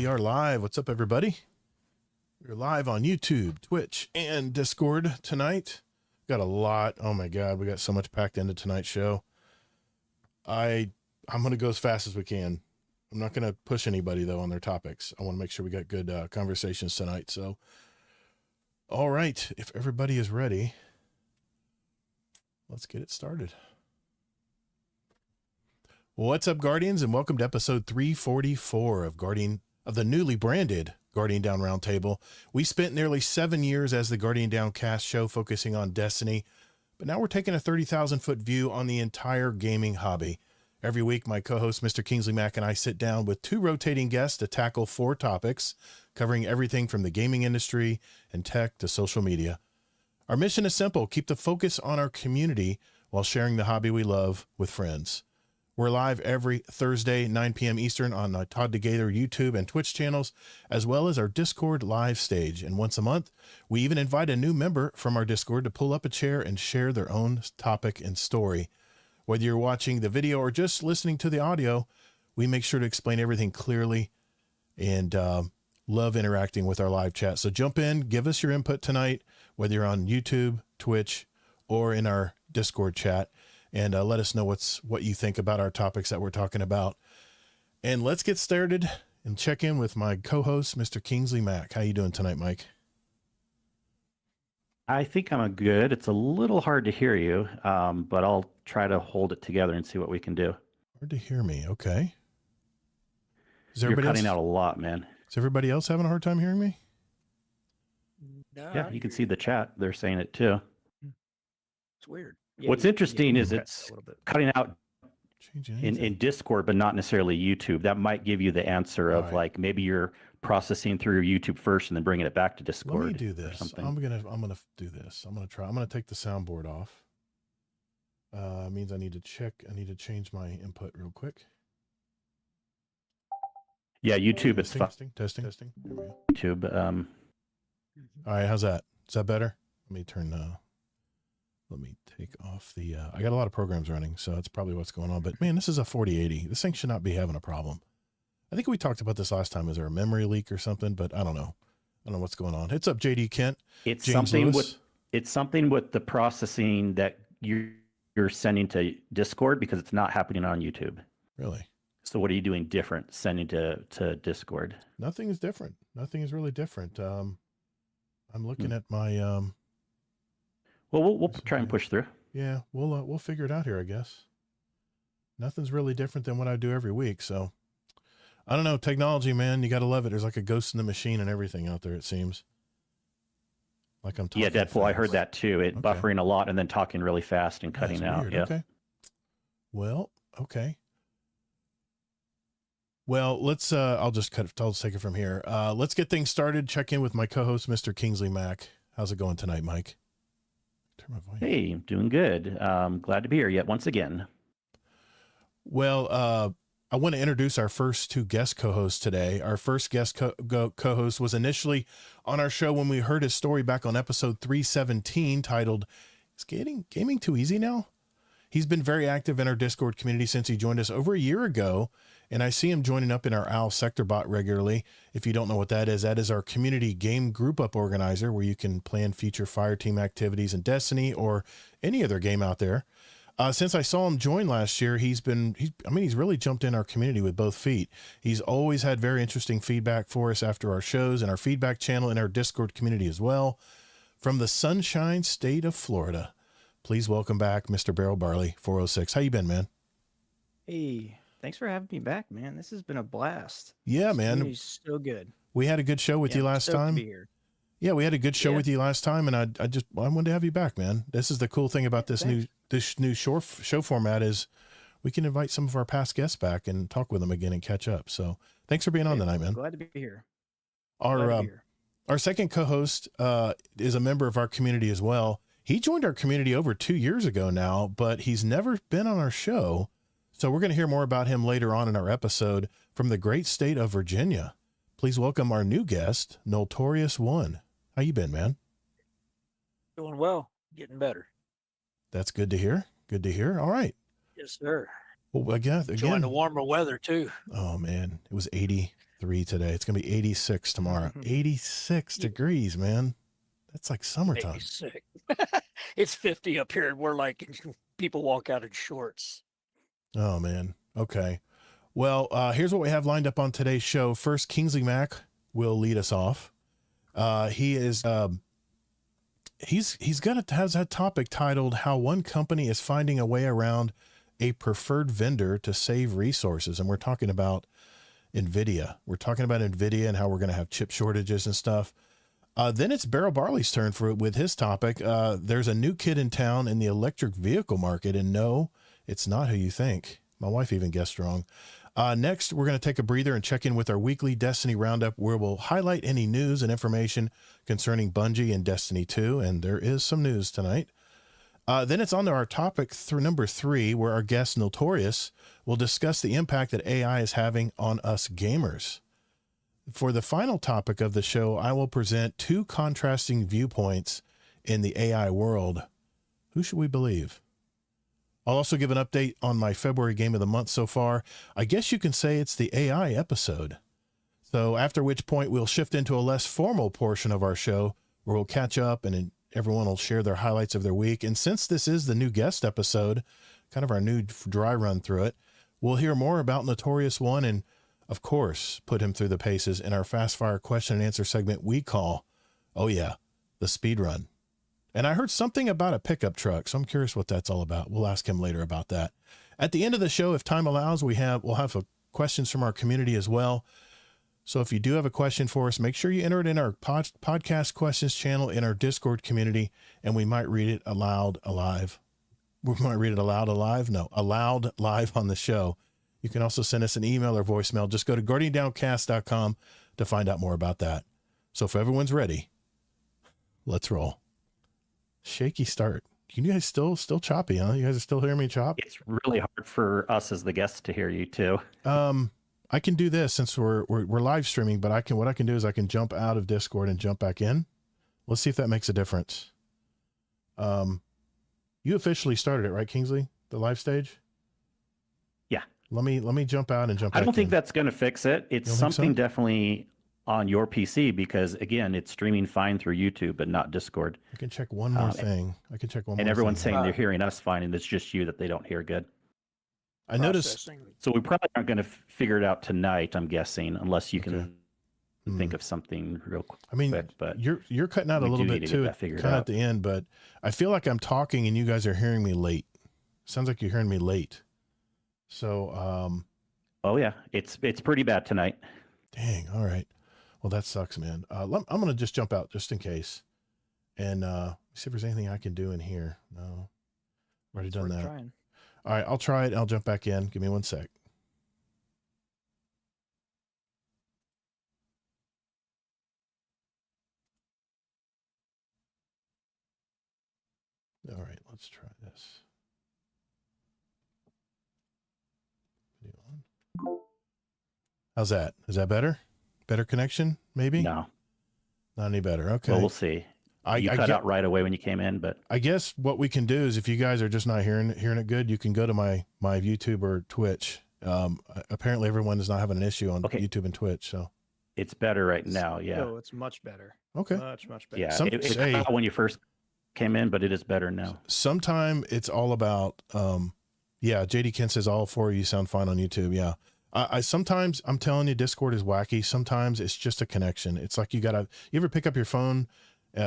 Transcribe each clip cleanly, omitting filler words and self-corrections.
We are live. What's up, everybody? We're live on YouTube, Twitch, and Discord tonight. Got a lot. Oh my God, we got so much packed into tonight's show. I'm going to go as fast as we can. I'm not going to push anybody though on their topics. I want to make sure we got good conversations tonight. So, all right, if everybody is ready, let's get it started. What's up, Guardians, and welcome to episode 344 of the newly branded Guardian Down Roundtable. We spent nearly 7 years as the Guardian Down cast show focusing on Destiny, but now we're taking a 30,000-foot view on the entire gaming hobby. Every week, my co-host, Mr. Kingsley Mack, and I sit down with 2 rotating guests to tackle 4 topics, covering everything from the gaming industry and tech to social media. Our mission is simple: keep the focus on our community while sharing the hobby we love with friends. We're live every Thursday, 9 p.m. Eastern on the Todd Together YouTube and Twitch channels, as well as our Discord live stage. And once a month, we even invite a new member from our Discord to pull up a chair and share their own topic and story. Whether you're watching the video or just listening to the audio, we make sure to explain everything clearly and love interacting with our live chat. So jump in, give us your input tonight, whether you're on YouTube, Twitch, or in our Discord chat. And let us know what you think about our topics that we're talking about. And let's get started and check in with my co-host, Mr. Kingsley Mack. How you doing tonight, Mike? I think I'm good. It's a little hard to hear you, but I'll try to hold it together and see what we can do. Hard to hear me. Okay. You're cutting out a lot, man. Is everybody else having a hard time hearing me? No, yeah, you can see the chat. They're saying it too. It's weird. Yeah, what's interesting is it's cutting out in Discord, but not necessarily YouTube. That might give you the answer of like maybe you're processing through YouTube first and then bringing it back to Discord. Let me do this. I'm gonna do this. I'm gonna take the soundboard off. Means I need to change my input real quick. Yeah, YouTube. It's testing. There we go. YouTube. All right, how's that? Is that better? Let me turn. Let me take off the, I got a lot of programs running, so that's probably what's going on. But man, this is a 4080. This thing should not be having a problem. I think we talked about this last time. Is there a memory leak or something? But I don't know. I don't know what's going on. It's up, JD Kent. It's James something Lewis. It's something with the processing that you're sending to Discord because it's not happening on YouTube. Really? So what are you doing different sending to Discord? Nothing is different. Nothing is really different. I'm looking at my, well, we'll try and push through. Yeah, we'll figure it out here, I guess. Nothing's really different than what I do every week. So I don't know. Technology, man, you got to love it. There's like a ghost in the machine and everything out there, it seems. Like I'm talking. Yeah, Deadpool, fast. I heard that too. It buffering a lot and then talking really fast and cutting out. Weird. Yeah. Okay. Well, okay. Well, let's, I'll take it from here. Let's get things started. Check in with my co-host, Mr. Kingsley Mack. How's it going tonight, Mike? Turn my voice. Hey, I'm doing good. Glad to be here yet once again. Well, I want to introduce our first 2 guest co-hosts today. Our first guest co-host was initially on our show when we heard his story back on episode 317 titled, "Is Gaming Too Easy Now?" He's been very active in our Discord community since he joined us over a year ago, and I see him joining up in our OWL Sector bot regularly. If you don't know what that is our community game group up organizer where you can plan future fire team activities in Destiny or any other game out there. Since I saw him join last year, he's really jumped in our community with both feet. He's always had very interesting feedback for us after our shows and our feedback channel in our Discord community as well. From the Sunshine State of Florida, please welcome back Mr. BarrelBarley406. How you been, man? Hey, thanks for having me back, man. This has been a blast. Yeah, man. It's so good. We had a good show with you last time. To be here. Yeah, we had a good show with you last time, and I wanted to have you back, man. This is the cool thing about this new show format is we can invite some of our past guests back and talk with them again and catch up. So thanks for being on tonight, man. Glad to be here. Our second co-host is a member of our community as well. He joined our community over 2 years ago now, but he's never been on our show. So we're going to hear more about him later on in our episode from the great state of Virginia. Please welcome our new guest, Noltorious1. How you been, man? Doing well, getting better. That's good to hear. Good to hear. All right. Yes, sir. Well, again, Enjoying the warmer weather too. Oh man, it was 83 83 today. It's going to be 86 tomorrow. 86 degrees, man. That's like summertime. Sick. It's 50 up here, and we're like, people walk out in shorts. Oh, man. Okay. Well, here's what we have lined up on today's show. First, Kingsley Mack will lead us off. He is has that topic titled "How One Company is Finding a Way Around a Preferred Vendor to Save Resources," and we're talking about NVIDIA. We're talking about NVIDIA and how we're going to have chip shortages and stuff. Then it's Barrel Barley's turn with his topic. There's a new kid in town in the electric vehicle market, and no, it's not who you think. My wife even guessed wrong. Next, we're going to take a breather and check in with our weekly Destiny Roundup, where we'll highlight any news and information concerning Bungie and Destiny 2, and there is some news tonight. Then it's on to our topic number 3, where our guest Noltorious will discuss the impact that AI is having on us gamers. For the final topic of the show, I will present 2 contrasting viewpoints in the AI world. Who should we believe? I'll also give an update on my February game of the month so far. I guess you can say it's the AI episode. So after which point we'll shift into a less formal portion of our show where we'll catch up and everyone will share their highlights of their week. And since this is the new guest episode, kind of our new dry run through it, we'll hear more about Noltorious1 and, of course, put him through the paces in our fast fire question and answer segment we call, oh yeah, the speed run. And I heard something about a pickup truck, so I'm curious what that's all about. We'll ask him later about that. At the end of the show, if time allows, we'll have questions from our community as well. So if you do have a question for us, make sure you enter it in our podcast questions channel in our Discord community, and we might read it aloud live. We might read it aloud live? No, aloud live on the show. You can also send us an email or voicemail. Just go to guardiandowncast.com to find out more about that. So if everyone's ready, let's roll. Shaky start. You guys still choppy, huh? You guys are still hearing me chop? It's really hard for us as the guests to hear you too. I can do this since we're live streaming, but what I can do is I can jump out of Discord and jump back in. Let's see if that makes a difference. You officially started it, right, Kingsley? The live stage? Yeah. Let me jump out and jump back I don't think in. that's going to fix it. It's something definitely on your PC because, again, it's streaming fine through YouTube, but not Discord. I can check one more thing. And everyone's saying they're hearing us fine, and it's just you that they don't hear good. I noticed. So we probably aren't going to figure it out tonight, I'm guessing, unless you can think of something real quick. I mean, but you're cutting out a little bit too, kind of at the end, but I feel like I'm talking and you guys are hearing me late. Sounds like you're hearing me late. So, oh yeah, it's pretty bad tonight. Dang. All right. Well, that sucks, man. I'm going to just jump out just in case and see if there's anything I can do in here. No, already done that. Trying. All right, I'll try it. I'll jump back in. Give me 1 sec. All right, let's try this. Video on. How's that? Is that better? Better connection, maybe? No. Not any better. Okay. Well, we'll see. You cut out right away when you came in, but I guess what we can do is if you guys are just not hearing it good, you can go to my YouTube or Twitch. Apparently everyone is not having an issue on YouTube and Twitch, so it's better right now. Yeah. Oh, it's much better. Okay. Much better. Yeah. It cut out when you first came in, but it is better now. Sometime it's all about, JD Kent says all 4 of you sound fine on YouTube. Yeah. I sometimes, I'm telling you, Discord is wacky. Sometimes it's just a connection. It's like you ever pick up your phone,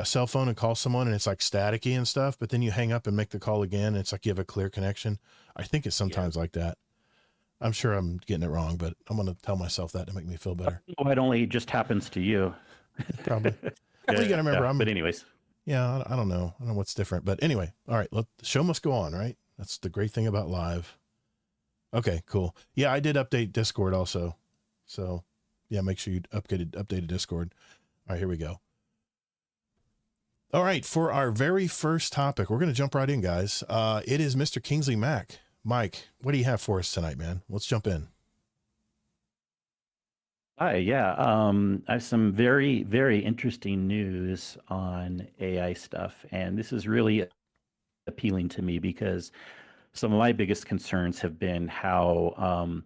cell phone and call someone and it's like staticky and stuff, but then you hang up and make the call again. And it's like you have a clear connection. I think it's sometimes like that. I'm sure I'm getting it wrong, but I'm going to tell myself that to make me feel better. Oh, it only just happens to you. Probably. Well, you got to remember, but anyways. Yeah, I don't know. I don't know what's different, but anyway. All right. The show must go on, right? That's the great thing about live. Okay, cool. Yeah, I did update Discord also. So yeah, make sure you updated Discord. All right, here we go. All right, for our very first topic, we're going to jump right in, guys. It is Mr. Kingsley Mack. Mike, what do you have for us tonight, man? Let's jump in. Hi, yeah. I have some very, very interesting news on AI stuff, and this is really appealing to me because some of my biggest concerns have been how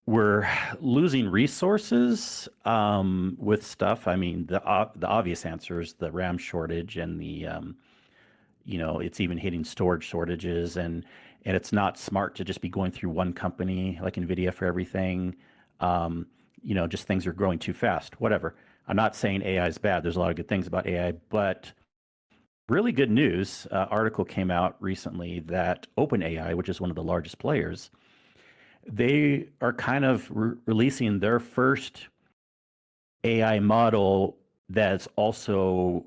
we're losing resources with stuff. I mean, the obvious answer is the RAM shortage and the it's even hitting storage shortages, and it's not smart to just be going through one company like NVIDIA for everything. Just things are growing too fast. Whatever. I'm not saying AI is bad. There's a lot of good things about AI, but really good news. Article came out recently that OpenAI, which is one of the largest players, they are kind of releasing their first AI model that's also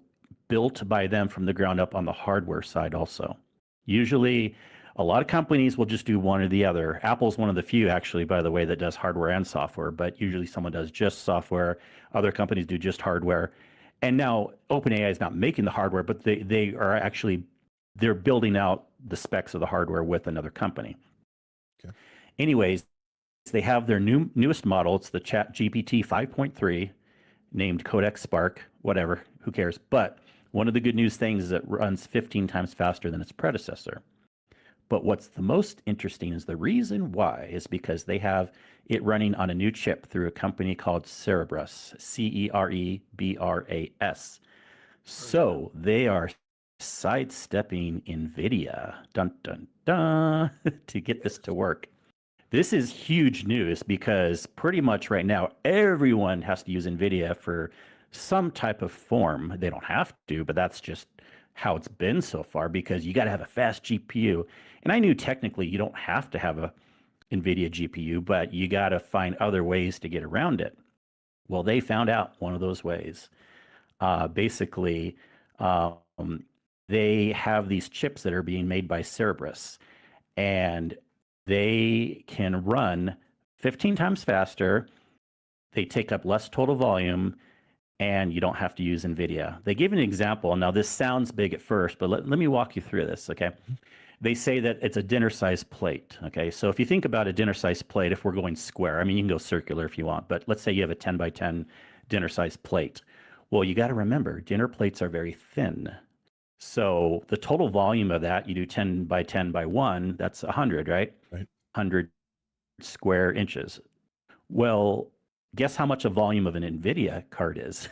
built by them from the ground up on the hardware side also. Usually, a lot of companies will just do one or the other. Apple's one of the few, actually, by the way, that does hardware and software, but usually someone does just software. Other companies do just hardware. And now OpenAI is not making the hardware, but they are actually, they're building out the specs of the hardware with another company. Okay. Anyways, they have their newest model. It's the ChatGPT 5.3, named Codex Spark, whatever, who cares? But one of the good news things is it runs 15 times faster than its predecessor. But what's the most interesting is the reason why is because they have it running on a new chip through a company called Cerebras, Cerebras. So they are sidestepping NVIDIA, dun, dun, dun, to get this to work. This is huge news because pretty much right now, everyone has to use NVIDIA for some type of form. They don't have to, but that's just how it's been so far because you got to have a fast GPU. And I knew technically you don't have to have a NVIDIA GPU, but you got to find other ways to get around it. Well, they found out one of those ways. Basically, they have these chips that are being made by Cerebras, and they can run 15 times faster. They take up less total volume, and you don't have to use NVIDIA. They give an example. Now, this sounds big at first, but let me walk you through this, okay? They say that it's a dinner-sized plate, okay? So if you think about a dinner-sized plate, if we're going square, I mean, you can go circular if you want, but let's say you have a 10 by 10 dinner-sized plate. Well, you got to remember, dinner plates are very thin. So the total volume of that, you do 10 by 10 by 1, that's 100, right? Right. 100 square inches. Well, guess how much a volume of an NVIDIA card is?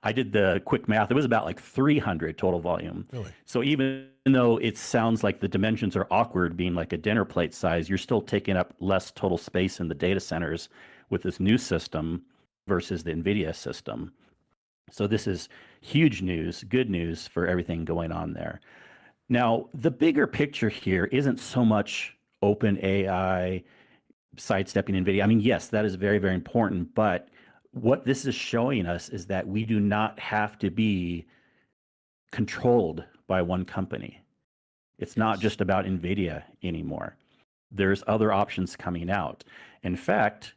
I did the quick math. It was about like 300 total volume. Really? So even though it sounds like the dimensions are awkward, being like a dinner plate size, you're still taking up less total space in the data centers with this new system versus the NVIDIA system. So this is huge news, good news for everything going on there. Now, the bigger picture here isn't so much OpenAI sidestepping NVIDIA. I mean, yes, that is very, very important. But what this is showing us is that we do not have to be controlled by one company. It's not just about NVIDIA anymore. There's other options coming out. In fact,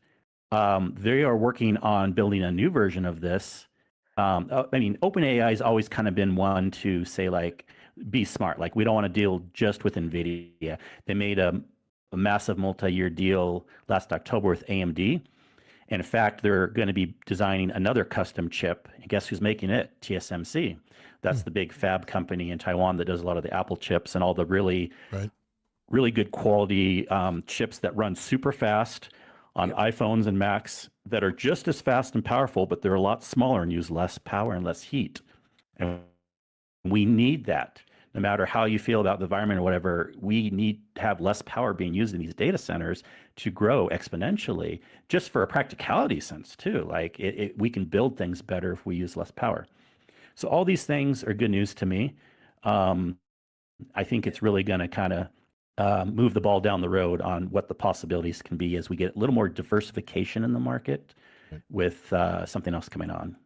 they are working on building a new version of this. I mean, OpenAI has always kind of been one to say, like, be smart. Like, we don't want to deal just with NVIDIA. They made a massive multi-year deal last October with AMD. And in fact, they're going to be designing another custom chip. And guess who's making it? TSMC. That's the big fab company in Taiwan that does a lot of the Apple chips and all the really good quality chips that run super fast on iPhones and Macs that are just as fast and powerful, but they're a lot smaller and use less power and less heat. And we need that. No matter how you feel about the environment or whatever, we need to have less power being used in these data centers to grow exponentially, just for a practicality sense too. Like we can build things better if we use less power. So all these things are good news to me. I think it's really going to kind of move the ball down the road on what the possibilities can be as we get a little more diversification in the market with something else coming on.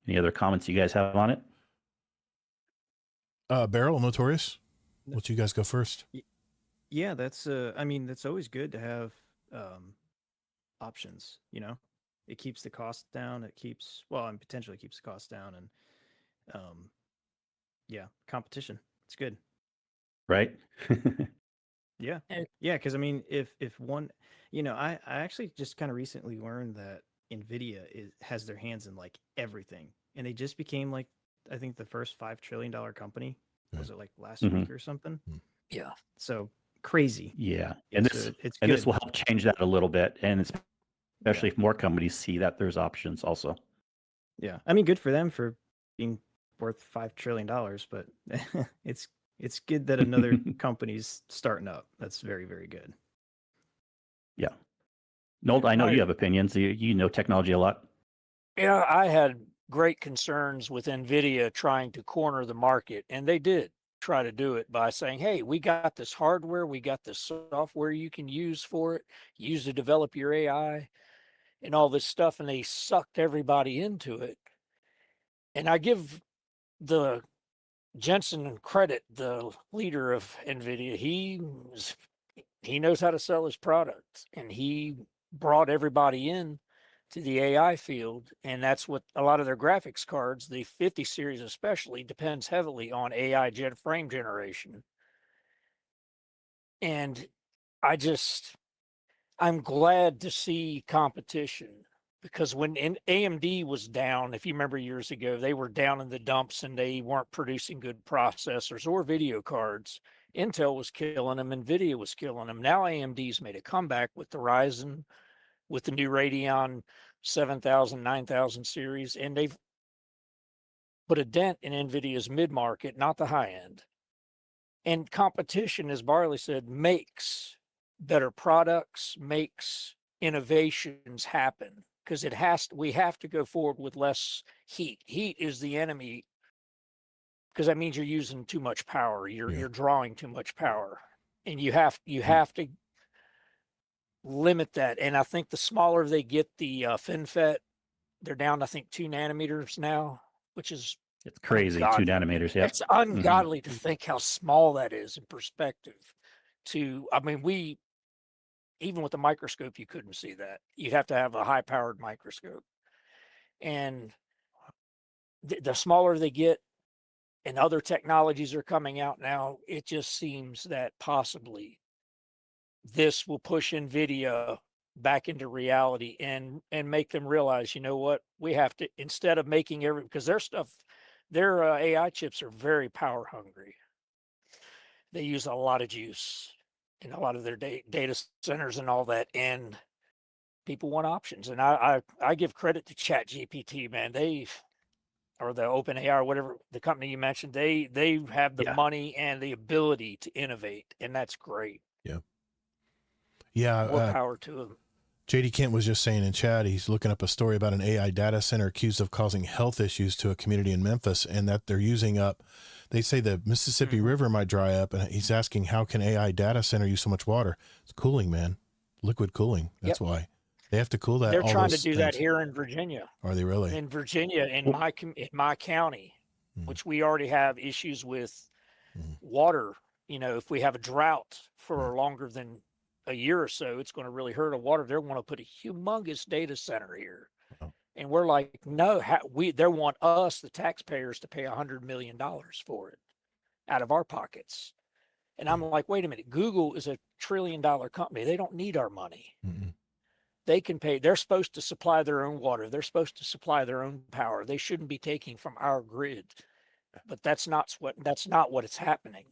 Any other comments you guys have on it? Barrel, Noltorious, let you guys go first. Yeah, that's I mean, that's always good to have options, you know. It keeps the cost down, it keeps, well, and potentially keeps the cost down, and yeah, competition. It's good. Right? Yeah. Yeah, because I mean, if one, you know, I actually just kind of recently learned that NVIDIA has their hands in like everything, and they just became like, I think the first $5 trillion company. Was it like last week or something? Yeah. So crazy. Yeah. And it's this will help change that a little bit. And especially if more companies see that there's options also. Yeah, I mean, good for them for being worth $5 trillion, but it's good that another company's starting up. That's very, very good. Yeah. Noel, I know you have opinions. You know technology a lot. Yeah, I had great concerns with NVIDIA trying to corner the market, and they did try to do it by saying, hey, we got this hardware, we got this software you can use for it, use to develop your AI and all this stuff, and they sucked everybody into it. And I give the Jensen credit, the leader of NVIDIA. He knows how to sell his product, and he brought everybody in to the AI field. And that's what a lot of their graphics cards, the 50 series especially, depends heavily on AI frame generation. And I'm glad to see competition, because when AMD was down, if you remember years ago, they were down in the dumps and they weren't producing good processors or video cards. Intel was killing them, NVIDIA was killing them. Now AMD's made a comeback with the Ryzen, with the new Radeon 7000, 9000 series, and they've put a dent in NVIDIA's mid-market, not the high end. And competition, as Barley said, makes better products, makes innovations happen, because we have to go forward with less heat. Heat is the enemy, because that means you're using too much power. You're drawing too much power, and you have to limit that. And I think the smaller they get the FinFET, they're down, I think, 2 nanometers now, which is It's crazy. ungodly. 2 nanometers. Yeah. It's ungodly to think how small that is in perspective. Even with a microscope, you couldn't see that. You'd have to have a high-powered microscope. And the smaller they get, and other technologies are coming out now, it just seems that possibly this will push NVIDIA back into reality and make them realize, you know what, we have to, instead of making because their AI chips are very power hungry. They use a lot of juice in a lot of their data centers and all that, and people want options. And I give credit to ChatGPT, man. Or the OpenAI, or whatever the company you mentioned, they have the money and the ability to innovate, and that's great. Yeah. More power to them. JD Kent was just saying in chat, he's looking up a story about an AI data center accused of causing health issues to a community in Memphis, and that they're using up, they say the Mississippi River might dry up, and he's asking, how can AI data center use so much water? It's cooling, man. Liquid cooling. That's why. They have to cool that. They're trying to do that here in Virginia. Are they really? In Virginia, in my county, which we already have issues with water. You know, if we have a drought for longer than a year or so, it's going to really hurt our water. They're going to put a humongous data center here. Wow. And we're like, no, they want us, the taxpayers, to pay $100 million for it out of our pockets. And I'm like, wait a minute, Google is $1 trillion company. They don't need our money. They can pay. They're supposed to supply their own water. They're supposed to supply their own power. They shouldn't be taking from our grid. But that's not what is happening.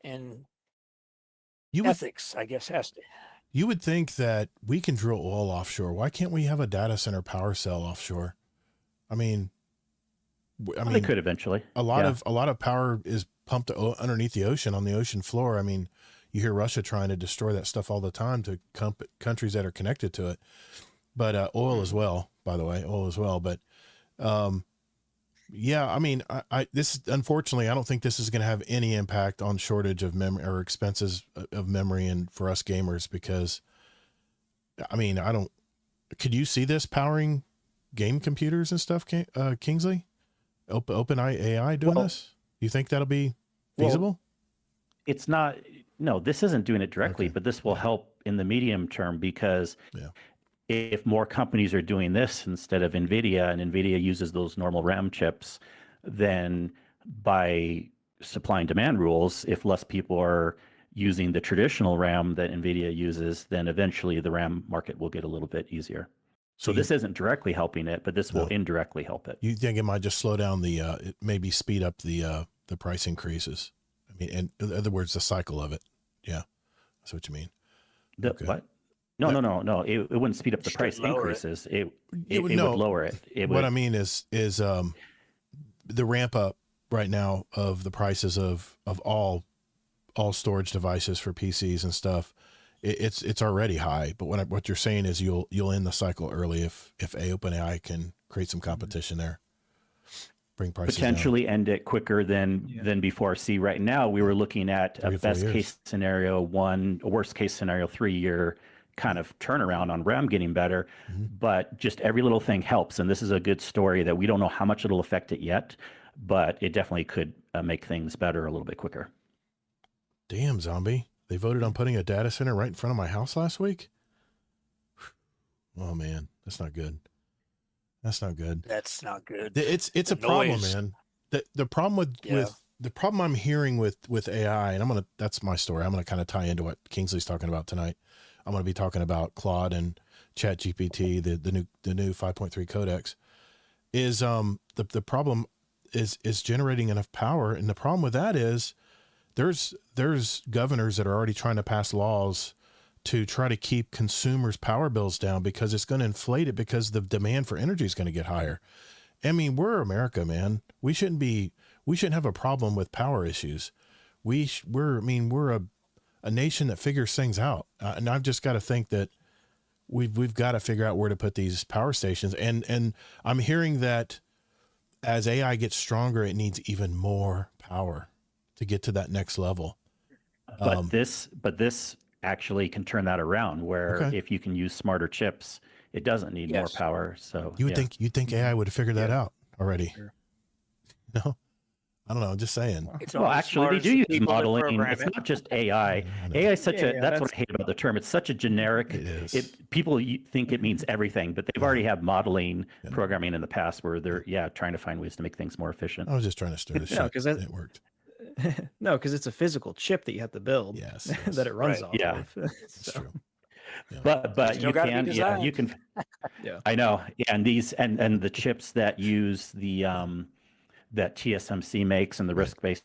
And ethics, I guess, has to. You would think that we can drill oil offshore. Why can't we have a data center power cell offshore? I mean, they could eventually. A lot of power is pumped underneath the ocean, on the ocean floor. I mean, you hear Russia trying to destroy that stuff all the time to countries that are connected to it. But oil as well, by the way, But yeah, I mean, unfortunately, I don't think this is going to have any impact on shortage of memory or expenses of memory and for us gamers, because I mean, could you see this powering game computers and stuff, Kingsley? OpenAI doing this? You think that'll be feasible? It's not, no, this isn't doing it directly, but this will help in the medium term, because if more companies are doing this instead of NVIDIA, and NVIDIA uses those normal RAM chips, then by supply and demand rules, if less people are using the traditional RAM that NVIDIA uses, then eventually the RAM market will get a little bit easier. So this isn't directly helping it, but this will indirectly help it. You think it might just slow down it maybe speed up the price increases? I mean, in other words, the cycle of it. Yeah, that's what you mean. What? No. It wouldn't speed up the Should price lower it. It increases. It would would no. lower it. It What would. I mean is the ramp up right now of the prices of all storage devices for PCs and stuff. It's already high, but what you're saying is you'll end the cycle early if OpenAI can create some competition there, bring prices Potentially end it quicker than before. See, right now we were looking at 3 a to 4 best years. case scenario 1, a worst case scenario 3-year kind of turnaround on RAM getting better. Mhm. But just every little thing helps, and this is a good story that we don't know how much it'll affect it yet, but it definitely could make things better a little bit quicker. Damn, zombie! They voted on putting a data center right in front of my house last week. Oh man, that's not good. That's not good. That's not good. It's The a problem, noise. man. The problem with the problem I'm hearing with AI, and that's my story. I'm gonna kind of tie into what Kingsley's talking about tonight. I'm gonna be talking about Claude and ChatGPT, the new 5.3 codex. Is the problem is generating enough power, and the problem with that is there's governors that are already trying to pass laws to try to keep consumers' power bills down because it's going to inflate it because the demand for energy is going to get higher. I mean, we're America, man. We shouldn't have a problem with power issues. We're a nation that figures things out. And I've just got to think that we've got to figure out where to put these power stations. And I'm hearing that as AI gets stronger, it needs even more power to get to that next level. But this actually can turn that around where if you can use smarter chips, it doesn't need more power. So you'd think AI would have figured that out already. Sure. No, I don't know. Just saying. Well, actually, they do use modeling. It's not just AI. AI is such that's what I hate about the term. It's such a generic. It is. People think it means everything, but they've already had modeling programming in the past where they're trying to find ways to make things more efficient. I was just trying to stir the shit. because it worked. No, because it's a physical chip that you have to build. Yes. That it runs off of. That's true. Yeah. But Still you gotta be can designed. you can Yeah. I know. Yeah, and these and the chips that use the that TSMC makes and the RISC-based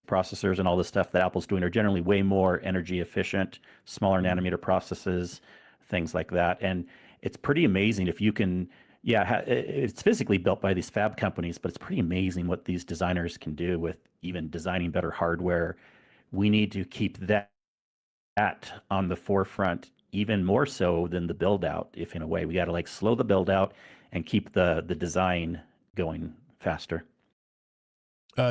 processors and all the stuff that Apple's doing are generally way more energy efficient, smaller nanometer processes, things like that. And it's pretty amazing if you can, it's physically built by these fab companies, but it's pretty amazing what these designers can do with even designing better hardware. We need to keep that on the forefront even more so than the build out, if in a way. We got to slow the build out and keep the design going faster.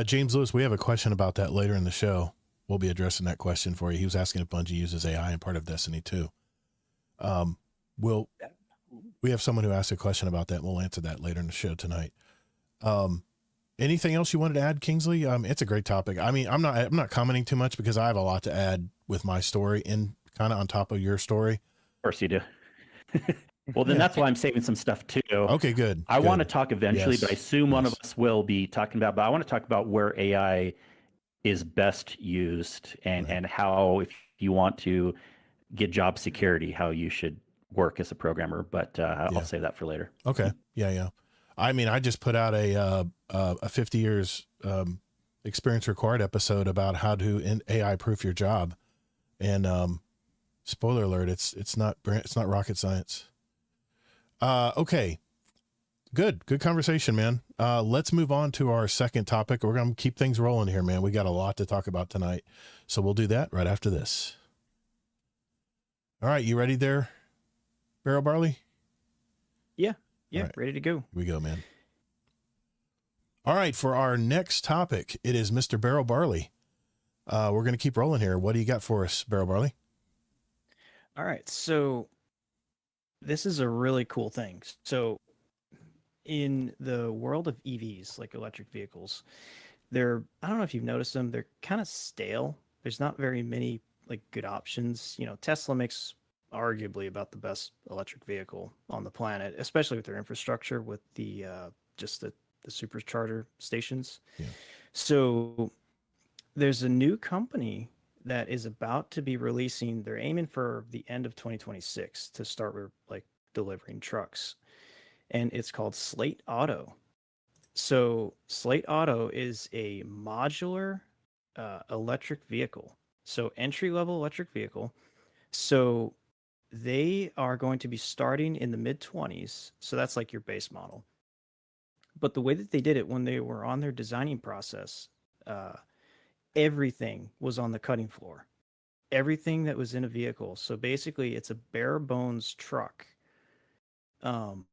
James Lewis, we have a question about that later in the show. We'll be addressing that question for you. He was asking if Bungie uses AI in part of Destiny 2. We have someone who asked a question about that, and we'll answer that later in the show tonight. Anything else you wanted to add, Kingsley? It's a great topic. I mean, I'm not commenting too much because I have a lot to add with my story and kind of on top of your story. Of course you do. Well, then that's why I'm saving some stuff too. Okay, good. I want to talk eventually, but I assume one of us will be talking about, but I want to talk about where AI is best used and how, if you want to get job security, how you should work as a programmer, but I'll save that for later. Okay. Yeah. I mean, I just put out a 50 years experience required episode about how to AI proof your job. And spoiler alert, it's not rocket science. Okay. Good conversation, man. Let's move on to our second topic. We're going to keep things rolling here, man. We got a lot to talk about tonight. So we'll do that right after this. All right. You ready there, Barrel Barley? Yeah, right. ready to go. Here we go, man. All right. For our next topic, it is Mr. Barrel Barley. We're going to keep rolling here. What do you got for us, Barrel Barley? All right. So this is a really cool thing. So in the world of EVs, like electric vehicles, I don't know if you've noticed them, they're kind of stale. There's not very many good options. Tesla makes arguably about the best electric vehicle on the planet, especially with their infrastructure, with the just the supercharger stations. Yeah. So there's a new company that is about to be releasing. They're aiming for the end of 2026 to start delivering trucks, and it's called Slate Auto. So Slate Auto is a modular electric vehicle, so entry-level electric vehicle. So they are going to be starting in the mid 20s. So that's like your base model. But the way that they did it when they were on their designing process, everything was on the cutting floor. Everything that was in a vehicle. So basically, it's a bare bones truck. Um,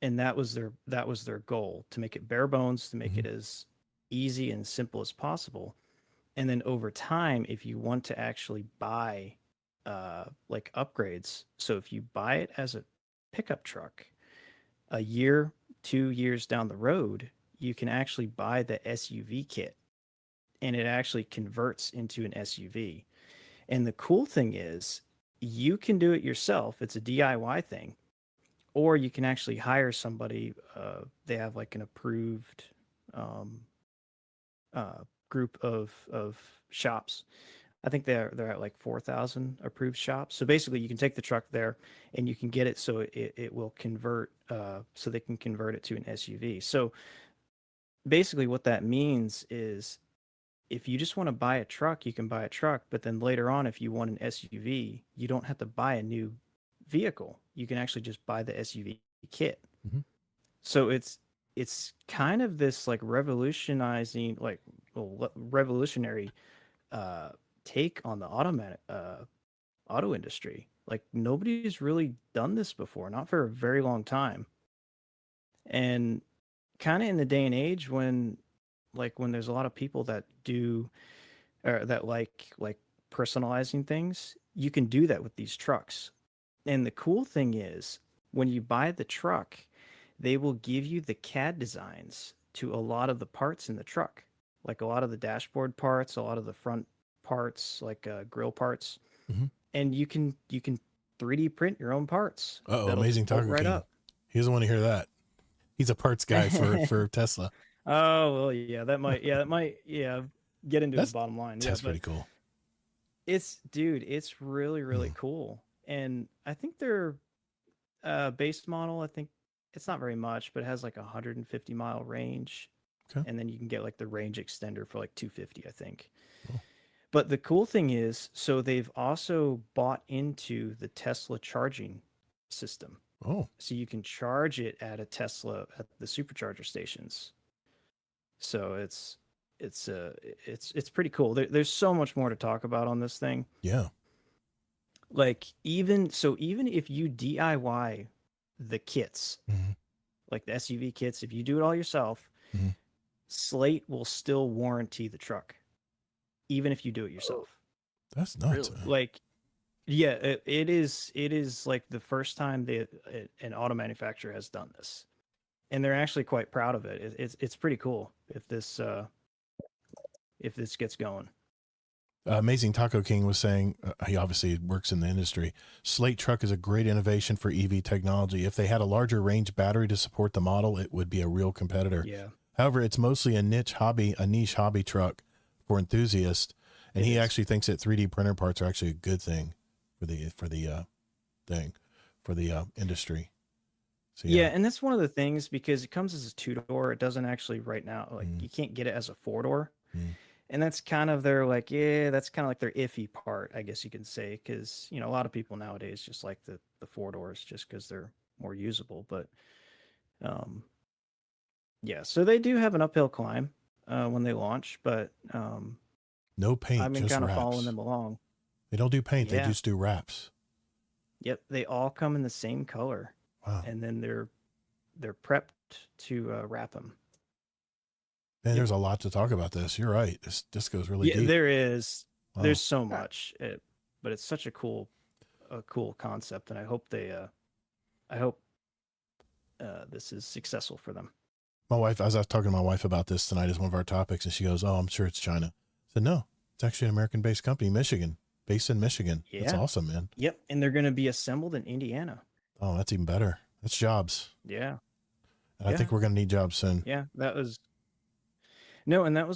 and that was their goal, to make it bare bones, to make it as easy and simple as possible. And then over time, if you want to actually buy like upgrades, so if you buy it as a pickup truck, a year, 2 years down the road, you can actually buy the SUV kit, and it actually converts into an SUV. And the cool thing is, you can do it yourself. It's a DIY thing, or you can actually hire somebody. They have like an approved group of shops. I think they're at like 4,000 approved shops. So basically, you can take the truck there and you can get it so it will convert, so they can convert it to an SUV. So basically, what that means is, if you just want to buy a truck, you can buy a truck. But then later on, if you want an SUV, you don't have to buy a new vehicle. You can actually just buy the SUV kit. So it's kind of this like revolutionizing, like revolutionary take on the auto industry. Like, nobody's really done this before, not for a very long time. And kind of in the day and age when there's a lot of people that do, or that like personalizing things, you can do that with these trucks. And the cool thing is, when you buy the truck, they will give you the CAD designs to a lot of the parts in the truck, like a lot of the dashboard parts, a lot of the front parts, like grill parts. And you can 3D print your own parts. Oh, That'll amazing just bolt Taco right King. up. He doesn't want to hear that. He's a parts guy for Tesla. Oh, well, yeah, that might get into his bottom line. That's pretty cool. It's really cool. And I think their base model, I think it's not very much, but it has like a 150-mile range. Okay. And then you can get like the range extender for like 250, I think. Cool. But the cool thing is, so they've also bought into the Tesla charging system. Oh. So you can charge it at a Tesla at the supercharger stations. So it's pretty cool. There's so much more to talk about on this thing. Yeah. Like, even if you DIY the kits, like the SUV kits, if you do it all yourself, Slate will still warranty the truck, even if you do it yourself. That's nuts. Really? Like, yeah, it is like the first time an auto manufacturer has done this, and they're actually quite proud of it. It's pretty cool if this gets going. Amazing Taco King was saying, he obviously works in the industry. Slate truck is a great innovation for EV technology. If they had a larger range battery to support the model, it would be a real competitor. Yeah. However, it's mostly a niche hobby truck for enthusiasts, and he actually thinks that 3D printer parts are actually a good thing for the industry. So, yeah, and that's one of the things, because it comes as a 2-door. It doesn't actually right now, like you can't get it as a 4-door. And that's kind of their that's kind of like their iffy part, I guess you can say, because a lot of people nowadays just like the 4 doors just because they're more usable. But yeah, so they do have an uphill climb when they launch, but no paint, I've been just kind of wraps. following them along. They don't do paint; Yeah. they just do wraps. Yep, they all come in the same color. Wow! And then they're prepped to wrap them. Man, there's a lot to talk about this. You're right. This goes really deep. There is. Wow. There's so much, but it's such a cool concept, and I hope this is successful for them. My wife, as I was talking to my wife about this tonight as one of our topics, and she goes, "Oh, I'm sure it's China." I said, "No, it's actually an American-based company, based in Michigan. Yeah. That's awesome, man." Yep, and they're going to be assembled in Indiana. Oh, that's even better. That's jobs. Yeah. And I think we're going to need jobs soon. Yeah, that was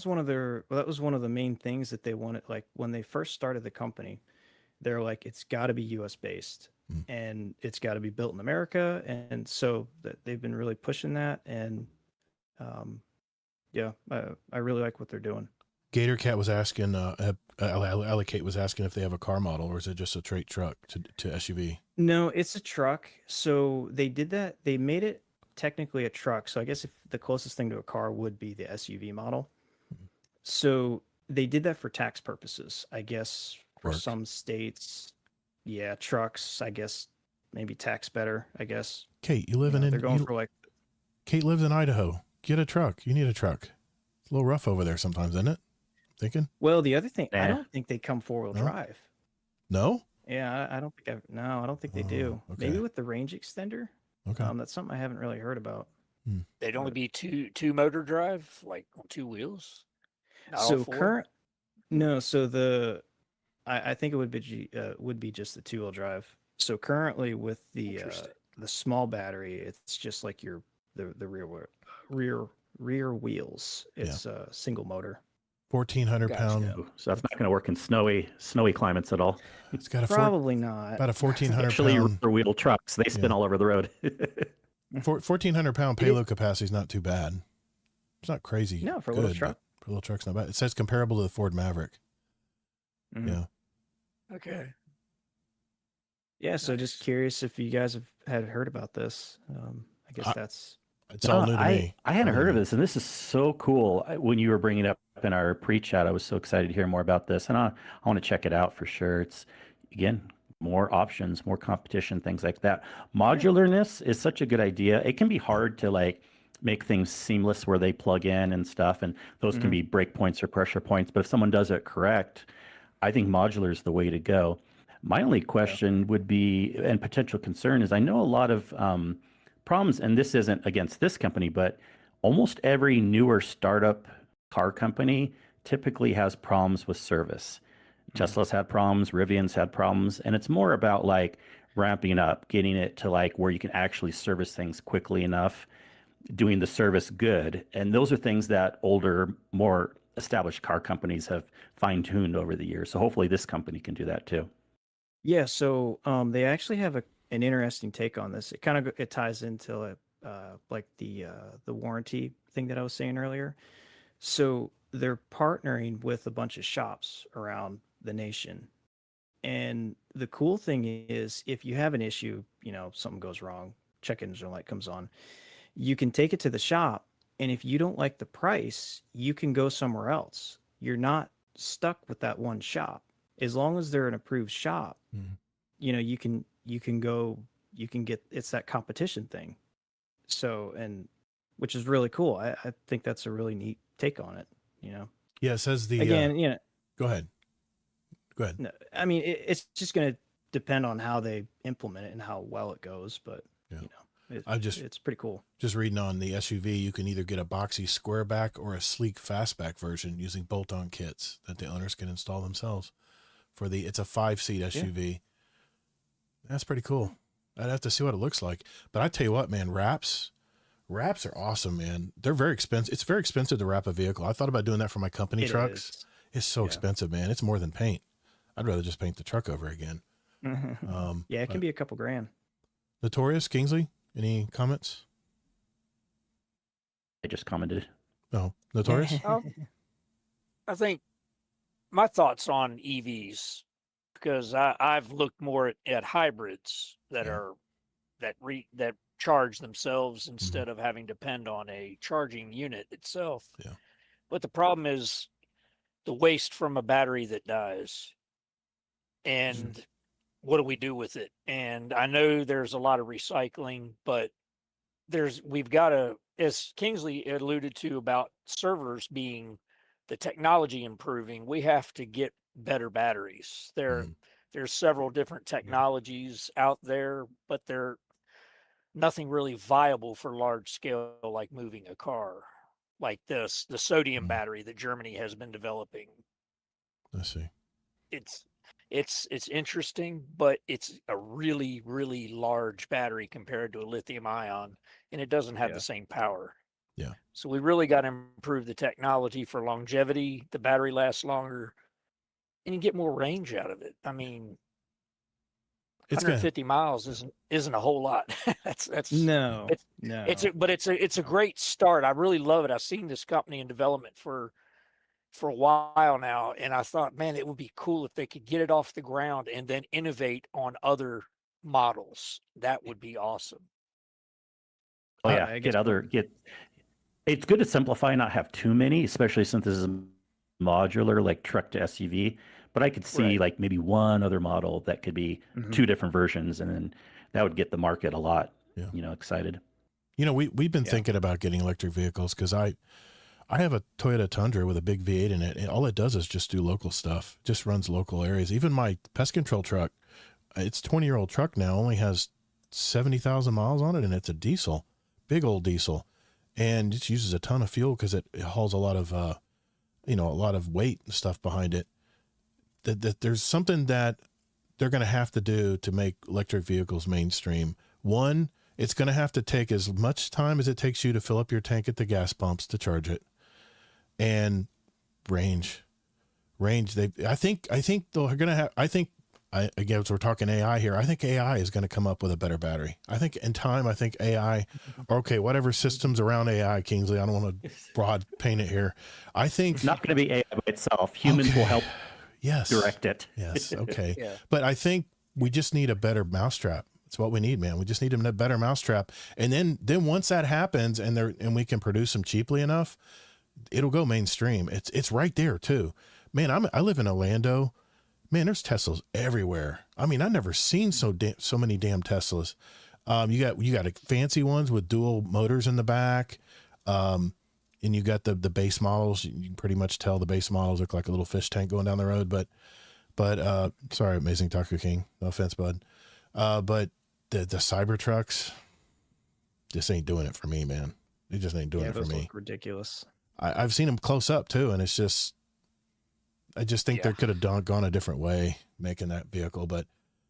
one of the main things that they wanted. Like, when they first started the company, they're like, it's got to be U.S. based, and it's got to be built in America. And so that they've been really pushing that. And I really like what they're doing. Gator Cat was asking, Allocate was asking if they have a car model, or is it just a straight truck to SUV? No, it's a truck. So they did that. They made it technically a truck. So I guess if the closest thing to a car would be the SUV model. So they did that for tax purposes, I guess. For Work. some states, yeah, trucks, I guess, maybe tax better, I guess. Kate, you live in They're going for like. Kate lives in Idaho. Get a truck. You need a truck. It's a little rough over there sometimes, isn't it? Thinking? Well, the other thing, I Nah. don't think they come four-wheel No? drive. No? Yeah, I don't think I don't think they do. Okay. Maybe with the range extender. Okay. That's something I haven't really heard about. They'd only be two motor drive, like on two wheels. Not all So four? I think it would be just the two-wheel drive. So currently with the small battery, it's just like the rear wheels. It's a single motor. 1,400 Gotcha. pound. Ooh, so that's not going to work in snowy climates at all. It's got a Probably not. about a 1,400 Especially pound. rear wheel trucks, they spin Yeah. all over the road. 1,400 pound payload capacity is not too bad. It's not crazy. No, for a little good, truck. but for a little truck's not bad. It says comparable to the Ford Maverick. Mhm. Yeah. Okay. Yeah, so just Nice. curious if you guys had heard about this. I guess that's It's all new to me. I hadn't All heard new of to me. this, and this is so cool. When you were bringing it up in our pre-chat, I was so excited to hear more about this, and I want to check it out for sure. It's, again, more options, more competition, things like that. Modularness is such a good idea. It can be hard to like make things seamless where they plug in and stuff, and those can be breakpoints or pressure points. But if someone does it correct, I think modular is the way to go. My only question would be, and potential concern is, I know a lot of problems, and this isn't against this company, but almost every newer startup car company typically has problems with service. Tesla's had problems, Rivian's had problems, and it's more about like ramping up, getting it to like where you can actually service things quickly enough, doing the service good. And those are things that older, more established car companies have fine-tuned over the years. So hopefully this company can do that too. Yeah, so they actually have an interesting take on this. It kind of it ties into like the warranty thing that I was saying earlier. So they're partnering with a bunch of shops around the nation. And the cool thing is if you have an issue, something goes wrong, check engine light comes on, you can take it to the shop, and if you don't like the price, you can go somewhere else. You're not stuck with that one shop. As long as they're an approved shop, Mhm. you can go, you can get, it's that competition thing. So, and which is really cool. I think that's a really neat take on it, Yeah, it says the. Again, Go ahead. Go ahead. no, I mean, it's just going to depend on how they implement it and how well it goes, but Yeah. it's pretty cool. Just reading on the SUV, you can either get a boxy squareback or a sleek fastback version using bolt-on kits that the owners can install themselves. It's a 5-seat SUV. That's pretty cool. I'd have to see what it looks like. But I tell you what, man, wraps are awesome, man. They're very expensive. It's very expensive to wrap a vehicle. I thought about doing that for my company It trucks. is. It's so Yeah. expensive, man. It's more than paint. I'd rather just paint the truck over again. Yeah, it can be a couple grand. Notorious, Kingsley, any comments? I just commented. No. Notorious? I think my thoughts on EVs, because I've looked more at hybrids that Yeah. are that charge themselves instead of having to depend on a charging unit itself. Yeah. But the problem is the waste from a battery that dies. And what do we do with it? And I know there's a lot of recycling, but we've got to, as Kingsley alluded to about servers being the technology improving, we have to get better batteries. There's several different technologies out there, but they're nothing really viable for large scale, like moving a car, like the sodium battery that Germany has been developing. Let's see. It's interesting, but it's a really, really large battery compared to a lithium ion, and it doesn't have the same power. Yeah. So we really got to improve the technology for longevity. The battery lasts longer, and you get more range out of it. I mean, It's 150 miles isn't a whole lot. that's No. It's a great start. I really love it. I've seen this company in development for for a while now, and I thought, man, it would be cool if they could get it off the ground and then innovate on other models. That would be awesome. Oh yeah, I guess it's good to simplify, not have too many, especially since this is modular, like truck to SUV. But I could see Right. like maybe one other model that could be Mhm. two different versions, and then that would get the market a lot, Yeah. excited. We've been Yeah. thinking about getting electric vehicles because I have a Toyota Tundra with a big V8 in it, and all it does is just do local stuff, just runs local areas. Even my pest control truck, it's a 20-year-old truck now, only has 70,000 miles on it, and it's a diesel, big old diesel, and it uses a ton of fuel because it hauls a lot of, a lot of weight and stuff behind it. That there's something that they're going to have to do to make electric vehicles mainstream. One, it's going to have to take as much time as it takes you to fill up your tank at the gas pumps to charge it. And range. I think they're going to have, again, as we're talking AI here, I think AI is going to come up with a better battery. I think in time, AI, okay, whatever systems around AI, Kingsley, I don't want to broad paint it here. I think It's not going to be AI by itself. Humans will help direct it. Yes. Okay. Yeah. But I think we just need a better mousetrap. It's what we need, man. We just need a better mousetrap. And then once that happens and we can produce them cheaply enough, it'll go mainstream. It's right there too. Man, I live in Orlando. Man, there's Teslas everywhere. I mean, I've never seen so many damn Teslas. You got fancy ones with dual motors in the back. And you got the base models. You can pretty much tell the base models look like a little fish tank going down the road. But sorry, Amazing Taco King. No offense, bud. But the Cybertrucks just ain't doing it for me, man. It just ain't doing it for those me. look ridiculous. I've seen them close up too, and it's just, I just think they could have gone a different way making that vehicle, but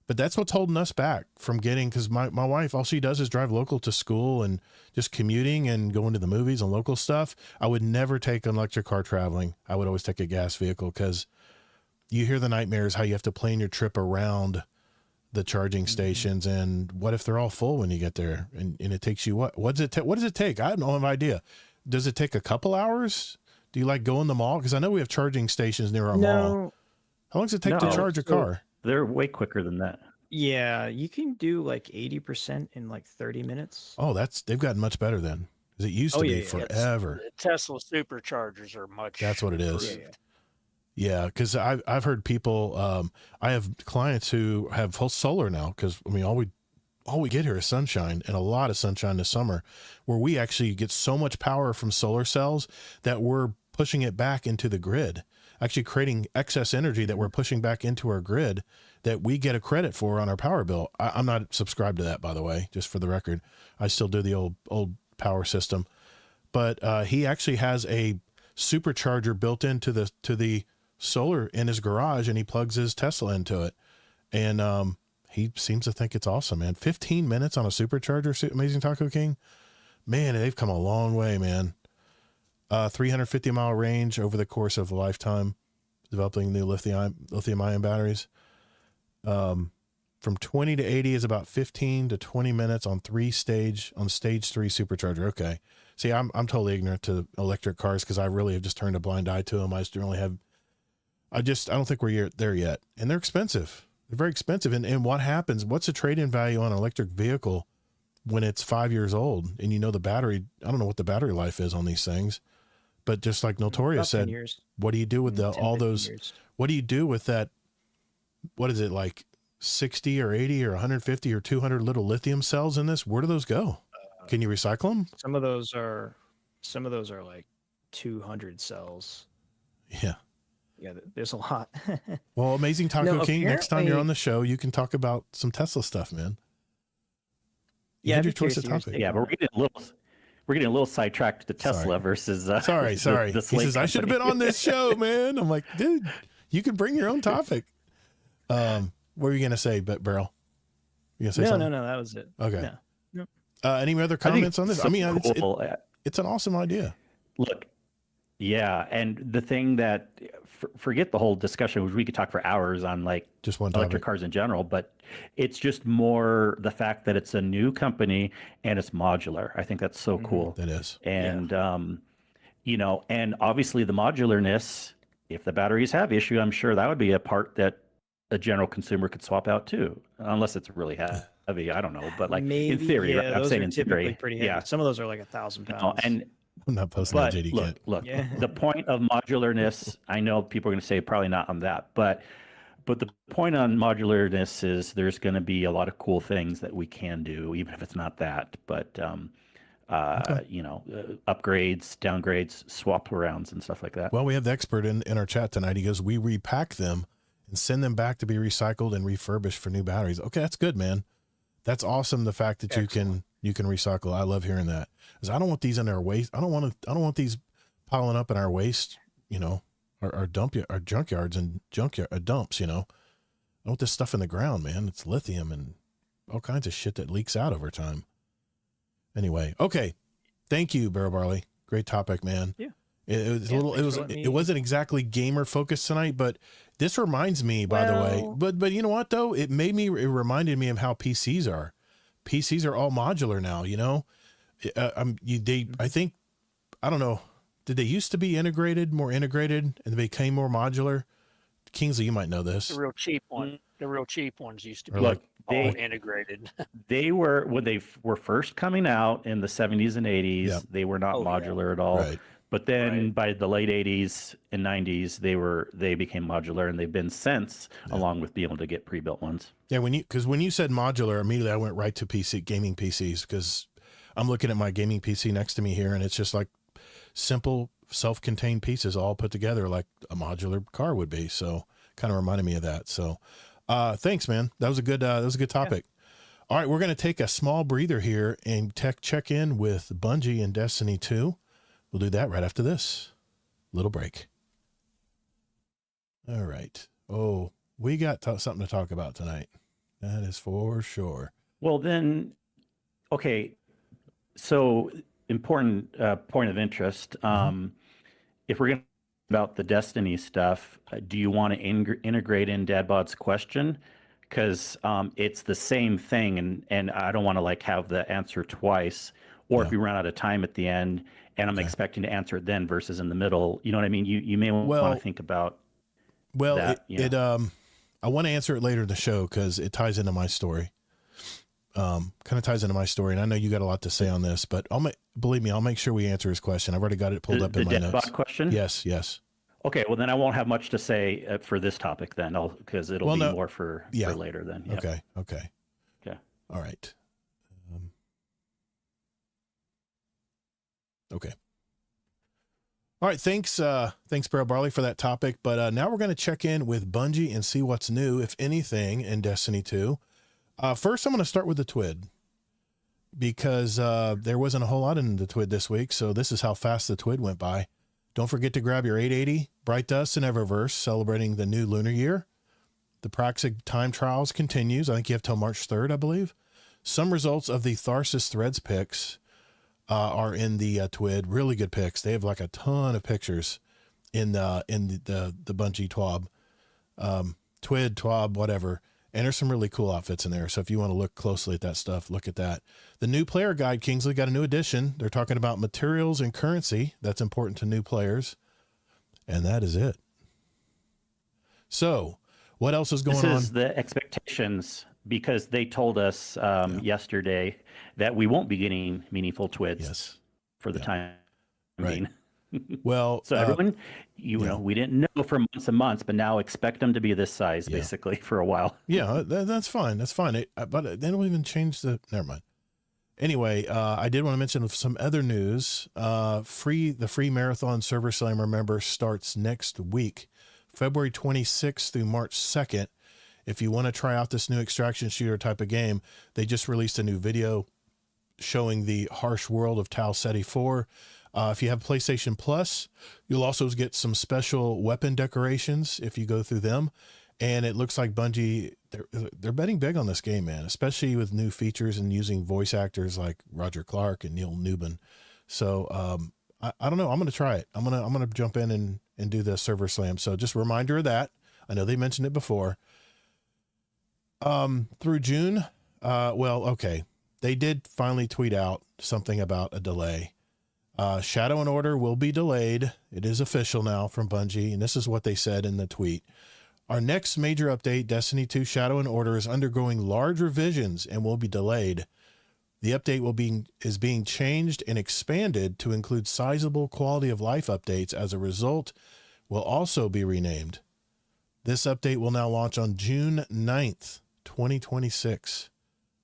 that's what's holding us back from getting, because my wife, all she does is drive local to school and just commuting and going to the movies and local stuff. I would never take an electric car traveling. I would always take a gas vehicle, because you hear the nightmares how you have to plan your trip around the charging stations, and what if they're all full when you get there, and it takes you what does it take? I have no idea. Does it take a couple hours? Do you like go in the mall? Because I know we have charging stations near our mall. How long does it take to charge a car? They're way quicker than that. Yeah, you can do like 80% in like 30 minutes. Oh, they've gotten much better then. Because it used to be forever. The Tesla superchargers are much. That's what it is. improved. Yeah, because I've heard people. I have clients who have full solar now, because I mean all we get here is sunshine, and a lot of sunshine this summer, where we actually get so much power from solar cells that we're pushing it back into the grid, actually creating excess energy that we're pushing back into our grid that we get a credit for on our power bill. I'm not subscribed to that, by the way, just for the record. I still do the old power system, but he actually has a supercharger built into the solar in his garage, and he plugs his Tesla into it. And he seems to think it's awesome, man. 15 minutes on a supercharger, Amazing Taco King. Man, they've come a long way, man. 350-mile range over the course of a lifetime, developing new lithium-ion batteries. From 20 to 80 is about 15 to 20 minutes on stage 3 supercharger. Okay. See, I'm totally ignorant to electric cars, because I really have just turned a blind eye to them. I don't think we're there yet. And they're expensive. They're very expensive. And what happens? What's the trade-in value on an electric vehicle when it's 5 years old? And the battery, I don't know what the battery life is on these things, but just like Noltorious said, what do you do with all those? Years. What do you do with that? What is it, like 60 or 80 or 150 or 200 little lithium cells in this? Where do those go? Can you recycle them? Some of those are like 200 cells. Yeah. Yeah, there's a lot. Well, Amazing Taco King, next time you're on the show, you can talk about some Tesla stuff, man. Yeah, your choice of topic. Yeah, but we're getting a little sidetracked to Tesla versus. Sorry. The he says, I should have been on this show, man. I'm like, dude, you can bring your own topic. What were you gonna say, Barrel? You gonna say something? No, that was it. Okay. No. Any other comments on this? I mean, cool. it's an awesome idea. Look, yeah, and the thing that forget the whole discussion, which we could talk for hours on, like just one electric cars in general, but it's just more the fact that it's a new company and it's modular. I think that's so cool. That is. And And obviously the modularness, if the batteries have issue, I'm sure that would be a part that a general consumer could swap out too, unless it's really heavy. I don't know, but like in Maybe, theory, right? yeah, I'm those saying are in typically theory, pretty heavy. yeah. Some of those are like 1,000 pounds. And I'm not posting that but JD look, kit. look, Yeah. the point of modularness, I know people are going to say probably not on that, but the point on modularness is there's going to be a lot of cool things that we can do, even if it's not that. But upgrades, downgrades, swap arounds, and stuff like that. Well, we have the expert in our chat tonight. He goes, we repack them and send them back to be recycled and refurbished for new batteries. Okay, that's good, man. That's awesome. The fact that you can recycle. I love hearing that. Because I don't want these in our waste. I don't want these piling up in our waste. Our junkyards and dumps. I want this stuff in the ground, man. It's lithium and all kinds of shit that leaks out over time. Anyway, okay. Thank you, Barrel Barley. Great topic, man. Yeah. It wasn't exactly gamer focused tonight, but this reminds me, by the way, but you know what though? It reminded me of how PCs are. PCs are all modular now, I think, I don't know. Did they used to be more integrated and they became more modular? Kingsley, you might know this. The real cheap one. The real cheap ones used to be Look, all integrated. They were, when they were first coming out in the 70s and 80s, Yep. they were not modular at all. Right. But then by the late 80s and 90s, they became modular, and they've been since, along with being able to get pre-built ones. Yeah, when you said modular, immediately I went right to gaming PCs, because I'm looking at my gaming PC next to me here, and it's just like simple self-contained pieces all put together like a modular car would be. So kind of reminded me of that. So thanks, man. That was a good topic. Yeah. All right, we're going to take a small breather here and check in with Bungie and Destiny 2. We'll do that right after this little break. All right. Oh, we got something to talk about tonight. That is for sure. Well, then, okay. So important point of interest. If we're going to about the Destiny stuff, do you want to integrate in Dadbod's question? Because it's the same thing, and I don't want to like have the answer twice, or if we run out of time at the end and I'm expecting to answer it then versus in the middle. You know what I mean? You may want to think about that. I want to answer it later in the show because it ties into my story. Kind of ties into my story, and I know you got a lot to say on this, but believe me, I'll make sure we answer his question. I've already got it pulled up in my notes. The question? Yes. Okay, well then I won't have much to say for this topic then, because it'll be more for later then. Yep. Okay. All right. Okay. All right. Thanks, Barrel Barley, for that topic. But now we're going to check in with Bungie and see what's new, if anything, in Destiny 2. First, I'm going to start with the TWID, because there wasn't a whole lot in the TWID this week. So this is how fast the TWID went by. Don't forget to grab your 880, Bright Dust, and Eververse, celebrating the new lunar year. The Praxic time trials continues. I think you have till March 3rd, I believe. Some results of the Tharsis Threads picks are in the TWID. Really good picks. They have like a ton of pictures in the Bungie TWAB, TWID, TWAB, whatever. And there's some really cool outfits in there. So if you want to look closely at that stuff, look at that. The new player guide, Kingsley, got a new edition. They're talking about materials and currency. That's important to new players. And that is it. So what else is going on? This is the expectations, because they told us yesterday that we won't be getting meaningful TWIDs for the time being. Well, so everyone, we didn't know for months and months, but now expect them to be this size basically for a while. Yeah, that's fine. That's fine. But they don't even change never mind. Anyway, I did want to mention some other news. The free marathon server slammer member starts next week, February 26th through March 2nd. If you want to try out this new extraction shooter type of game, they just released a new video showing the harsh world of Tau Ceti 4. If you have PlayStation Plus, you'll also get some special weapon decorations if you go through them. And it looks like Bungie, they're betting big on this game, man, especially with new features and using voice actors like Roger Clark and Neil Newbin. So I don't know. I'm going to try it. I'm going to jump in and do the server slam. So just a reminder of that. I know they mentioned it before. Through June, they did finally tweet out something about a delay. Shadow and Order will be delayed. It is official now from Bungie, and this is what they said in the tweet. Our next major update, Destiny 2 Shadow and Order, is undergoing large revisions and will be delayed. The update is being changed and expanded to include sizable quality of life updates. As a result, will also be renamed. This update will now launch on June 9th, 2026.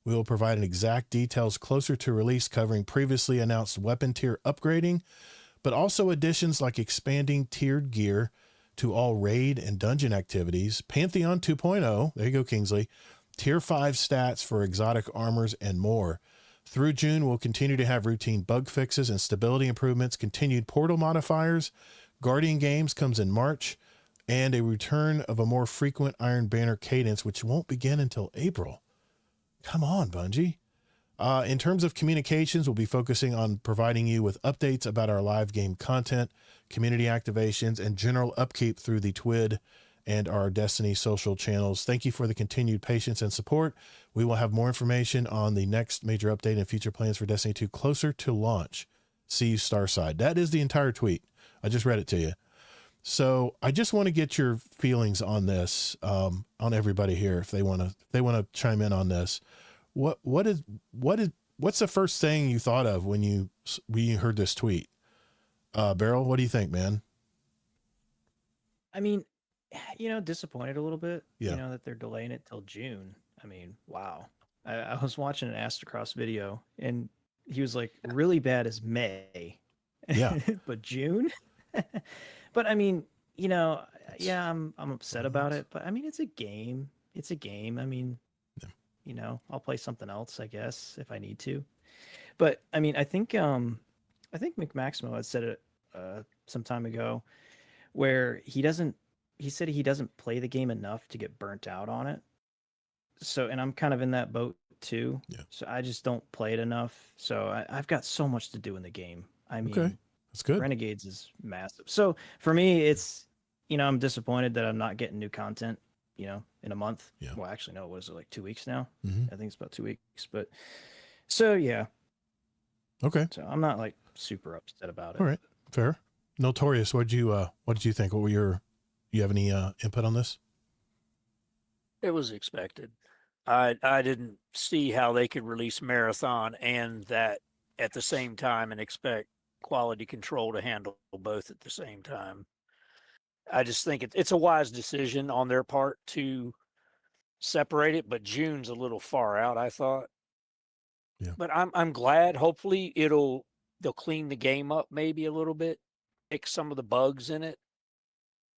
We will provide an exact details closer to release, covering previously announced weapon tier upgrading, but also additions like expanding tiered gear to all raid and dungeon activities, Pantheon 2.0, there you go, Kingsley, tier 5 stats for exotic armors, and more. Through June, we'll continue to have routine bug fixes and stability improvements, continued portal modifiers. Guardian Games comes in March, and a return of a more frequent Iron Banner cadence, which won't begin until April. Come on, Bungie. In terms of communications, we'll be focusing on providing you with updates about our live game content, community activations, and general upkeep through the TWID and our Destiny social channels. Thank you for the continued patience and support. We will have more information on the next major update and future plans for Destiny 2 closer to launch. See you Starside. That is the entire tweet. I just read it to you. So I just want to get your feelings on this, on everybody here, if they want to chime in on this. What's the first thing you thought of when you heard this tweet? Barrel, what do you think, man? I mean, disappointed a little bit, Yeah. That they're delaying it till June. I mean, wow. I was watching an Astrocross video, and he was like, really bad is May. Yeah. But June? But I mean, yeah, I'm upset about it, but I mean, it's a game. It's a game. I mean, I'll play something else, I guess, if I need to. But I mean, I think McMaximo had said it some time ago, where he said he doesn't play the game enough to get burnt out on it. So, and I'm kind of in that boat too. Yeah. So I just don't play it enough. So I've got so much to do in the game. I mean, Okay. That's good. Renegades is massive. So for me, it's, I'm disappointed that I'm not getting new content, in a month. Yeah. Well, actually, no, what is it, like 2 weeks now? Mm-hmm. I think it's about 2 weeks. But so, yeah. Okay. So I'm not like super upset about it. All right. Fair. Noltorious, what did you think? You have any input on this? It was expected. I didn't see how they could release Marathon and that at the same time and expect quality control to handle both at the same time. I just think it's a wise decision on their part to separate it, but June's a little far out, I thought. Yeah. But I'm glad. Hopefully they'll clean the game up maybe a little bit, fix some of the bugs in it,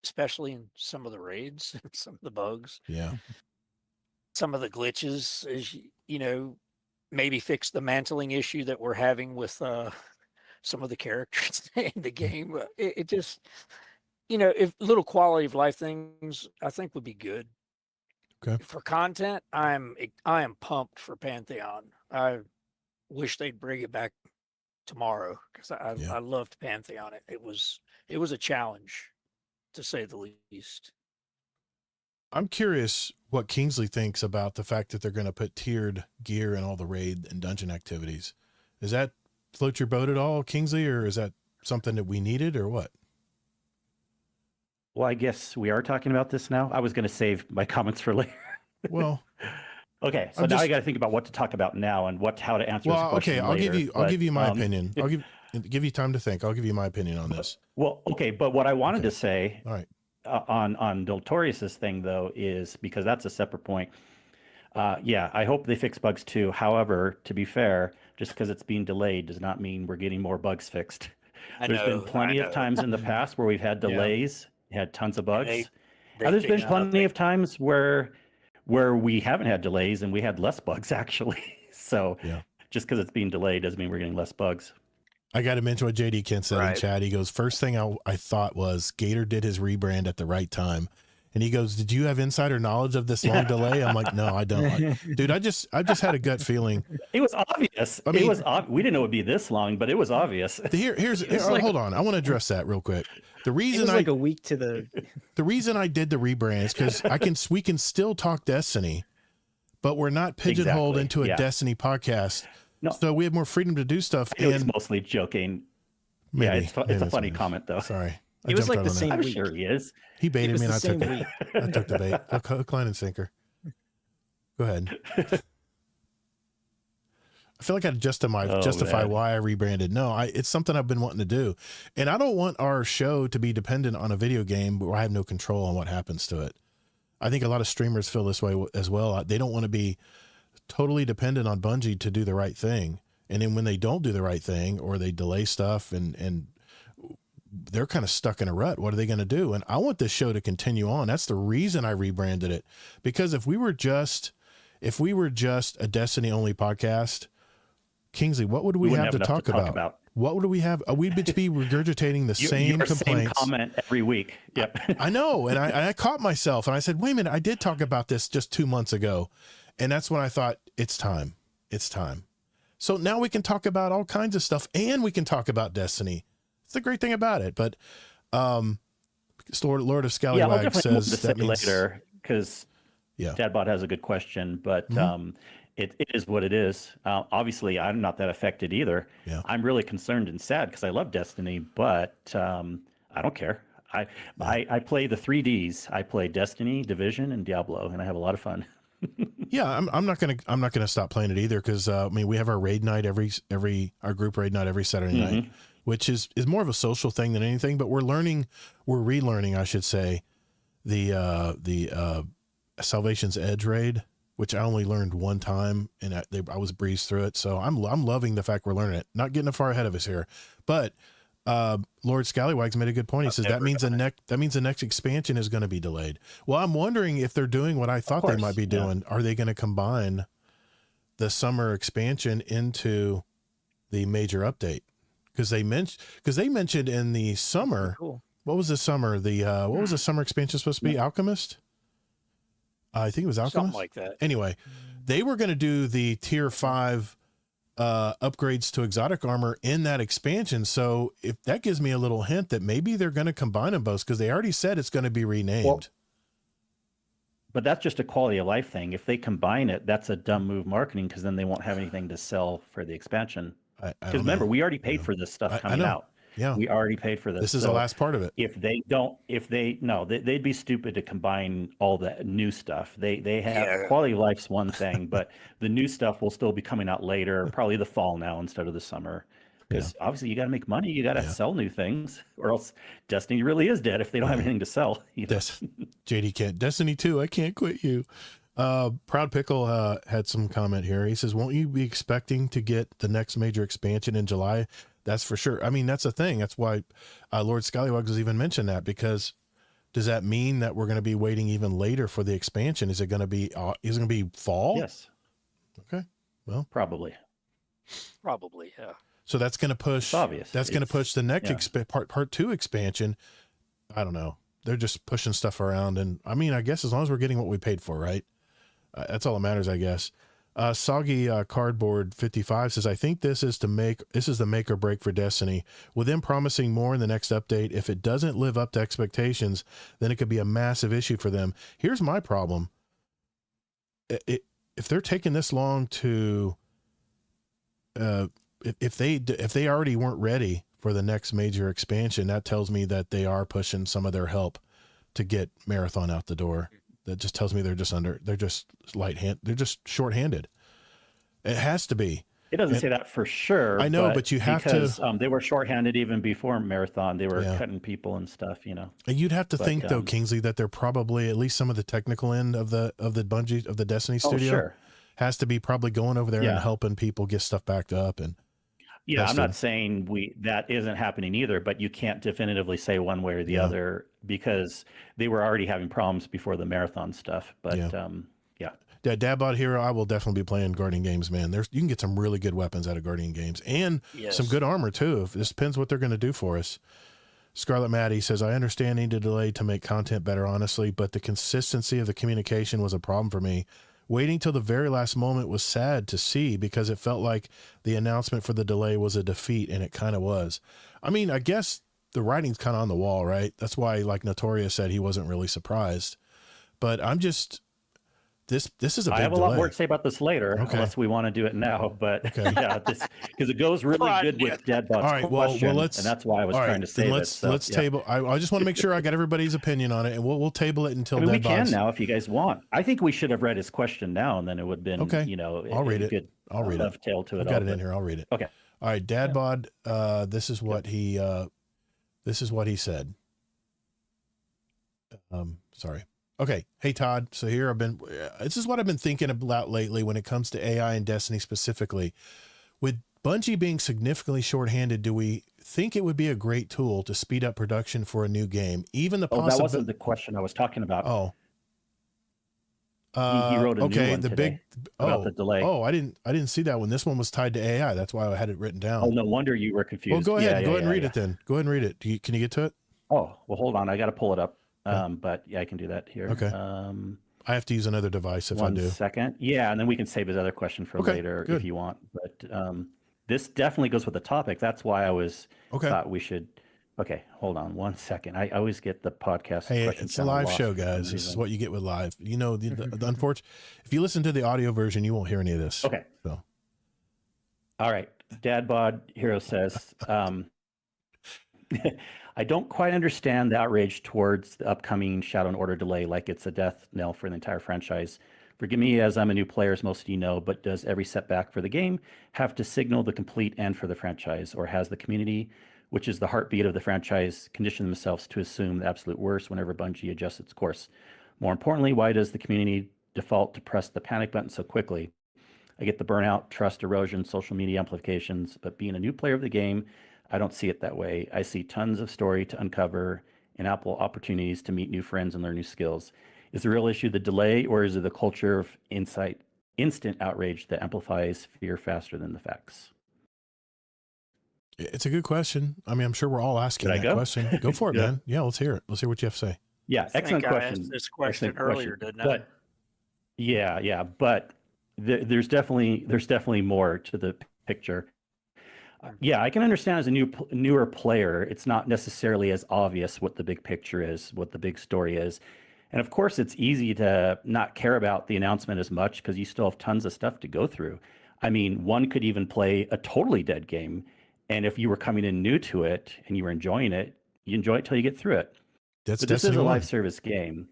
especially in some of the raids, some of the bugs. Yeah. Some of the glitches, is maybe fix the mantling issue that we're having with some of the characters in the game. It just, if little quality of life things, I think would be good. Okay. For content, I am pumped for Pantheon. I wish they'd bring it back tomorrow because I loved Pantheon. It was a challenge, to say the least. I'm curious what Kingsley thinks about the fact that they're going to put tiered gear in all the raid and dungeon activities. Does that float your boat at all, Kingsley, or is that something that we needed, or what? Well, I guess we are talking about this now. I was going to save my comments for later. Well, okay. So now I got to think about what to talk about now and how to answer this question. Well, okay. later. I'll give you my opinion. I'll give you time to think. I'll give you my opinion on this. Well, okay. But what I wanted to say, all right, on Noltorious's thing though, is because that's a separate point. I hope they fix bugs too. However, to be fair, just because it's being delayed does not mean we're getting more bugs fixed. There's been plenty of times in the past where we've had delays, had tons of bugs. There's been plenty of times where we haven't had delays and we had less bugs actually. So just because it's being delayed doesn't mean we're getting less bugs. I got to mention what JD Kent said in chat. He goes, first thing I thought was Gator did his rebrand at the right time. And he goes, did you have insider knowledge of this long delay? I'm like, no, I don't. Dude, I just had a gut feeling. It was obvious. We didn't know it would be this long, but it was obvious. Hold on. I want to address that real quick. The reason a week to the reason I did the rebrand is because we can still talk Destiny, but we're not pigeonholed into a Destiny podcast. No. So we have more freedom to do stuff. I was mostly joking. Yeah, Maybe, it's maybe a that's funny what it is. comment though. Sorry. I It was jumped like right the on that. same I'm week. sure he is. He It baited was me and the I took same it. week. I took the bait. Hook, line, and sinker. Go ahead. I feel like I justify man. why I rebranded. No, it's something I've been wanting to do. And I don't want our show to be dependent on a video game where I have no control on what happens to it. I think a lot of streamers feel this way as well. They don't want to be totally dependent on Bungie to do the right thing. And then when they don't do the right thing or they delay stuff and they're kind of stuck in a rut, what are they going to do? And I want this show to continue on. That's the reason I rebranded it. Because if we were just a Destiny only podcast, Kingsley, what would we have to talk about? What would we have? We'd be regurgitating the same complaints. Same comment every week. Yep. I know. And I caught myself and I said, wait a minute, I did talk about this just 2 months ago. And that's when I thought, it's time. It's time. So now we can talk about all kinds of stuff and we can talk about Destiny. It's the great thing about it. But Lord of Scallywag says that means later because Dadbot has a good question, but it is what it is. Obviously, I'm not that affected either. Yeah. I'm really concerned and sad because I love Destiny, but I don't care. I play the 3Ds. I play Destiny, Division, and Diablo, and I have a lot of fun. Yeah, I'm not gonna stop playing it either because we have our raid night our group raid night every Saturday night, which is more of a social thing than anything. But we're relearning, I should say, the Salvation's Edge raid, which I only learned one time, and I was breezed through it. So I'm loving the fact we're learning it. Not getting far ahead of us here, but Lord Scallywag's made a good point. He says that means the next expansion is going to be delayed. Well, I'm wondering if they're doing what I thought they might be doing. Are they going to combine the summer expansion into the major update? Because they mentioned in the summer. Cool. What was the summer? What was the summer expansion supposed to be? Alchemist. I think it was Alchemist. Something like that. Anyway, they were going to do the tier 5 upgrades to exotic armor in that expansion. So if that gives me a little hint that maybe they're going to combine them both because they already said it's going to be renamed. Well, but that's just a quality of life thing. If they combine it, that's a dumb move marketing because then they won't have anything to sell for the expansion. Because remember, we already paid for this stuff coming out. Yeah, we already paid for this. This is the last part of it. They'd be stupid to combine all the new stuff. They have quality of life's one thing, but the new stuff will still be coming out later, probably the fall now instead of the summer. Because obviously you got to make money, you got to sell new things, or else Destiny really is dead if they don't have anything to sell. JD can't. Destiny 2, I can't quit you. Proud Pickle had some comment here. He says, "Won't you be expecting to get the next major expansion in July?" That's for sure. I mean, that's the thing. That's why Lord Scallywag has even mentioned that, because does that mean that we're going to be waiting even later for the expansion? Is it going to be fall? Yes. Okay. Well, probably, yeah. So that's going to push. It's obvious. That's going to push the next part 2 expansion. I don't know. They're just pushing stuff around, and I mean, I guess as long as we're getting what we paid for, right? That's all that matters, I guess. Soggy Cardboard 55 says, "I think this is the make or break for Destiny. With them promising more in the next update, if it doesn't live up to expectations, then it could be a massive issue for them. Here's my problem: if they're taking this long to, if they already weren't ready for the next major expansion, that tells me that they are pushing some of their help to get Marathon out the door. That just tells me they're just shorthanded. It has to be. It doesn't say that for sure. I know, but you have to. They were shorthanded even before Marathon. They were cutting people and stuff, And you'd have to think though, Kingsley, that they're probably at least some of the technical end of the Bungie of the Destiny studio has to be probably going over there and helping people get stuff backed up and. Yeah, I'm not saying that isn't happening either, but you can't definitively say one way or the other because they were already having problems before the Marathon stuff. But Dadbot Hero, I will definitely be playing Guardian games, man. You can get some really good weapons out of Guardian games and some good armor too. This depends what they're going to do for us. Scarlet Maddie says, "I understand need to delay to make content better, honestly, but the consistency of the communication was a problem for me. Waiting till the very last moment was sad to see because it felt like the announcement for the delay was a defeat, and it kind of was. I mean, I guess the writing's kind of on the wall, right? That's why, like Noltorious said, he wasn't really surprised. But this is a big I have a delay. lot more to say about this later, Okay. unless we want to do it now. But Okay. yeah, because it goes really Right, good with yeah. Deadbot's All right, question, well, let's. and that's why I was all trying right, to save then it. let's So, yeah. table. I just want to make sure I got everybody's opinion on it, and we'll table it until I mean, we can Deadbot's. now if you guys want. I think we should have read his question now, and then it would have been, Okay. you know, I'll read it. Good, I'll read it. dovetail to it. I've got all, it in but- here. I'll read it. Okay. All right, Dadbod. This is what he. This is what he said. Sorry. Okay. Hey, Todd. So here this is what I've been thinking about lately when it comes to AI and Destiny specifically. With Bungie being significantly shorthanded, do we think it would be a great tool to speed up production for a new game? Even the Oh, that possibility. wasn't the question I was talking about. Oh. He wrote a new one the today about the delay. Oh, I didn't see that one. This one was tied to AI. That's why I had it written down. Oh, no wonder you were confused. Well, go ahead. Yeah, Go ahead and read yeah. it then. Go ahead and read it. Can you get to it? Oh, well, hold on. I got to pull it up. Okay. But yeah, I can do that here. Okay. I have to use another device if I do. 1 second. Yeah, and then we can save his other question for Okay, later good. if you want. But this definitely goes with the topic. That's why I thought we should. Okay, hold on 1 second. I always get the podcast. Hey, questions it's a down live lost show, for some guys. This is reason. what you get with live. You know, the unfortunate. If you listen to the audio version, you won't hear any of this. Okay. So, All right. Dadbod Hero says, I don't quite understand the outrage towards the upcoming Shadow and Order delay like it's a death knell for the entire franchise. Forgive me as I'm a new player, as most of you know, but does every setback for the game have to signal the complete end for the franchise, or has the community, which is the heartbeat of the franchise, conditioned themselves to assume the absolute worst whenever Bungie adjusts its course? More importantly, why does the community default to press the panic button so quickly? I get the burnout, trust erosion, social media amplifications, but being a new player of the game, I don't see it that way. I see tons of story to uncover and ample opportunities to meet new friends and learn new skills. Is the real issue the delay, or is it the culture of instant outrage that amplifies fear faster than the facts? it's a good question. I mean, I'm sure we're all asking Should I that go? question. Go for it, Yeah. man. Yeah, let's hear it. Let's hear what you have to say. Yeah, excellent think I question. asked this question Excellent earlier, didn't I? But yeah, but there's definitely more to the picture. Yeah, I can understand as a newer player, it's not necessarily as obvious what the big picture is, what the big story is. And of course, it's easy to not care about the announcement as much because you still have tons of stuff to go through. I mean, one could even play a totally dead game. And if you were coming in new to it and you were enjoying it, you enjoy it till you get through it. That's But this is Destiny a 1. live service game.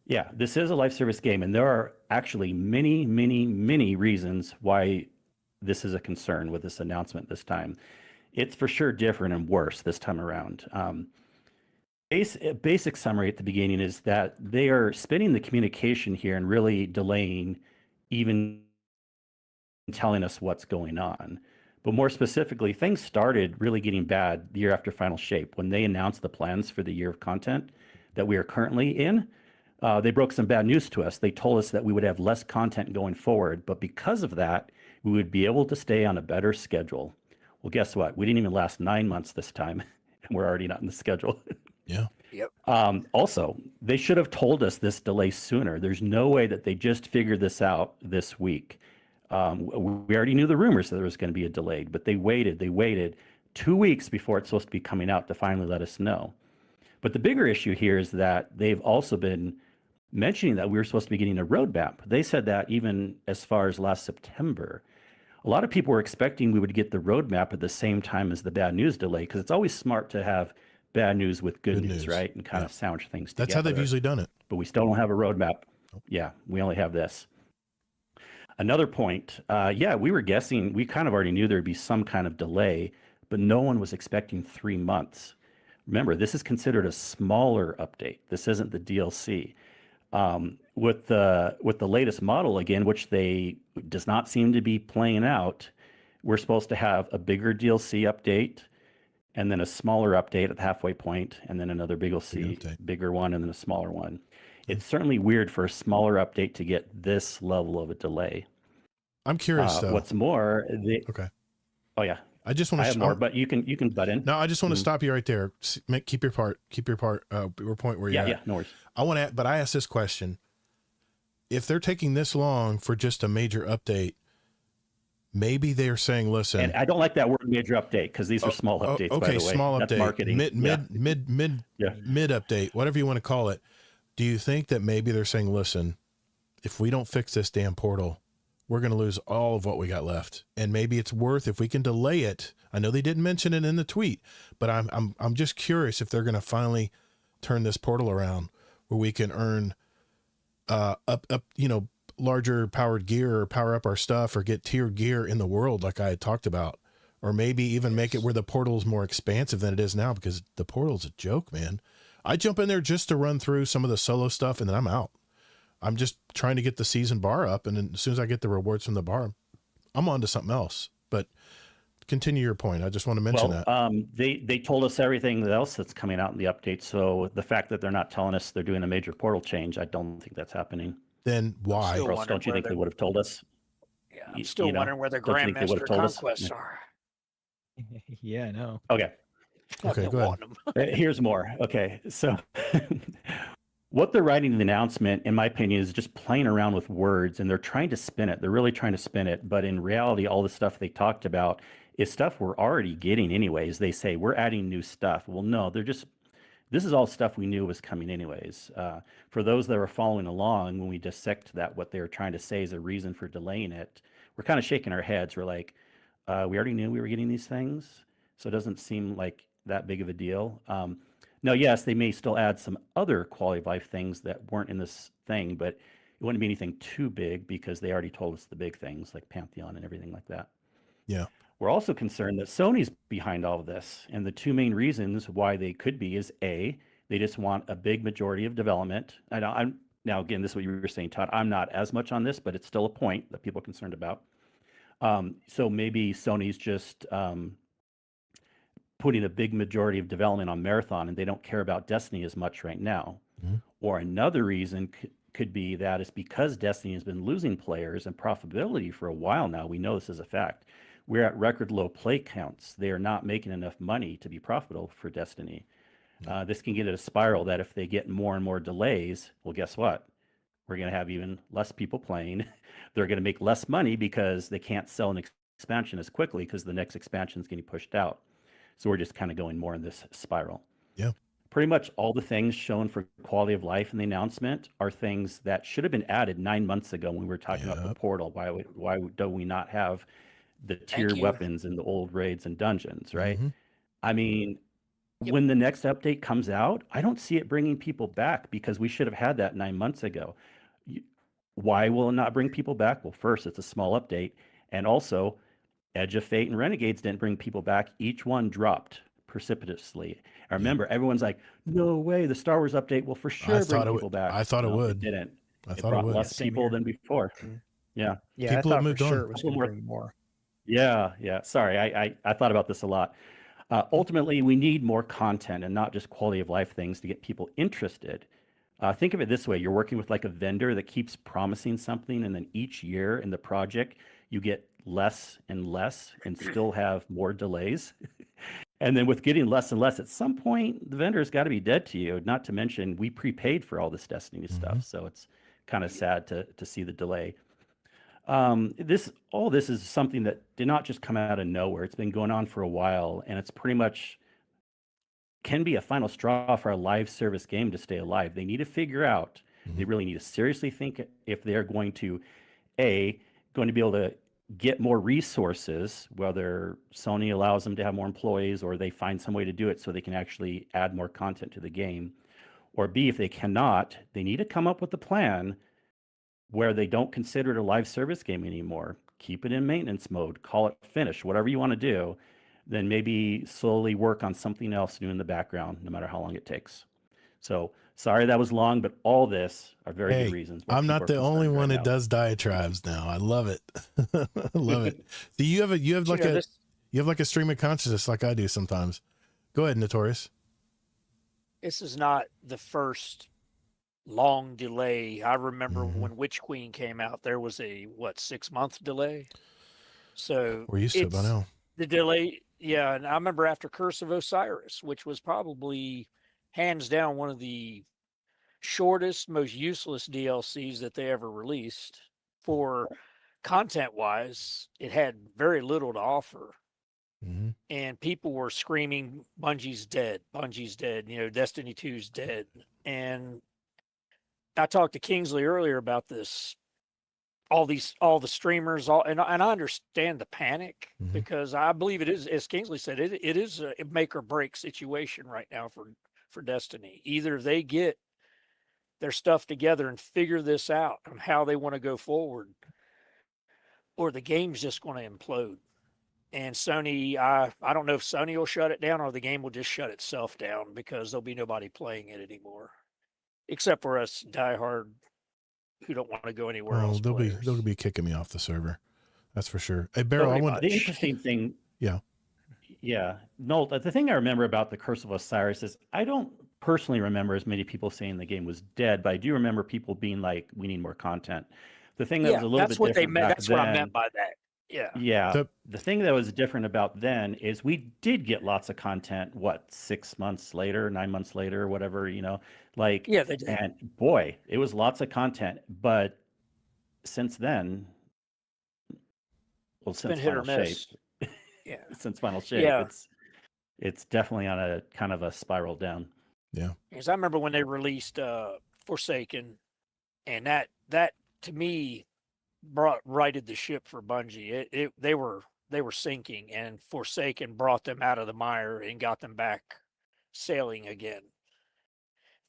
Yeah, this is a live service game. And there are actually many, many, many reasons why this is a concern with this announcement this time. It's for sure different and worse this time around. Basic summary at the beginning is that they are spinning the communication here and really delaying even telling us what's going on. But more specifically, things started really getting bad the year after Final Shape when they announced the plans for the year of content that we are currently in. They broke some bad news to us. They told us that we would have less content going forward, but because of that, we would be able to stay on a better schedule. Well, guess what? We didn't even last 9 months this time, and we're already not in the schedule. Yeah. Yep. Also, they should have told us this delay sooner. There's no way that they just figured this out this week. We already knew the rumors that there was going to be a delay, but they waited 2 weeks before it's supposed to be coming out to finally let us know. But the bigger issue here is that they've also been mentioning that we were supposed to be getting a roadmap. They said that even as far as last September. A lot of people were expecting we would get the roadmap at the same time as the bad news delay, because it's always smart to have bad news with good news, right? And kind of sandwich things together. That's how they've usually done it. But we still don't have a roadmap. Yeah, we only have this. Another point, we were guessing, we kind of already knew there'd be some kind of delay, but no one was expecting 3 months. Remember, this is considered a smaller update. This isn't the DLC. With the latest model, again, which does not seem to be playing out, we're supposed to have a bigger DLC update, and then a smaller update at the halfway point, and then another bigger one, and then a smaller one. It's certainly weird for a smaller update to get this level of a delay. I'm curious though. What's more, okay. Oh yeah, I just want I to have more, but you can butt in. No, I just want to stop you right there. Keep your point where you're at. Yeah, no worries. But I asked this question. If they're taking this long for just a major update, maybe they're saying, listen. And I don't like that word major update because these are small updates, by the way. Small That's update. Marketing. Mid update, whatever you want to call it. Do you think that maybe they're saying, listen, if we don't fix this damn portal, we're going to lose all of what we got left. And maybe it's worth, if we can delay it. I know they didn't mention it in the tweet, but I'm just curious if they're going to finally turn this portal around where we can earn larger powered gear or power up our stuff or get tier gear in the world like I had talked about, or maybe even make it where the portal is more expansive than it is now, because the portal's a joke, man. I jump in there just to run through some of the solo stuff and then I'm out. I'm just trying to get the season bar up, and then as soon as I get the rewards from the bar, I'm on to something else. But continue your point. I just want to mention that. They told us everything else that's coming out in the update. So the fact that they're not telling us they're doing a major portal change, I don't think that's happening. Then why? Still Or else don't you think they would have told us? Yeah, I'm still wondering where the don't you think they would Grandmaster have told us? conquests are. Yeah, I know. Okay. I've Okay, been go ahead. wanting 'em. Here's more. Okay. So what they're writing in the announcement, in my opinion, is just playing around with words, and they're trying to spin it. They're really trying to spin it. But in reality, all the stuff they talked about is stuff we're already getting anyways. They say we're adding new stuff. Well, no, this is all stuff we knew was coming anyways. For those that were following along, when we dissect that, what they were trying to say is a reason for delaying it, we're kind of shaking our heads. We're like, we already knew we were getting these things, so it doesn't seem like that big of a deal. Now, yes, they may still add some other quality of life things that weren't in this thing, but it wouldn't be anything too big because they already told us the big things like Pantheon and everything like that. Yeah. We're also concerned that Sony's behind all of this. And the two main reasons why they could be is A, they just want a big majority of development. Now, again, this is what you were saying, Todd. I'm not as much on this, but it's still a point that people are concerned about. So maybe Sony's just putting a big majority of development on Marathon, and they don't care about Destiny as much right now. Mm-hmm. Or another reason could be that it's because Destiny has been losing players and profitability for a while now. We know this is a fact. We're at record low play counts. They are not making enough money to be profitable for Destiny. This can get at a spiral that if they get more and more delays, well, guess what? We're going to have even less people playing. They're going to make less money because they can't sell an expansion as quickly because the next expansion is getting pushed out. So we're just kind of going more in this spiral. Yeah. Pretty much all the things shown for quality of life in the announcement are things that should have been added 9 months ago when we were talking about the portal. Why do we not have the tier weapons in the old raids and dungeons, right? Mm-hmm. I mean, when the next update comes out, I don't see it bringing people back because we should have had that 9 months ago. Why will it not bring people back? Well, first, it's a small update. And also, Edge of Fate and Renegades didn't bring people back. Each one dropped precipitously. I remember everyone's like, no way, the Star Wars update will for sure bring people back. I thought it would. It didn't. I It thought brought it would. less people than before. Yeah. Yeah, People I have thought moved for on. sure it was going to bring more. Yeah. Sorry, I thought about this a lot. Ultimately, we need more content and not just quality of life things to get people interested. Think of it this way. You're working with like a vendor that keeps promising something, and then each year in the project, you get less and less and still have more delays. And then with getting less and less, at some point, the vendor's got to be dead to you, not to mention we prepaid for all this Destiny stuff. So it's kind of sad to see the delay. All this is something that did not just come out of nowhere. It's been going on for a while, and it's pretty much can be a final straw for a live service game to stay alive. They need to figure out, they really need to seriously think if they're going to be able to get more resources, whether Sony allows them to have more employees or they find some way to do it so they can actually add more content to the game. Or B, if they cannot, they need to come up with a plan where they don't consider it a live service game anymore. Keep it in maintenance mode, call it finished, whatever you want to do, then maybe slowly work on something else new in the background, no matter how long it takes. So sorry that was long, but all this are very good reasons. I'm not the only one that does diatribes now. I love it. I love it. Do you have like a stream of consciousness like I do sometimes? Go ahead, Notorious. This is not the first long delay. I remember when Witch Queen came out, there was a 6-month delay. So we're used to it by now. The delay, yeah. And I remember after Curse of Osiris, which was probably hands down one of the shortest, most useless DLCs that they ever released. For content wise, it had very little to offer. And people were screaming, Bungie's dead, Destiny 2's dead. And I talked to Kingsley earlier about this. All the streamers, and I understand the panic because I believe it is, as Kingsley said, it is a make or break situation right now for Destiny. Either they get their stuff together and figure this out on how they want to go forward, or the game's just going to implode. And Sony, I don't know if Sony will shut it down or the game will just shut itself down because there'll be nobody playing it anymore, except for us diehard who don't want to go anywhere else. They'll be kicking me off the server. That's for sure. Hey, Barrel, the interesting thing. Yeah. No, the thing I remember about the Curse of Osiris is I don't personally remember as many people saying the game was dead, but I do remember people being like, we need more content. The thing that was a little bit different back that's then, what I meant by that. Yeah. The thing that was different about then is we did get lots of content, 6 months later, 9 months later, whatever, they did. And boy, it was lots of content. But since then, since Final Shape, since Final Shape, it's definitely on a kind of a spiral down. Yeah. Because I remember when they released Forsaken, and that to me righted the ship for Bungie. They were sinking, and Forsaken brought them out of the mire and got them back sailing again.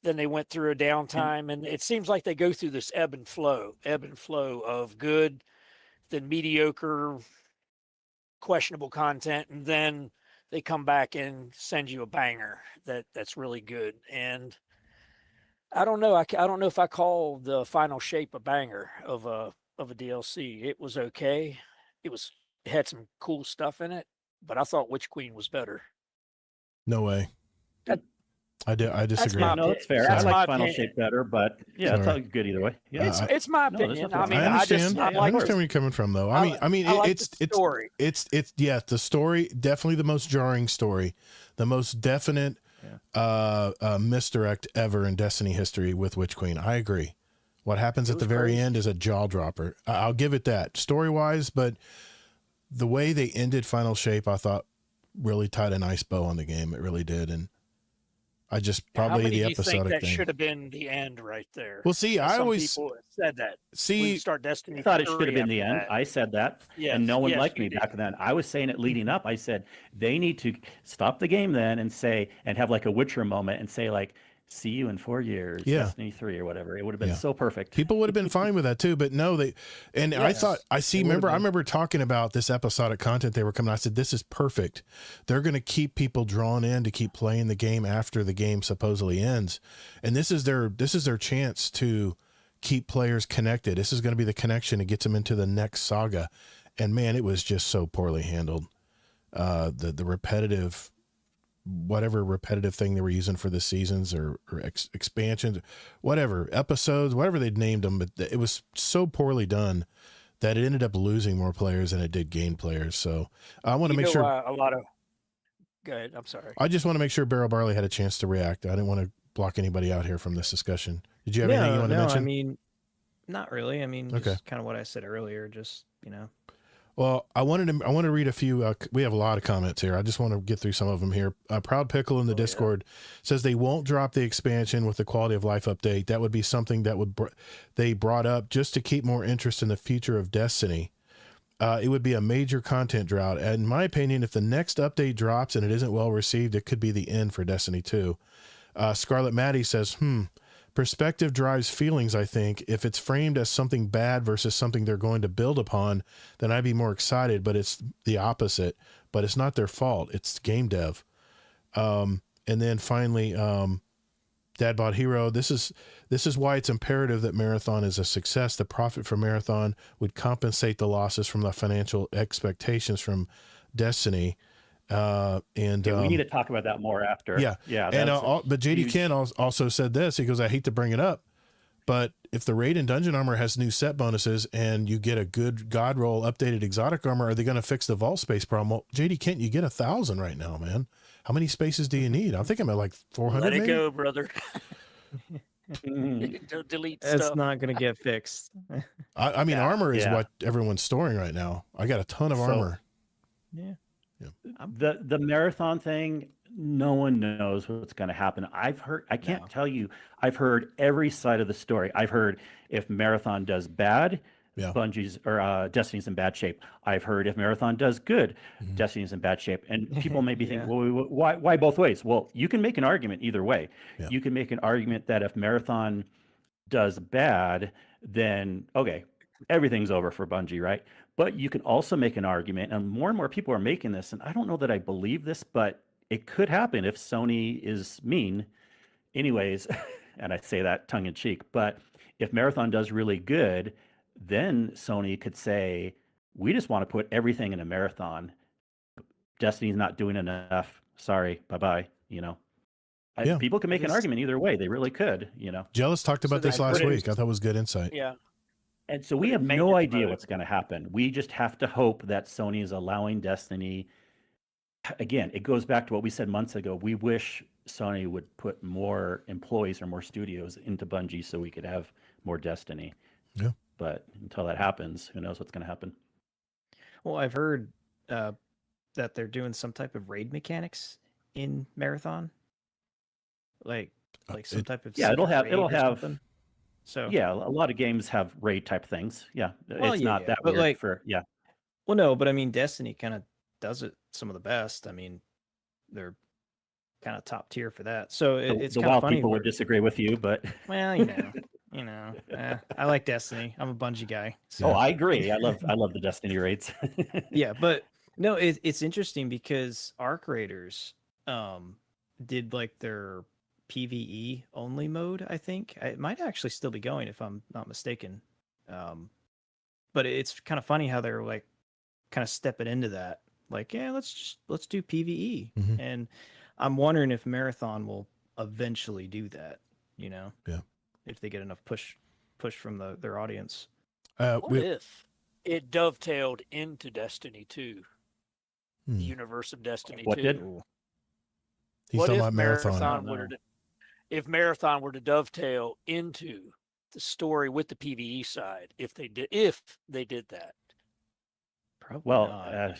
Then they went through a downtime, and it seems like they go through this ebb and flow of good, then mediocre, questionable content, and then they come back and send you a banger that's really good. And I don't know. I don't know if I call the Final Shape a banger of a DLC. It was okay. It had some cool stuff in it, but I thought Witch Queen was better. No way. I disagree. No, it's fair. I like Final Shape better, but it's all good either way. Yeah, it's my opinion. I mean, I understand. I understand where you're coming from, though. I mean, it's the story. The story, definitely the most jarring story, the most definite misdirect ever in Destiny history with Witch Queen. I agree. What happens at the very end is a jaw dropper. I'll give it that story wise, but the way they ended Final Shape, I thought really tied a nice bow on the game. It really did, and I just probably the episodic that thing should have been the end right there. Well, see, I always people said that. See, when you start Destiny, I thought it should have been the end. That. I said that, and no one liked me back then. I was saying it leading up. I said they need to stop the game then and have like a Witcher moment and say like, see you in 4 years, Destiny 3 or whatever. It would have been so perfect. People would have been fine with that too, but no, I remember talking about this episodic content they were coming. I said, this is perfect. They're going to keep people drawn in to keep playing the game after the game supposedly ends. And this is their chance to keep players connected. This is going to be the connection that gets them into the next saga. And man, it was just so poorly handled. The repetitive, whatever repetitive thing they were using for the seasons or expansions, whatever episodes, whatever they'd named them, but it was so poorly done that it ended up losing more players than it did gain players. So I want to make sure go ahead. I'm sorry. I just want to make sure Barrel Barley had a chance to react. I didn't want to block anybody out here from this discussion. Did you have anything you want to mention? I mean, not really. I mean, just kind of what I said earlier, just, Well, I want to read a few. We have a lot of comments here. I just want to get through some of them here. Proud Pickle in the Discord says they won't drop the expansion with the quality of life update. That would be something that they brought up just to keep more interest in the future of Destiny. It would be a major content drought. And in my opinion, if the next update drops and it isn't well received, it could be the end for Destiny 2. Scarlet Maddie says, perspective drives feelings, I think. If it's framed as something bad versus something they're going to build upon, then I'd be more excited, but it's the opposite. But it's not their fault. It's game dev. And then finally, Dadbot Hero, this is why it's imperative that Marathon is a success. The profit from Marathon would compensate the losses from the financial expectations from Destiny. We need to talk about that more after. But JD Ken also said this. He goes, I hate to bring it up, but if the raid and dungeon armor has new set bonuses and you get a good god roll updated exotic armor, are they going to fix the vault space problem? Well, JD Kent, you get 1,000 right now, man. How many spaces do you need? I think I'm at like 400. Let it maybe? go, brother. Don't delete stuff. It's not going to get fixed. I mean, armor is what everyone's storing right now. I got a ton of armor. Yeah. The Marathon thing, no one knows what's going to happen. I can't No. tell you, I've heard every side of the story. I've heard if Marathon does bad, Yeah. Bungie's or Destiny's in bad shape. I've heard if Marathon does good, Mhm. Destiny's in bad shape. And people maybe think, Yeah. well, why both ways? Well, you can make an argument either way. Yeah. You can make an argument that if Marathon does bad, then okay, everything's over for Bungie, right? But you can also make an argument, and more people are making this, and I don't know that I believe this, but it could happen if Sony is mean. Anyways, and I say that tongue in cheek, but if Marathon does really good, then Sony could say, we just want to put everything in a Marathon. Destiny's not doing enough. Sorry, bye-bye, Yeah. People can make an This- argument either way. They really could, Jealous talked about So this they last put it- week. I thought it was good insight. Yeah. And so Put we it have in no maintenance idea mode. what's going to happen. We just have to hope that Sony is allowing Destiny. Again, it goes back to what we said months ago. We wish Sony would put more employees or more studios into Bungie so we could have more Destiny. Yeah. But until that happens, who knows what's going to happen? Well, I've heard that they're doing some type of raid mechanics in Marathon, like some type of Yeah, it'll secret have- raid it'll or have- something. So Yeah, a lot of games have raid type things. Yeah, Well, it's yeah, not yeah, that but weird like- for well, no, but I mean, Destiny kind of does it some of the best. I mean, they're kind of top tier for that. So it's the kind of WoW funny. people where- would disagree with you, but Well, I like Destiny. I'm a Bungie guy. So. oh, I agree. I love the Destiny raids. Yeah, but no, it's interesting because our creators did like their PvE only mode. I think it might actually still be going if I'm not mistaken. But it's kind of funny how they're like kind of stepping into that. Like, yeah, let's do PvE, Mhm. and I'm wondering if Marathon will eventually do that. Yeah. If they get enough push from their audience. What if it dovetailed into Destiny 2, Hmm. the universe of Destiny What 2? did? He's What talking if about Marathon. Marathon- were to, if Marathon were to dovetail into the story with the PvE side, if they did that? Probably Well, not.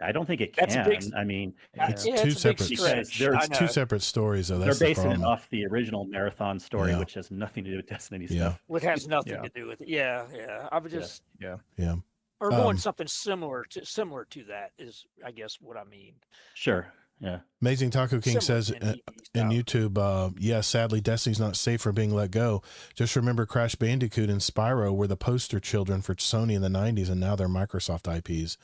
I don't think it That's a can. big- I mean, It's Yeah, two it's a big separate- because stretch. there's I It's two know. separate stories, though. they're That's the basing it problem. off the original Marathon story, Yeah. which has nothing to do with Destiny Yeah. stuff. Which has nothing Yeah. to do with it. Yeah. I would Yeah. just Yeah. Yeah. or going Um, something similar to that is, I guess, what I mean. Sure. Yeah. Amazing Taco King Similar says to an EE in style. YouTube, yeah, sadly, Destiny's not safe from being let go. Just remember Crash Bandicoot and Spyro were the poster children for Sony in the 90s, and now they're Microsoft IPs.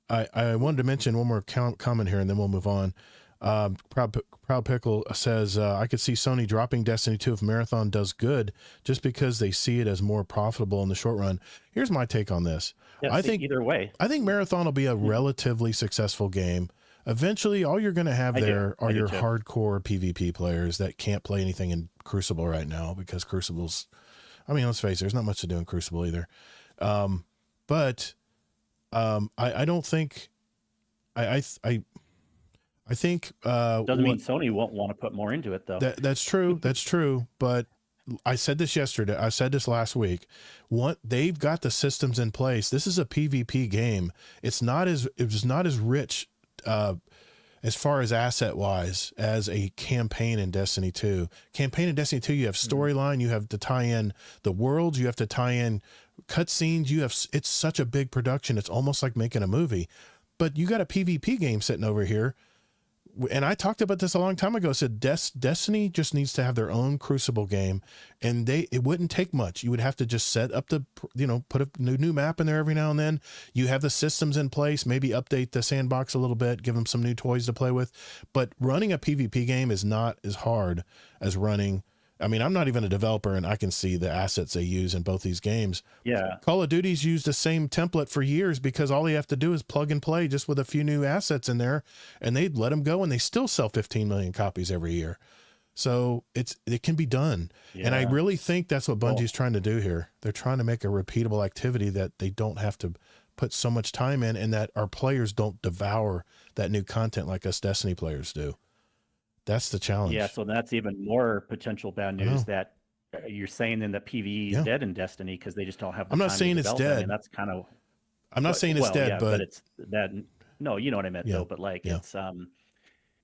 I wanted to mention one more comment here, and then we'll move on. Proud Pickle says, I could see Sony dropping Destiny 2 if Marathon does good, just because they see it as more profitable in the short run. Here's my take on this. Yeah, I see, think either way. I think Marathon will be a relatively successful game. Eventually, all you're going to have I do. there are I do your too. hardcore PvP players that can't play anything in Crucible right now because Crucible's, I mean, let's face it, there's not much to do in Crucible either. But I don't think, I think Doesn't mean Sony won't want to put more into it, though. that's true. That's true. But I said this yesterday. I said this last week. They've got the systems in place. This is a PvP game. It was not as rich as far as asset wise as a campaign in Destiny 2. Campaign in Destiny 2, you have storyline. You have to tie in the worlds. You have to tie in cutscenes. It's such a big production. It's almost like making a movie. But you got a PvP game sitting over here. And I talked about this a long time ago. Said Destiny just needs to have their own Crucible game, and it wouldn't take much. You would have to just set up put a new map in there every now and then. You have the systems in place, maybe update the sandbox a little bit, give them some new toys to play with. But running a PvP game is not as hard as running. I mean, I'm not even a developer, and I can see the assets they use in both these games. Yeah. Call of Duty's used the same template for years because all you have to do is plug and play just with a few new assets in there, and they'd let them go, and they still sell 15 million copies every year. So it can be done. And I Yeah. really think that's what Bungie's trying to do here. They're trying to make a repeatable activity that they don't have to put so much time in, and that our players don't devour that new content like us Destiny players do. That's the challenge. Yeah, so that's even more potential bad I know. news that you're saying then that PvE is Yeah. dead in Destiny because they just don't have the I'm not time to saying it's develop it, dead. and that's kind of I'm not saying it's dead, yeah, but it's that No, you know what I meant Yeah. though, but like Yeah. it's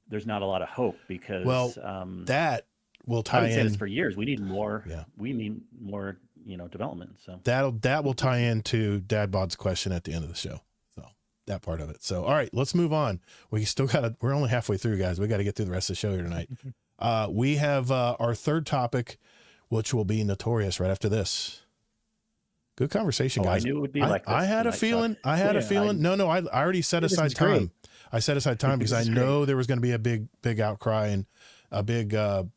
there's not a lot of hope because Well, that will I tie would say this in. for years. We need more. Yeah. We need more, development. So That will tie into Dad Bod's question at the end of the show. So that part of it. So all right, let's move on. We're only halfway through, guys. We got to get through the rest of the show here tonight. We have our third topic, which will be Notorious right after this. Good conversation, guys. I knew it would be like this. I had a tonight, feeling. Chuck. I had a feeling. No, I already set This aside is great. time. I set aside time because I This is know there was going to be a big outcry and a big to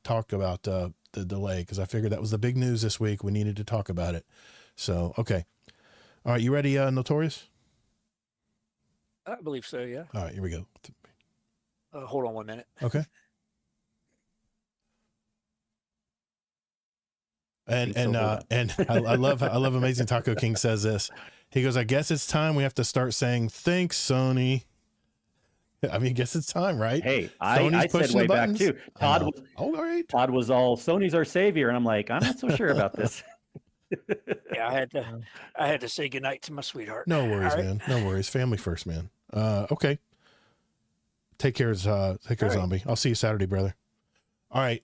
talk about the delay, because I figured that was the big news this week. We needed to talk about it. So, okay. All right. You ready, Notorious? I believe so. Yeah. All right. Here we go. Hold on 1 minute. Okay. And I love Amazing Taco King says this. He goes, I guess it's time we have to start saying thanks, Sony. I mean, I guess it's time, right? Hey, Sony's I said pushing way the back buttons. too. All right. Todd was all Sony's our savior, and I'm like, I'm not so sure about this. Yeah, I had to say goodnight to my sweetheart. No worries, All right. man. No worries. Family first, man. Okay. Take care, Zombie. I'll see you Saturday, brother. All right.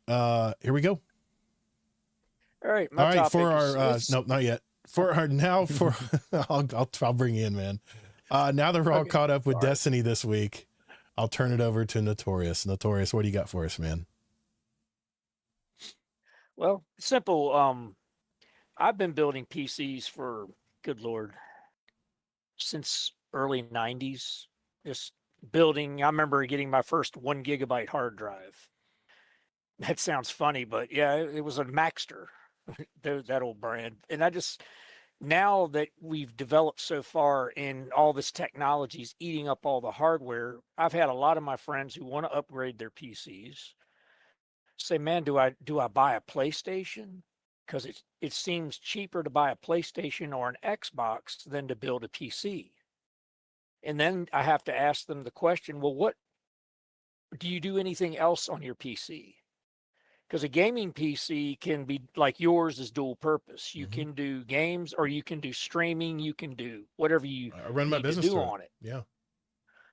Here we go. All right. All right. For topic our, is- nope, not yet. For our, now for, I'll bring you in, man. Now that we're all Okay. caught up with Sorry. Destiny this week, I'll turn it over to Notorious. Notorious, what do you got for us, man? Well, simple. I've been building PCs for, good Lord, since early 90s. Just building. I remember getting my first 1 gigabyte hard drive. That sounds funny, but yeah, it was a Maxter, that old brand. And now that we've developed so far and all this technology is eating up all the hardware, I've had a lot of my friends who want to upgrade their PCs say, man, do I buy a PlayStation? Because it seems cheaper to buy a PlayStation or an Xbox than to build a PC. And then I have to ask them the question, well, what do you do anything else on your PC? Because a gaming PC can be like yours is dual purpose. You can do games, or you can do streaming. You can do whatever you I run my need to business do through on it. Yeah.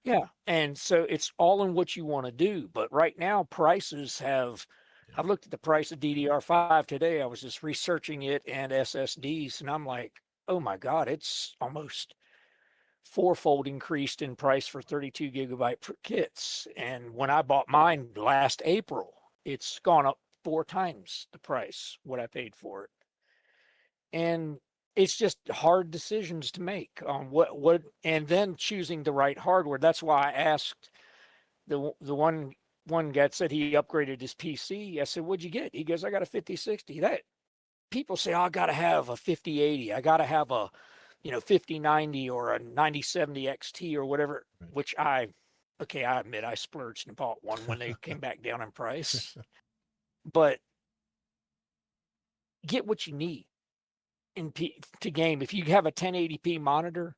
Yeah. And so it's all in what you want to do. But right now, prices have, I've looked at the price of DDR5 today. I was just researching it and SSDs, and I'm like, oh my God, it's almost fourfold increased in price for 32 gigabyte kits. And when I bought mine last April, it's gone up 4 times the price, what I paid for it. And it's just hard decisions to make on what, and then choosing the right hardware. That's why I asked the one guy said he upgraded his PC. I said, what'd you get? He goes, I got a 5060. That people say, oh, I got to have a 5080. I got to have a, 5090 or a 9070 XT or whatever, Right. which I admit I splurged and bought one when they came back down in price. But get what you need to game. If you have a 1080p monitor,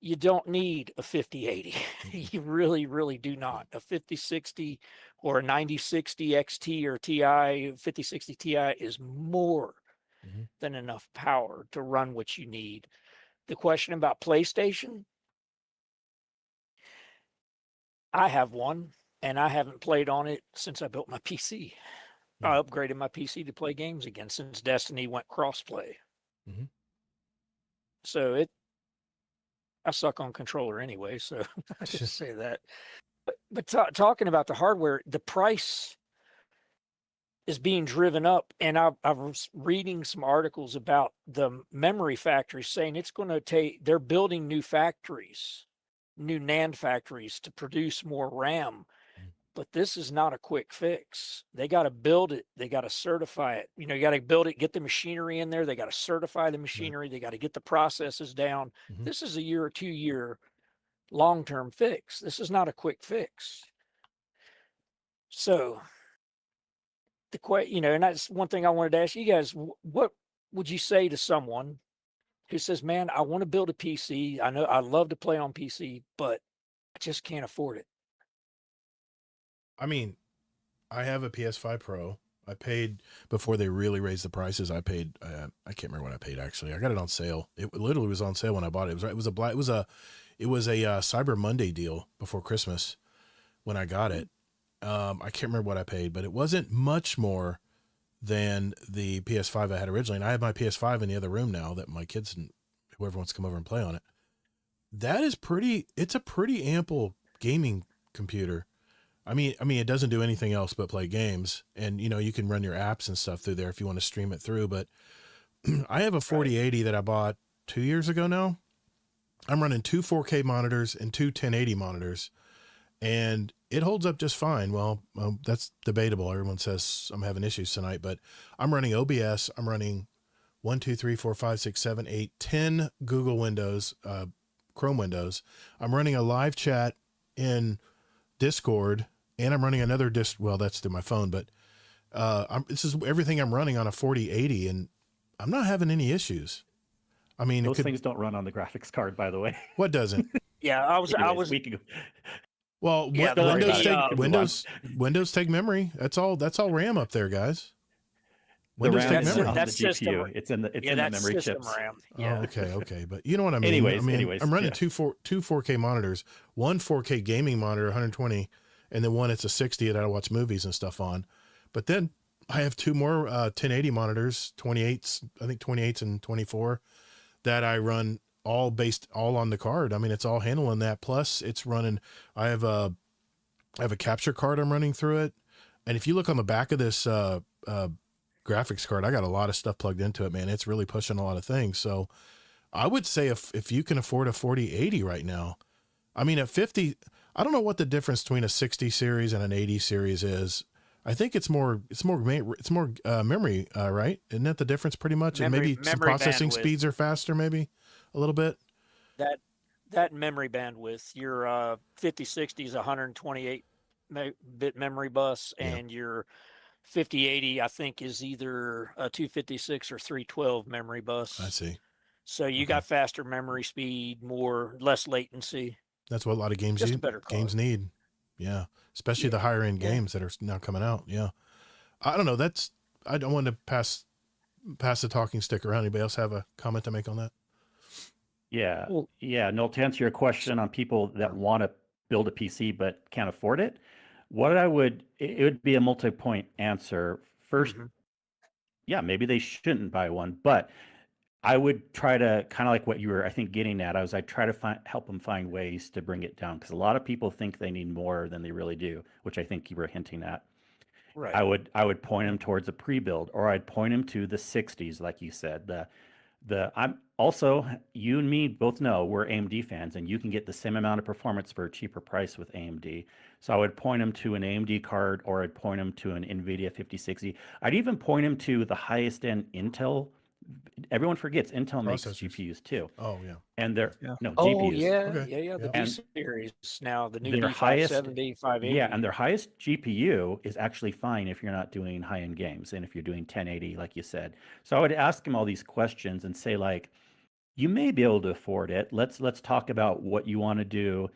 you don't need a 5080. You really, really do not. A 5060 or a 9060 XT or TI, 5060 Ti is more than enough power to run what you need. The question about PlayStation, I have one, and I haven't played on it since I built my PC. I upgraded my PC to play games again since Destiny went crossplay. So I suck on controller anyway, so I just say that. But talking about the hardware, the price is being driven up, and I was reading some articles about the memory factories saying it's going to take, they're building new factories, new NAND factories to produce more RAM. But this is not a quick fix. They got to build it. They got to certify it. You got to build it, get the machinery in there. They got to certify the machinery. They got to get the processes down. This is a year or 2 year long-term fix. This is not a quick fix. So and that's one thing I wanted to ask you guys. What would you say to someone who says, man, I want to build a PC. I know I love to play on PC, but I just can't afford it. I mean, I have a PS5 Pro. I paid, before they really raised the prices, I paid, I can't remember what I paid actually. I got it on sale. It literally was on sale when I bought it. It It was a Cyber Monday deal before Christmas when I got it. I can't remember what I paid, but it wasn't much more than the PS5 I had originally. And I have my PS5 in the other room now that my kids and whoever wants to come over and play on it. That is it's a pretty ample gaming computer. I mean, it doesn't do anything else but play games, and you can run your apps and stuff through there if you want to stream it through. But I have a 4080 that I bought 2 years ago now. I'm running two 4K monitors and two 1080 monitors, and it holds up just fine. Well, that's debatable. Everyone says I'm having issues tonight, but I'm running OBS. I'm running 1, 2, 3, 4, 5, 6, 7, 8, 10 Google Windows, Chrome windows. I'm running a live chat in Discord, and I'm running another well, that's through my phone, but this is everything I'm running on a 4080, and I'm not having any issues. I mean, those things don't run on the graphics card, by the way. What doesn't? Yeah, I was. We can go. Well, Yeah, Windows take memory. That's all RAM up there, guys. Windows the take RAM memory. on That's the GPU. system. It's in the That's memory system chips. RAM. Oh, Yeah. okay. But you know what I mean? Anyways, I'm running yeah. two 4K monitors, one 4K gaming monitor, 120, and then one it's a 60 that I watch movies and stuff on. But then I have two more 1080 monitors, 28s, I think 28s and 24, that I run all on the card. I mean, it's all handling that. Plus, it's running. I have a capture card I'm running through it, and if you look on the back of this graphics card, I got a lot of stuff plugged into it, man. It's really pushing a lot of things. So I would say if you can afford a 4080 right now, I mean, at 50, I don't know what the difference between a 60 series and an 80 series is. I think it's more memory, right? Isn't that the difference pretty much? And maybe some processing speeds are faster, maybe a little bit. That memory bandwidth, your 5060 is 128 bit memory bus, and your 5080, I think, is either a 256 or 312 memory bus. I see. So you got faster memory speed, less latency. That's what a lot of games need. Yeah, especially the higher end games that are now coming out. Yeah, I don't know. I don't want to pass the talking stick around. Anybody else have a comment to make on that? Yeah, Noel, to answer your question on people that want to build a PC but can't afford it, it would be a multi-point answer. First, maybe they shouldn't buy one, but I would try to, kind of like what you were, I think, getting at. I try to help them find ways to bring it down, because a lot of people think they need more than they really do, which I think you were hinting at. Right. I would point them towards a pre-build, or I'd point them to the 60s, like you said. I'm also, you and me both know we're AMD fans, and you can get the same amount of performance for a cheaper price with AMD. So I would point them to an AMD card, or I'd point them to an NVIDIA 5060. I'd even point them to the highest end Intel. Everyone forgets Intel makes GPUs too. Oh yeah. And they're GPUs. The B series now, the new B570, 580. Yeah, and their highest GPU is actually fine if you're not doing high-end games, and if you're doing 1080, like you said. So I would ask them all these questions and say, like, you may be able to afford it. Let's talk about what you want to do,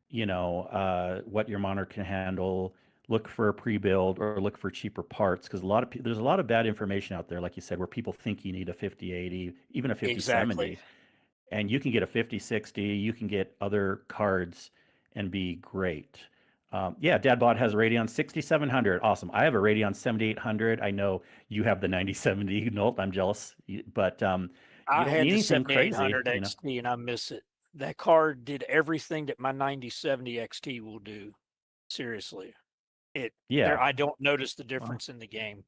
what your monitor can handle. Look for a pre-build or look for cheaper parts, because there's a lot of bad information out there, like you said, where people think you need a 5080, even a 5070, and you can get a 5060. You can get other cards and be great. Dadbot has a Radeon 6700. Awesome. I have a Radeon 7800. I know you have the 9070. Nope, I'm jealous, but I had the 7800 XT, and I miss it. That card did everything that my 9070 XT will do. Seriously. I don't notice the difference in the game.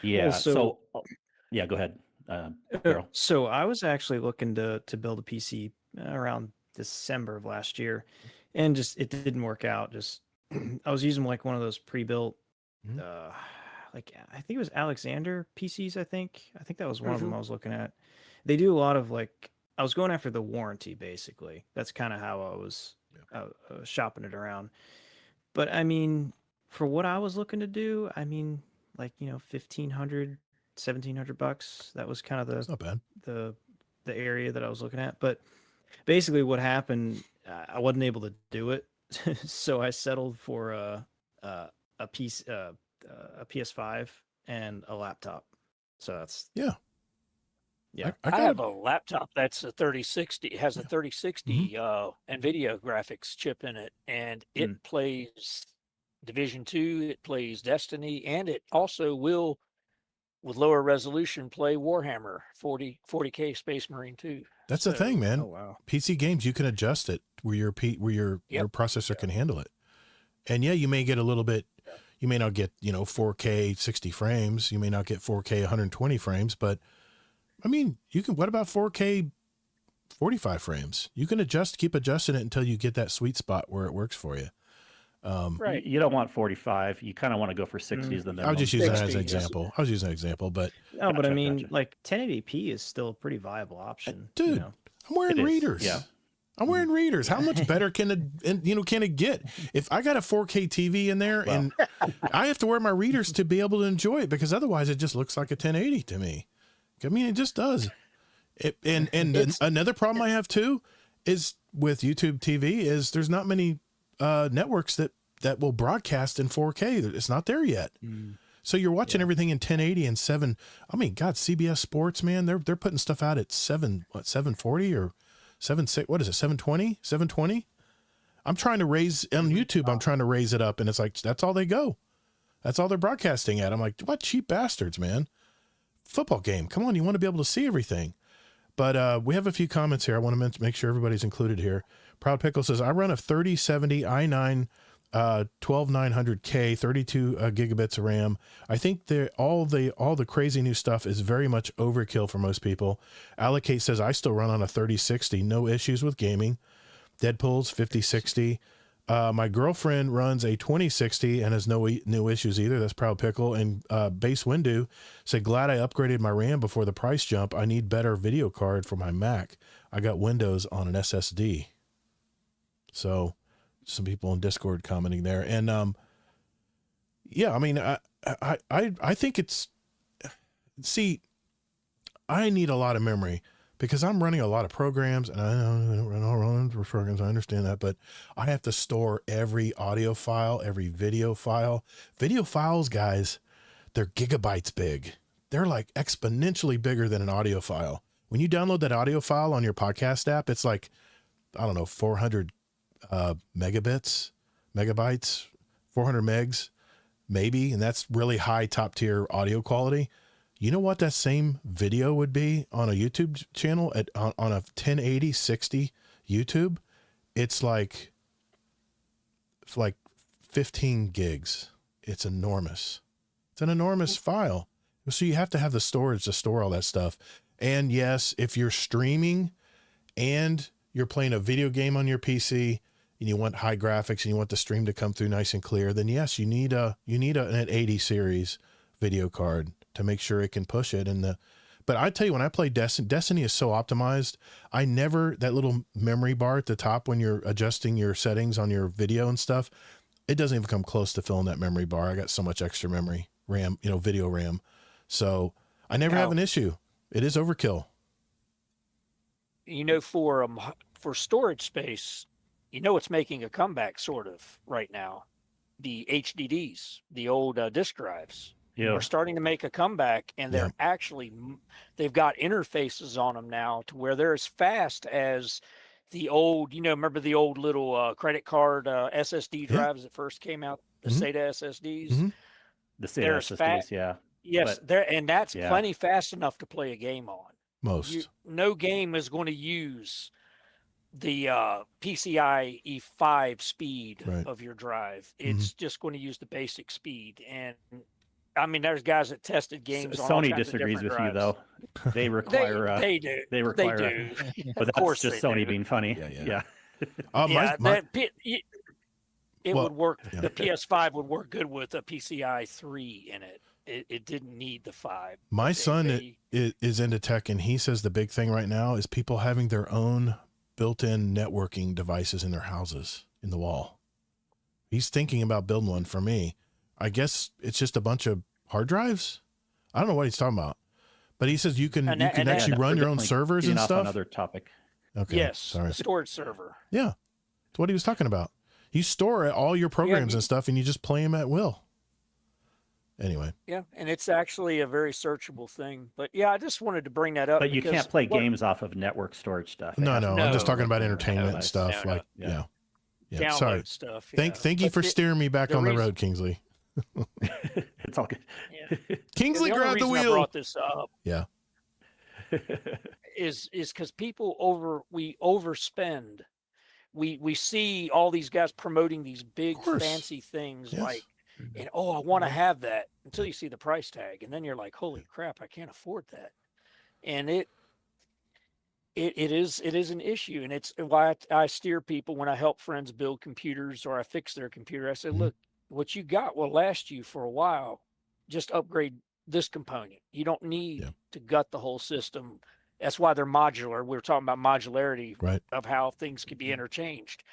Yeah. Also, go ahead. So I was actually looking to build a PC around December of last year, and it didn't work out. I was using like one of those pre-built, like I think it was Alexander PCs. I think that was one of them I was looking at. They do a lot of I was going after the warranty, basically. That's kind of how I was shopping it around. But I mean, for what I was looking to do, I mean, $1,500, $1,700. That was kind of That's not bad. The area that I was looking at. But basically, what happened, I wasn't able to do it, so I settled for a PS5 and a laptop. So that's Yeah. I have a laptop that's a 3060. It has a 3060 NVIDIA graphics chip in it, and it plays Division 2, it plays Destiny, and it also will, with lower resolution, play Warhammer 40K Space Marine 2. That's the thing, man. Oh, wow. PC games, you can adjust it where your processor can handle it. And yeah, you may get a little bit, you may not get, 4K 60 frames. You may not get 4K 120 frames, but I mean, what about 4K 45 frames? You can keep adjusting it until you get that sweet spot where it works for you. Right. You don't want 45. You kind of want to go for 60s. Then I was just using that as an example. I was using an example, but no, but I mean, like 1080p is still a pretty viable option. Dude, I'm wearing readers. Yeah. I'm wearing readers. How much better can it get? If I got a 4K TV in there and I have to wear my readers to be able to enjoy it, because otherwise it just looks like a 1080 to me. I mean, it just does. Another problem I have too is with YouTube TV is there's not many networks that will broadcast in 4K. It's not there yet. So you're watching everything in 1080 and 7. I mean, God, CBS Sports, man, they're putting stuff out at 740 or 7.6. What is it? 720, 720. I'm trying to raise on YouTube. I'm trying to raise it up, and it's like that's all they go. That's all they're broadcasting at. I'm like, what cheap bastards, man. Football game. Come on, you want to be able to see everything. But we have a few comments here. I want to make sure everybody's included here. Proud Pickle says, I run a 3070 i9 12900K, 32 gigabits of RAM. I think all the crazy new stuff is very much overkill for most people. Allocate says, I still run on a 3060. No issues with gaming. Deadpool's 5060. My girlfriend runs a 2060 and has no issues either. That's Proud Pickle. And Base Window said, glad I upgraded my RAM before the price jump. I need better video card for my Mac. I got Windows on an SSD. So some people in Discord commenting there. And yeah, I mean, I think it's, see, I need a lot of memory because I'm running a lot of programs, and I don't run all programs. I understand that, but I have to store every audio file, every video file. Video files, guys, they're gigabytes big. They're like exponentially bigger than an audio file. When you download that audio file on your podcast app, it's like, I don't know, 400 megabytes, 400 megs, maybe. And that's really high top tier audio quality. You know what that same video would be on a YouTube channel on a 1080, 60 YouTube? It's like 15 gigs. It's enormous. It's an enormous file. So you have to have the storage to store all that stuff. And yes, if you're streaming and you're playing a video game on your PC and you want high graphics and you want the stream to come through nice and clear, then yes, you need an 80 series video card to make sure it can push it. But I tell you, when I play Destiny is so optimized. That little memory bar at the top when you're adjusting your settings on your video and stuff, it doesn't even come close to filling that memory bar. I got so much extra memory RAM, video RAM. So I never have an issue. It is overkill. For storage space, it's making a comeback sort of right now. The HDDs, the old disk drives, are starting to make a comeback, and they're they've got interfaces on them now to where they're as fast as the old, remember the old little credit card SSD drives that first came out, the SATA SSDs? The SATA SSDs, yeah. Yes, and that's plenty fast enough to play a game on. No game is going to use the PCIe 5 speed of your drive. It's just going to use the basic speed. And I mean, there's guys that tested games on Sony disagrees with you, though. They require they do. They require they do. But that's just Sony being funny. Yeah. It would work. The PS5 would work good with a PCI 3 in it. It didn't need the 5. My son is into tech, and he says the big thing right now is people having their own built-in networking devices in their houses in the wall. He's thinking about building one for me. I guess it's just a bunch of hard drives. I don't know what he's talking about, but he says you can actually run your own servers and stuff. Another topic. Okay. Yes. Sorry. Storage server. Yeah. That's what he was talking about. You store all your programs and stuff, and you just play them at will. anyway. Yeah, and it's actually a very searchable thing. But yeah, I just wanted to bring that up. But you because can't play games off of network storage stuff. It No, has to no, be I'm just talking about local entertainment and device. stuff. No, Like, yeah. yeah. download Sorry. stuff. Thank you for steering me back the on the reason- road, Kingsley. It's all good. Yeah. Kingsley, the only grab the reason I wheel. brought this up Yeah. is because we overspend. We see all these guys promoting these big course. fancy things Yes. like, and I want to have that, until you see the price tag, and then you're like, holy crap, I can't afford that. And it is an issue, and it's why I steer people when I help friends build computers or I fix their computer. I say, Mhm. look, what you got will last you for a while. Just upgrade this component. You don't need to gut the whole system. That's why they're modular. We were talking about modularity Right. of how things can be interchanged.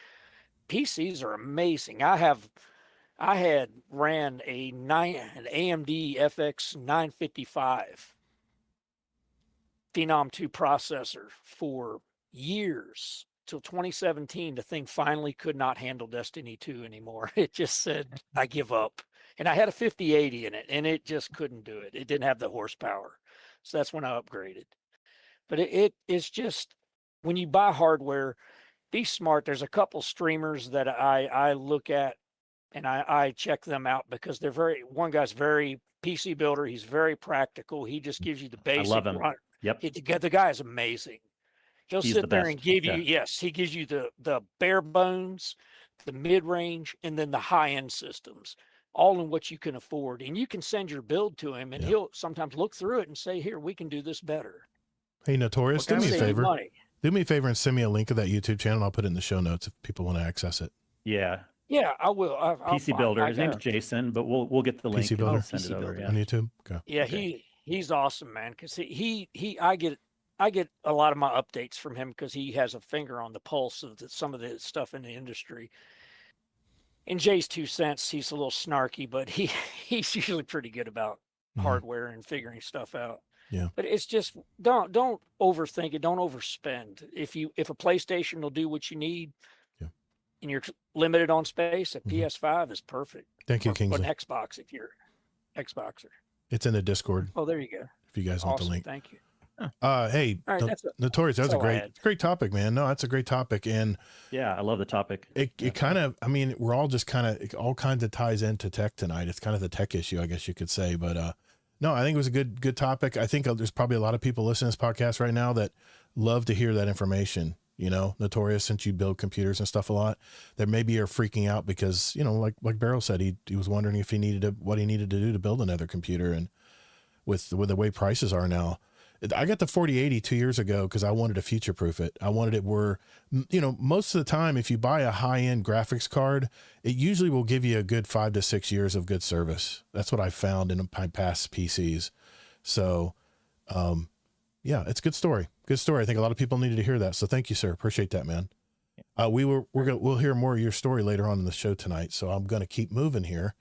PCs are amazing. I had ran an AMD FX 955 Phenom 2 processor for years, till 2017. The thing finally could not handle Destiny 2 anymore. It just said, I give up. And I had a 5080 in it, and it just couldn't do it. It didn't have the horsepower. So that's when I upgraded. But it's just, when you buy hardware, be smart. There's a couple streamers that I look at, and I check them out, because one guy's very PC builder. He's very practical. He just gives you the basic. I love him. Run. Yep. The guy is amazing. He'll He's sit the there best. and give you, Yeah. he gives you the bare bones, the mid range, and then the high end systems, all in what you can afford. And you can send your build to him, and he'll sometimes look through it and say, here, we can do this better. Hey, Notorious, do me a Save you favor. money. Do me a favor and send me a link of that YouTube channel. And I'll put it in the show notes if people want to access it. Yeah. Yeah, I will. I'll PC Builder. His name's Jason, but we'll get the link PC and Builder? send it PC over. Builder. Yeah. On YouTube? Okay. Yeah, he's awesome, man. Because I get a lot of my updates from him, because he has a finger on the pulse of some of the stuff in the industry. In Jay's 2 cents, he's a little snarky, but he's usually pretty good about hardware and figuring stuff out. Yeah. But it's just, don't overthink it. Don't overspend. If a PlayStation will do what you need, and you're limited on space, a PS5 is perfect. Thank you, Or Kingsley. an Xbox if you're Xboxer. It's in the Discord Oh, there you go. if you guys want the Awesome. link. Thank you. Hey, All right, Notorious, that was that's a all I had. great topic, man. No, that's a great topic. And Yeah, I love the topic. it kind of, I mean, we're all just kind of, it all kinds of ties into tech tonight. It's kind of the tech issue, I guess you could say. But no, I think it was a good topic. I think there's probably a lot of people listening to this podcast right now that love to hear that information. You know, Notorious, since you build computers and stuff a lot, that maybe are freaking out because, you know, like Barrel said, he was wondering if what he needed to do to build another computer. And with the way prices are now, I got the 4080 2 years ago because I wanted to future proof it. I wanted it where, you know, most of the time, if you buy a high end graphics card, it usually will give you a good 5 to 6 years of good service. That's what I found in my past PCs. So, yeah, it's a good story. Good story. I think a lot of people needed to hear that. So thank you, sir. Appreciate that, man. We'll hear more of your story later on in the show tonight. So I'm going to keep moving here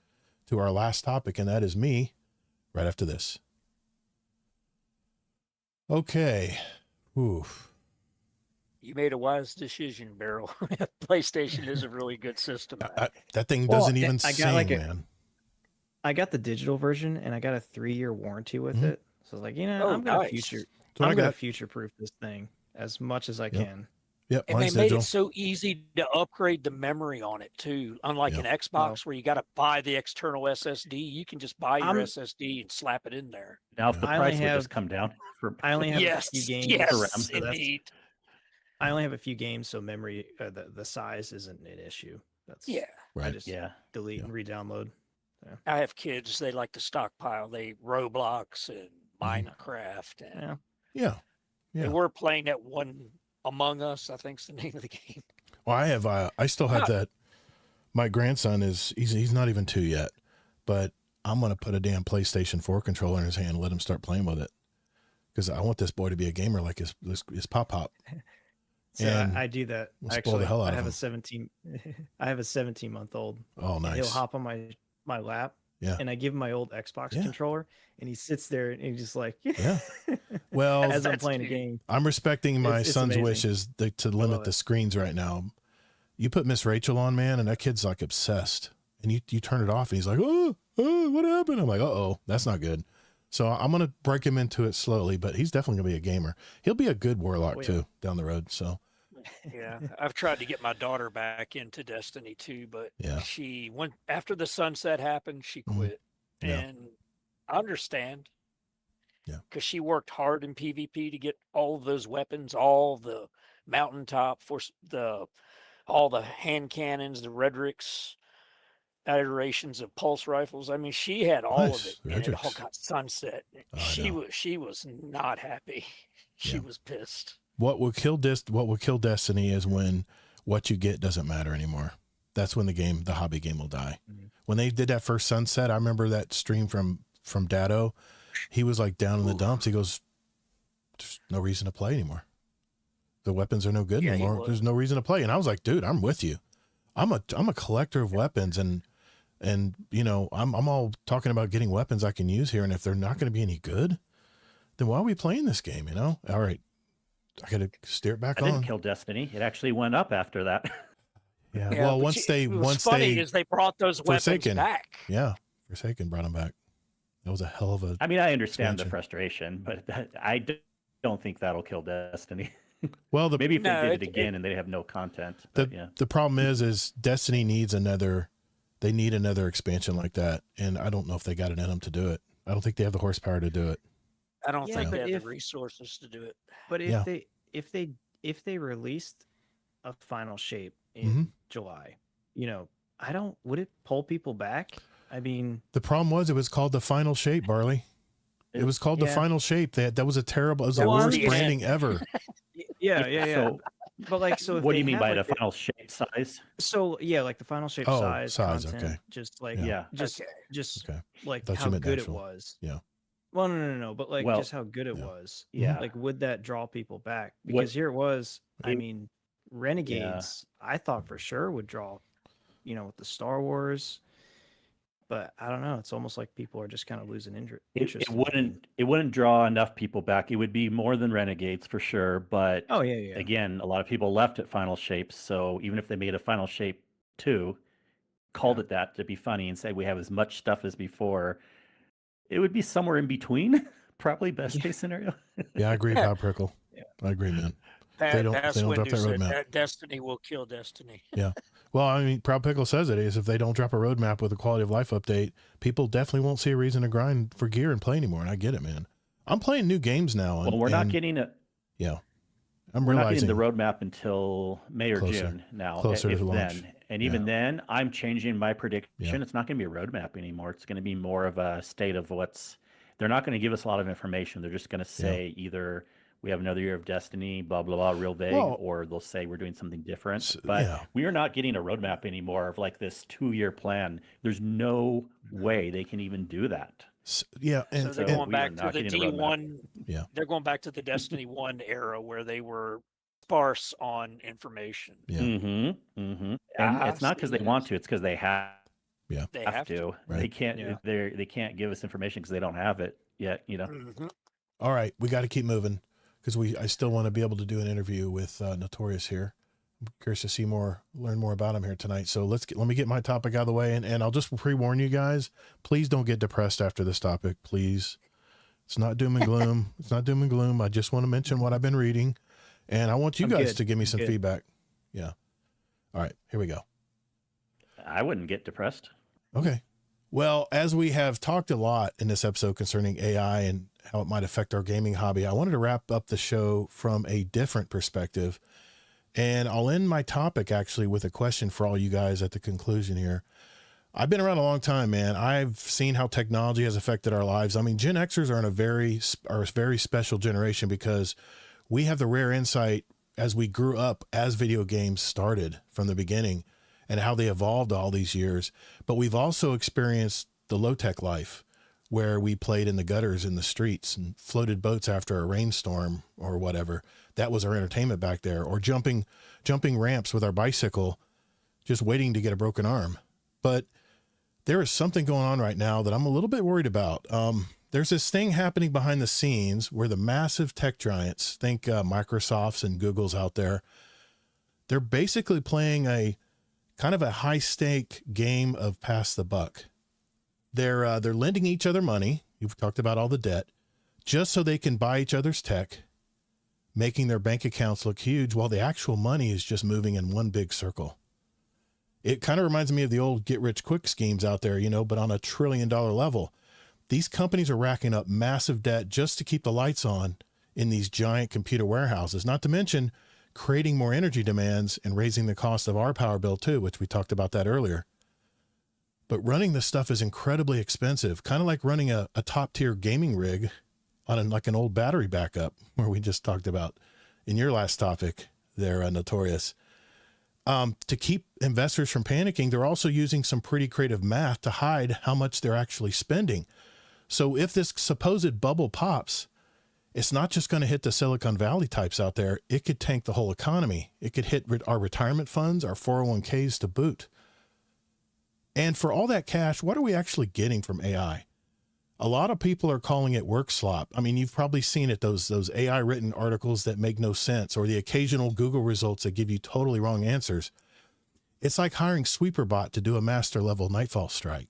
to our last topic, and that is me right after this. Okay. Oof. You made a wise decision, Barrel. PlayStation is a really good system. That thing doesn't even I got sing, man. I got the digital version, and I got a 3-year warranty with it. So I was like, you know, Oh, I'm gonna nice. I'm gonna future-proof this thing as much as I can. Yep, And they mine's made digital. it so easy to upgrade the memory on it too. Unlike an Xbox where you got to buy the external SSD, you can just buy your SSD and slap it in there. Now, if the I only price would have- just come down for I only have Yes, a few games. yes, so that's- indeed. I only have a few games, so memory, the size isn't an issue. That's Yeah, I Right. just yeah. delete and re-download. I have kids. They like to stockpile. They Roblox and Minecraft, and Yeah. they Yeah. were playing that one Among Us. I think's the name of the game. Well, I still have that. My grandson he's not even 2 yet, but I'm going to put a damn PlayStation 4 controller in his hand and let him start playing with it. Because I want this boy to be a gamer like his Pop. So And I do that. we'll spoil Actually, the hell out I of have him. a 17. I have a 17-month-old. Oh, nice. He'll hop on my lap. Yeah. And I give him my old Xbox controller, and he sits there and he's just like, Yeah. Well, as I'm That's playing a cute. game. I'm respecting my It's son's amazing. wishes to limit love the it. screens right now. You put Miss Rachel on, man, and that kid's like obsessed. and you turn it off and he's like, oh, what happened? I'm like, uh-oh, that's not good. So I'm going to break him into it slowly, but he's definitely going to be a gamer. He'll be a good warlock too down the road. So yeah, I've tried to get my daughter back into Destiny too, but she went after the sunset happened, she quit. And I understand. Yeah. Because she worked hard in PvP to get all of those weapons, all the mountaintop for all the hand cannons, the Redrix iterations of pulse rifles. I mean, she had all of it, and it all got sunset. She was not happy. She was pissed. What will kill Destiny is when what you get doesn't matter anymore. That's when the hobby game will die. When they did that first sunset, I remember that stream from Dado. He was like down in the dumps. He goes, "There's no reason to play anymore. The weapons are no good anymore. There's no reason to play." And I was like, "Dude, I'm with you. I'm a collector of weapons, and you know, I'm all talking about getting weapons I can use here. And if they're not going to be any good, then why are we playing this game? You know? All right, I got to steer it back on." Didn't kill Destiny. It actually went up after that. Yeah. Well, once they brought those weapons back. Yeah, Forsaken brought them back. That was a hell of a. I mean, I understand the frustration, but I don't think that'll kill Destiny. Well, maybe if they did it again and they have no content. The problem is Destiny needs another. They need another expansion like that, and I don't know if they got it in them to do it. I don't think they have the horsepower to do it. I don't think they have the resources to do it. But if they released a final shape in July, you know, would it pull people back? I mean, the problem was it was called the final shape, Barley. It was called the final shape. That was it was the worst branding ever. So, but like, so what do you mean by the final shape size? So like the final shape size, content, okay. Just like just like how good it was. Yeah. Well, no, but like just how good it was. Yeah. Like, would that draw people back? Because here it was. I mean, Renegades. I thought for sure would draw, you know, with the Star Wars. But I don't know. It's almost like people are just kind of losing interest. It wouldn't draw enough people back. It would be more than Renegades for sure. But again, a lot of people left at Final Shapes. So even if they made a Final Shape 2, called it that to be funny and say we have as much stuff as before, it would be somewhere in between. Probably best case scenario. Yeah, I agree, Bob Prickle. I agree, man. They don't drop that roadmap. Destiny will kill Destiny. Yeah. Well, I mean, Proud Pickle says it is if they don't drop a roadmap with a quality of life update, people definitely won't see a reason to grind for gear and play anymore. And I get it, man. I'm playing new games now. Well, we're not getting it. Yeah. We're not getting the roadmap until May or June now. Closer to launch. Then. And even then, I'm changing my prediction. It's not going to be a roadmap anymore. It's going to be more of a state of they're not going to give us a lot of information. They're just going to say either we have another year of Destiny, blah, blah, blah, real vague, or they'll say we're doing something different. But we are not getting a roadmap anymore of like this 2-year plan. There's no way they can even do that. And so they're going back to the D1. They're going back to the Destiny 1 era where they were sparse on information. And it's not because they want to, it's because they have. They have to. Right. They can't. They can't give us information because they don't have it yet. You know. All right, we got to keep moving because I still want to be able to do an interview with Notorious here. I'm curious to learn more about him here tonight. So let me get my topic out of the way, and I'll just pre-warn you guys. Please don't get depressed after this topic, please. It's not doom and gloom. It's not doom and gloom. I just want to mention what I've been reading, and I want you guys to give me some feedback. Yeah. All right, here we go. I wouldn't get depressed. Okay. Well, as we have talked a lot in this episode concerning AI and how it might affect our gaming hobby, I wanted to wrap up the show from a different perspective. And I'll end my topic actually with a question for all you guys at the conclusion here. I've been around a long time, man. I've seen how technology has affected our lives. I mean, Gen Xers are a very special generation because we have the rare insight as we grew up as video games started from the beginning and how they evolved all these years. But we've also experienced the low-tech life where we played in the gutters in the streets and floated boats after a rainstorm or whatever. That was our entertainment back there. Or jumping ramps with our bicycle, just waiting to get a broken arm. But there is something going on right now that I'm a little bit worried about. There's this thing happening behind the scenes where the massive tech giants, think Microsoft's and Google's out there, they're basically playing a kind of a high stake game of pass the buck. They're lending each other money. You've talked about all the debt, just so they can buy each other's tech, making their bank accounts look huge while the actual money is just moving in one big circle. It kind of reminds me of the old get rich quick schemes out there, but on a $1 trillion level. These companies are racking up massive debt just to keep the lights on in these giant computer warehouses, not to mention creating more energy demands and raising the cost of our power bill too, which we talked about that earlier. But running this stuff is incredibly expensive, kind of like running a top tier gaming rig on like an old battery backup, where we just talked about in your last topic there, Notorious. To keep investors from panicking, they're also using some pretty creative math to hide how much they're actually spending. So if this supposed bubble pops, it's not just going to hit the Silicon Valley types out there. It could tank the whole economy. It could hit our retirement funds, our 401ks to boot. And for all that cash, what are we actually getting from AI? A lot of people are calling it work slop. I mean, you've probably seen it, those AI written articles that make no sense, or the occasional Google results that give you totally wrong answers. It's like hiring Sweeperbot to do a master level Nightfall strike.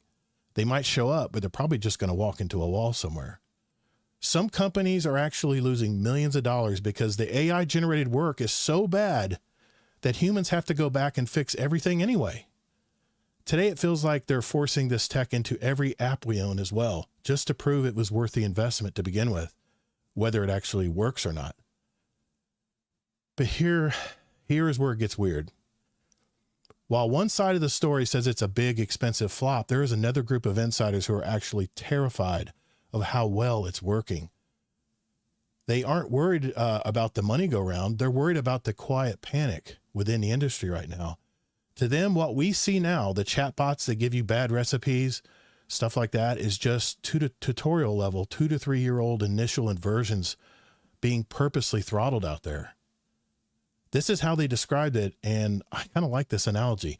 They might show up, but they're probably just going to walk into a wall somewhere. Some companies are actually losing millions of dollars because the AI generated work is so bad that humans have to go back and fix everything anyway. Today, it feels like they're forcing this tech into every app we own as well, just to prove it was worth the investment to begin with, whether it actually works or not. But here is where it gets weird. While one side of the story says it's a big, expensive flop, there is another group of insiders who are actually terrified of how well it's working. They aren't worried about the money go round. They're worried about the quiet panic within the industry right now. To them, what we see now, the chatbots that give you bad recipes, stuff like that, is just tutorial level, 2 to 3 year old initial inversions being purposely throttled out there. This is how they described it, and I kind of like this analogy.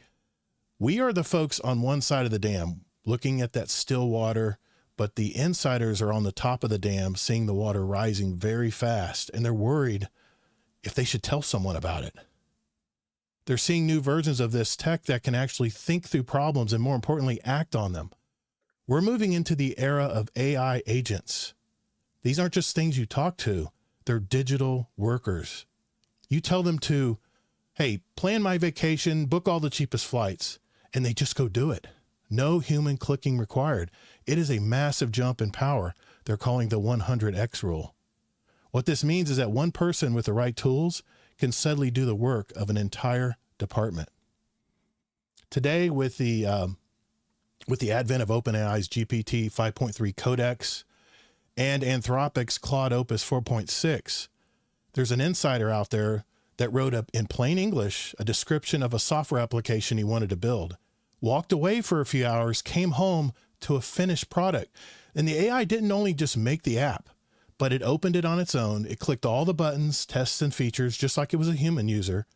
We are the folks on one side of the dam looking at that still water, but the insiders are on the top of the dam seeing the water rising very fast, and they're worried if they should tell someone about it. They're seeing new versions of this tech that can actually think through problems and, more importantly, act on them. We're moving into the era of AI agents. These aren't just things you talk to. They're digital workers. You tell them to, hey, plan my vacation, book all the cheapest flights, and they just go do it. No human clicking required. It is a massive jump in power. They're calling the 100X rule. What this means is that one person with the right tools can suddenly do the work of an entire department. Today, with the advent of OpenAI's GPT 5.3 Codex and Anthropic's Claude Opus 4.6, there's an insider out there that wrote up in plain English a description of a software application he wanted to build, walked away for a few hours, came home to a finished product. And the AI didn't only just make the app, but it opened it on its own. It clicked all the buttons, tests, and features, just like it was a human user.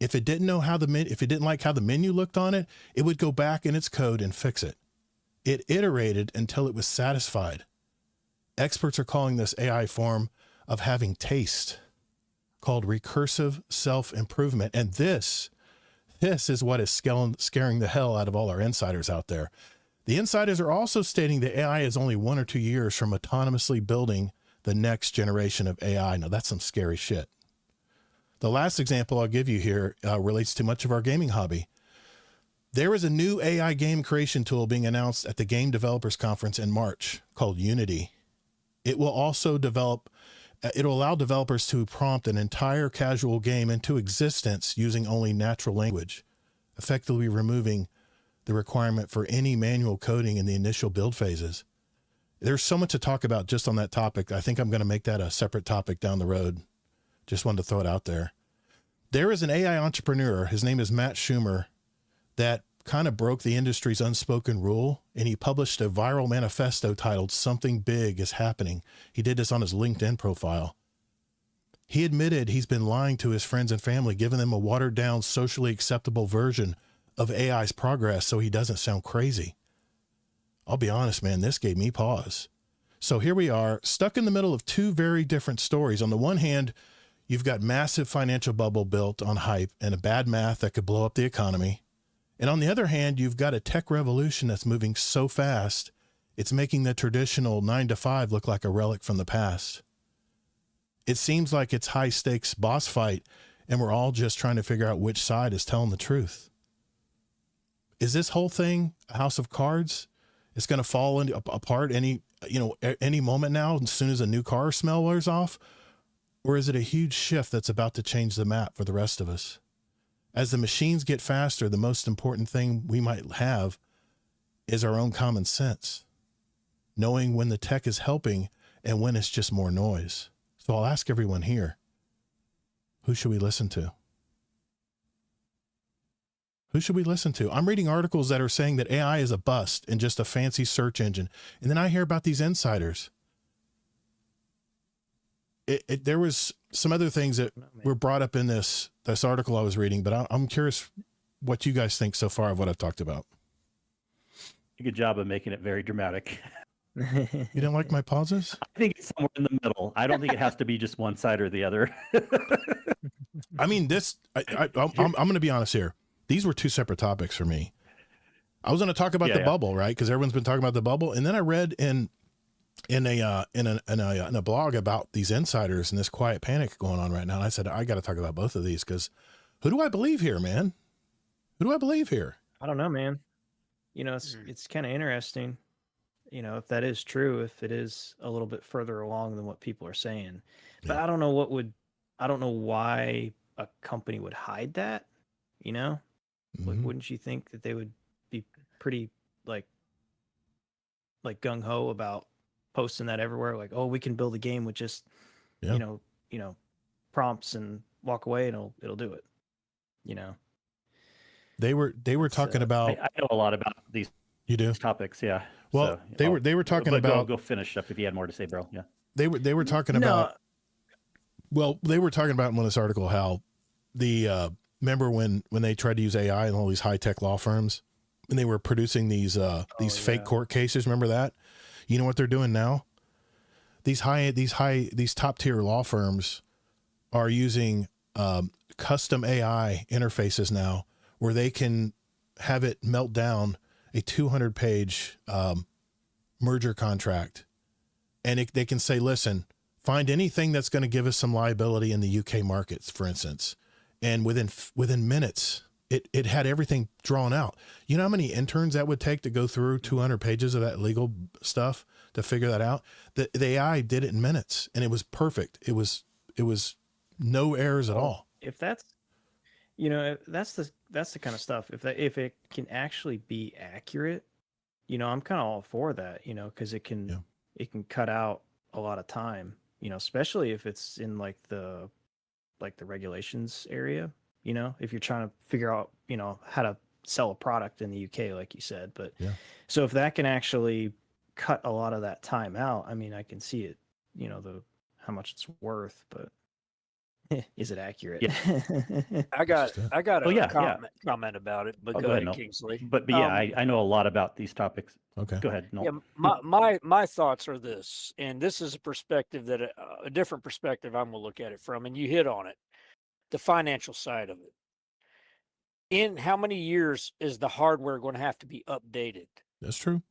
If it didn't know if it didn't like how the menu looked on it, it would go back in its code and fix it. It iterated until it was satisfied. Experts are calling this AI form of having taste, called recursive self-improvement. And this is what is scaring the hell out of all our insiders out there. The insiders are also stating that AI is only 1 or 2 years from autonomously building the next generation of AI. Now, that's some scary shit. The last example I'll give you here relates to much of our gaming hobby. There is a new AI game creation tool being announced at the Game Developers Conference in March called Unity. It will also it'll allow developers to prompt an entire casual game into existence using only natural language, effectively removing the requirement for any manual coding in the initial build phases. There's so much to talk about just on that topic. I think I'm going to make that a separate topic down the road. Just wanted to throw it out there. There is an AI entrepreneur, his name is Matt Schumer, that kind of broke the industry's unspoken rule, and he published a viral manifesto titled "Something Big is Happening." He did this on his LinkedIn profile. He admitted he's been lying to his friends and family, giving them a watered down, socially acceptable version of AI's progress so he doesn't sound crazy. I'll be honest, man, this gave me pause. So here we are, stuck in the middle of two very different stories. On the one hand, you've got massive financial bubble built on hype and a bad math that could blow up the economy. And on the other hand, you've got a tech revolution that's moving so fast, it's making the traditional 9 to 5 look like a relic from the past. It seems like it's high stakes boss fight, and we're all just trying to figure out which side is telling the truth. Is this whole thing a house of cards? It's going to fall apart any moment now, as soon as a new car smell wears off? Or is it a huge shift that's about to change the map for the rest of us? As the machines get faster, the most important thing we might have is our own common sense, knowing when the tech is helping and when it's just more noise. So I'll ask everyone here, who should we listen to? Who should we listen to? I'm reading articles that are saying that AI is a bust and just a fancy search engine. And then I hear about these insiders. There was some other things that were brought up in this article I was reading, but I'm curious what you guys think so far of what I've talked about. Good job of making it very dramatic. You didn't like my pauses? I think it's somewhere in the middle. I don't think it has to be just one side or the other. I mean, I'm going to be honest here. These were two separate topics for me. I was going to talk about the bubble, right? Because everyone's been talking about the bubble, and then I read in a blog about these insiders and this quiet panic going on right now. And I said, I got to talk about both of these, because who do I believe here, man? Who do I believe here? I don't know, man. It's kind of interesting. If that is true, if it is a little bit further along than what people are saying, but I don't know why a company would hide that. Like, wouldn't you think that they would be pretty like gung ho about posting that everywhere? Like, oh, we can build a game with just, prompts and walk away and it'll do it. They were talking about. I know a lot about these. You do? Topics, yeah. Well, so, they were talking about. Go finish up if you had more to say, bro. Yeah. They were talking about. Well, they were talking about in this article how remember when they tried to use AI in all these high tech law firms, and they were producing these fake court cases. Remember that? You know what they're doing now? These top tier law firms are using custom AI interfaces now, where they can have it melt down a 200-page merger contract, and they can say, listen, find anything that's going to give us some liability in the UK markets, for instance. And within minutes, it had everything drawn out. You know how many interns that would take to go through 200 pages of that legal stuff to figure that out? The AI did it in minutes, and it was perfect. It was no errors at all. If that's, that's the kind of stuff. If it can actually be accurate, I'm kind of all for that. Because it can cut out a lot of time. Especially if it's in like the regulations area. If you're trying to figure out how to sell a product in the UK, like you said. But so if that can actually cut a lot of that time out, I mean, I can see it. How much it's worth, but. Is it accurate? Yeah. I got a comment about it, but go ahead, Kingsley. But yeah, I know a lot about these topics. Okay, go ahead. No. Yeah, my thoughts are this, and this is a perspective that a different perspective I'm gonna look at it from, and you hit on it, the financial side of it. In how many years is the hardware going to have to be updated? That's true.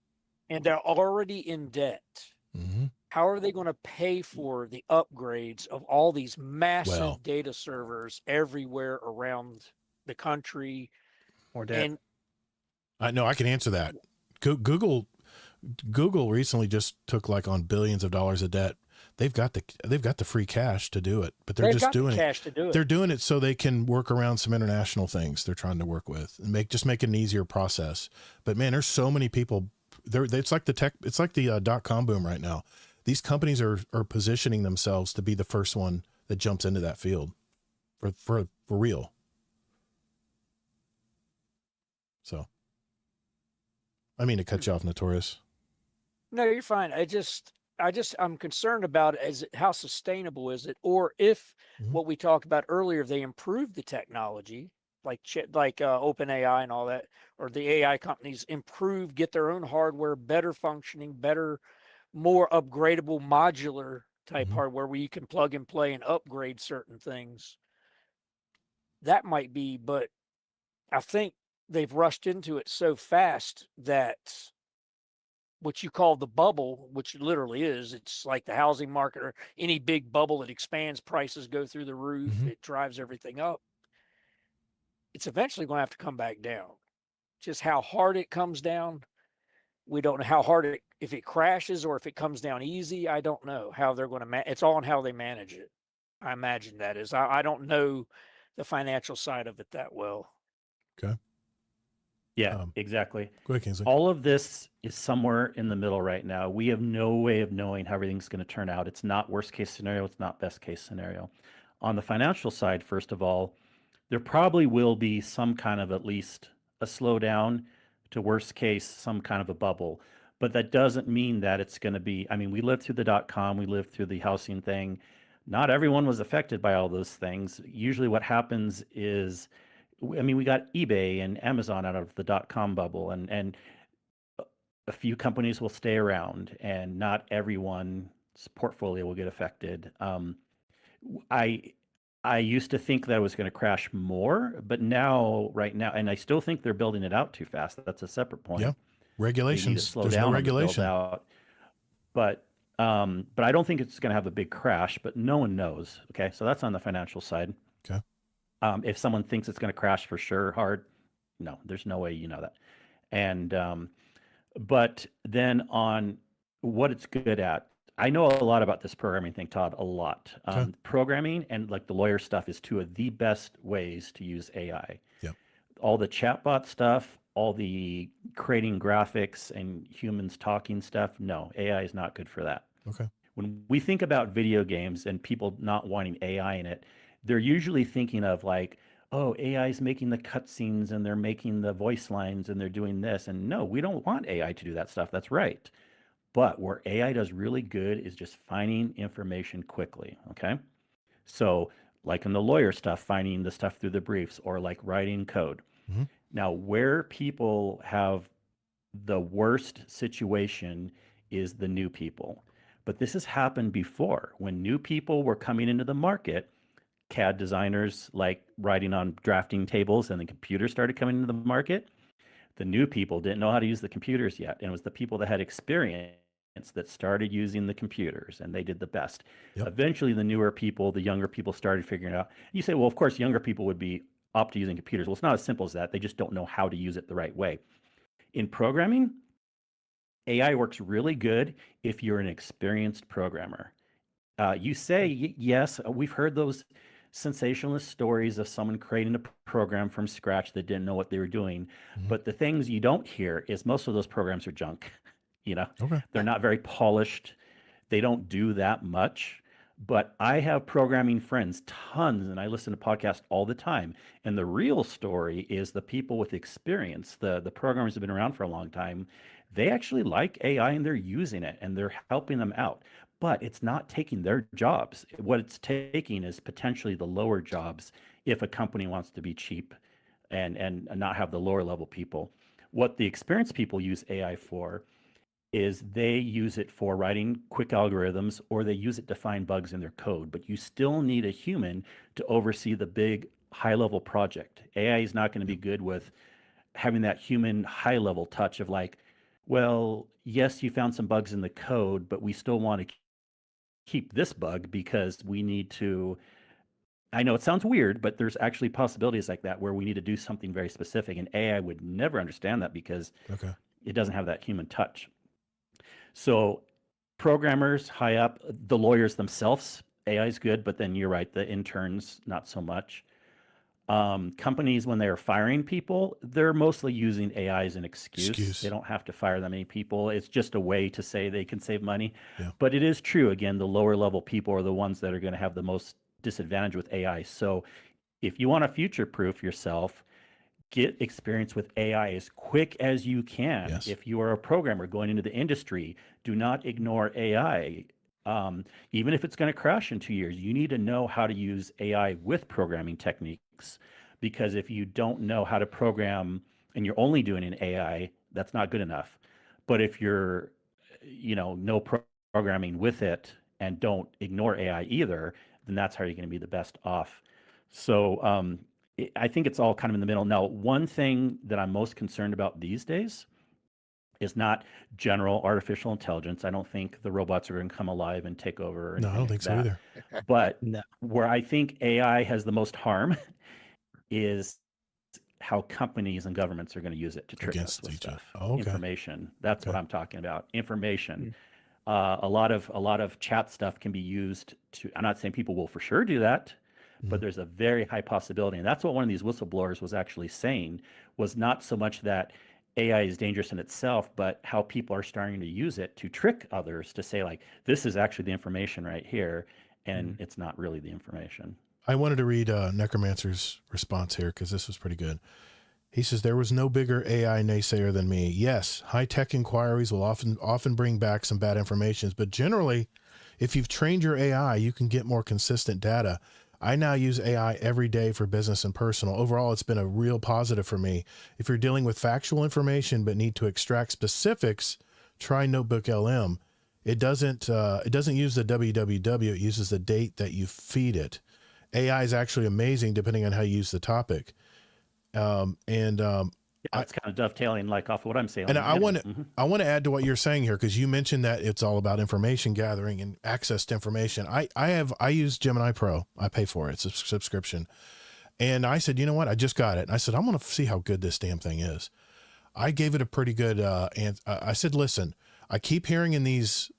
And they're already in debt. Mm-hmm. How are they going to pay for the upgrades of all these massive data servers everywhere around the country? Or debt. And I know I can answer that. Google recently just took like on billions of dollars of debt. They've got the free cash to do it, but they're just doing it. They're doing it so they can work around some international things they're trying to work with and make it an easier process. But man, there's so many people. It's like the .com boom right now. These companies are positioning themselves to be the first one that jumps into that field for real. So, I mean to cut you off, Notorious. No, you're fine. I'm concerned about how sustainable is it, or if what we talked about earlier, they improve the technology, like OpenAI and all that, or the AI companies get their own hardware, better functioning, better, more upgradable, modular type hardware where you can plug and play and upgrade certain things. That might be, but I think they've rushed into it so fast that what you call the bubble, which literally is, it's like the housing market or any big bubble that expands, prices go through the roof, it drives everything up. It's eventually going to have to come back down. Just how hard it comes down, we don't know how hard it, if it crashes or if it comes down easy, I don't know how they're going to it's all on how they manage it. I imagine that is. I don't know the financial side of it that well. Okay. Yeah, exactly. Go ahead, Kingsley. All of this is somewhere in the middle right now. We have no way of knowing how everything's going to turn out. It's not worst case scenario. It's not best case scenario. On the financial side, first of all, there probably will be some kind of at least a slowdown to worst case, some kind of a bubble. But that doesn't mean that it's going to be, I mean, we lived through the .com, we lived through the housing thing. Not everyone was affected by all those things. Usually what happens is, I mean, we got eBay and Amazon out of the .com bubble, and a few companies will stay around, and not everyone's portfolio will get affected. I used to think that it was going to crash more, but now, right now, and I still think they're building it out too fast. That's a separate point. Yeah, regulations. There's no regulation. But I don't think it's going to have a big crash. But no one knows. Okay, so that's on the financial side. Okay. If someone thinks it's going to crash for sure hard, no, there's no way you know that. And but then on what it's good at, I know a lot about this programming thing, Todd, a lot. Okay. Programming and like the lawyer stuff is two of the best ways to use AI. Yeah. All the chatbot stuff, all the creating graphics and humans talking stuff, no, AI is not good for that. Okay. When we think about video games and people not wanting AI in it, they're usually thinking of like, oh, AI is making the cutscenes and they're making the voice lines and they're doing this. And no, we don't want AI to do that stuff. That's right. But where AI does really good is just finding information quickly, okay? So like in the lawyer stuff, finding the stuff through the briefs, or like writing code. Mm-hmm. Now, where people have the worst situation is the new people. But this has happened before. When new people were coming into the market, CAD designers like writing on drafting tables, and the computers started coming into the market. The new people didn't know how to use the computers yet. And it was the people that had experience that started using the computers, and they did the best. Yep. Eventually, the newer people, the younger people started figuring it out. You say, well, of course, younger people would be up to using computers. Well, it's not as simple as that. They just don't know how to use it the right way. In programming, AI works really good if you're an experienced programmer. You say, yes, we've heard those sensationalist stories of someone creating a program from scratch that didn't know what they were doing. Mm-hmm. But the things you don't hear is most of those programs are junk. Okay. They're not very polished. They don't do that much. But I have programming friends, tons, and I listen to podcasts all the time. And the real story is the people with experience, the programmers have been around for a long time. They actually like AI and they're using it and they're helping them out. But it's not taking their jobs. What it's taking is potentially the lower jobs if a company wants to be cheap and not have the lower level people. What the experienced people use AI for is they use it for writing quick algorithms, or they use it to find bugs in their code. But you still need a human to oversee the big high-level project. AI is not going to be good with having that human high-level touch of like, well, yes, you found some bugs in the code, but we still want to keep this bug because we need to, I know it sounds weird, but there's actually possibilities like that where we need to do something very specific, and AI would never understand that because it doesn't have that human touch. So programmers high up, the lawyers themselves, AI is good, but then you're right, the interns, not so much. Companies, when they're firing people, they're mostly using AI as an excuse. They don't have to fire that many people. It's just a way to say they can save money. Yeah. But it is true, again, the lower level people are the ones that are going to have the most disadvantage with AI. So if you want to future-proof yourself, get experience with AI as quick as you can. Yes. If you are a programmer going into the industry, do not ignore AI. Even if it's going to crash in 2 years, you need to know how to use AI with programming techniques, because if you don't know how to program and you're only doing an AI, that's not good enough. But if you're, no programming with it and don't ignore AI either, then that's how you're going to be the best off. So I think it's all kind of in the middle. Now, one thing that I'm most concerned about these days is not general artificial intelligence. I don't think the robots are going to come alive and take over or No, I anything don't like think so that. either. But No. where I think AI has the most harm is how companies and governments are going to use it to trick us Against with each other. stuff. Oh, okay. Information. That's what Okay. I'm talking about. Information. Mm. A lot of chat stuff can be used to. I'm not saying people will for sure do that, but Mhm. there's a very high possibility, and that's what one of these whistleblowers was actually saying. Was not so much that AI is dangerous in itself, but how people are starting to use it to trick others to say like, this is actually the information right here, and it's not really the information. I wanted to read Necromancer's response here because this was pretty good. He says, there was no bigger AI naysayer than me. Yes, high-tech inquiries will often bring back some bad information, but generally, if you've trained your AI, you can get more consistent data. I now use AI every day for business and personal. Overall, it's been a real positive for me. If you're dealing with factual information but need to extract specifics, try Notebook LM. It doesn't use the www, it uses the date that you feed it. AI is actually amazing depending on how you use the topic. Yeah, it's kind of dovetailing like off of what I'm saying. And I want to add to what you're saying here, because you mentioned that it's all about information gathering and access to information. I use Gemini Pro. I pay for it. It's a subscription. And I said, you know what? I just got it. And I said, I'm going to see how good this damn thing is. I gave it a pretty good, and I said, listen, I keep hearing in these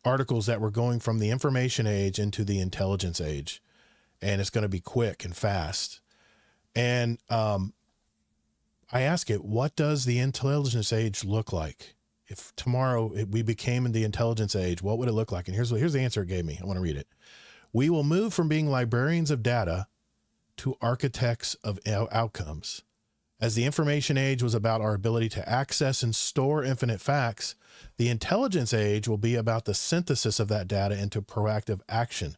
articles that we're going from the information age into the intelligence age, and it's going to be quick and fast. And I ask it, what does the intelligence age look like? If tomorrow we became in the intelligence age, what would it look like? And here's the answer it gave me. I want to read it. We will move from being librarians of data to architects of outcomes. As the information age was about our ability to access and store infinite facts, the intelligence age will be about the synthesis of that data into proactive action.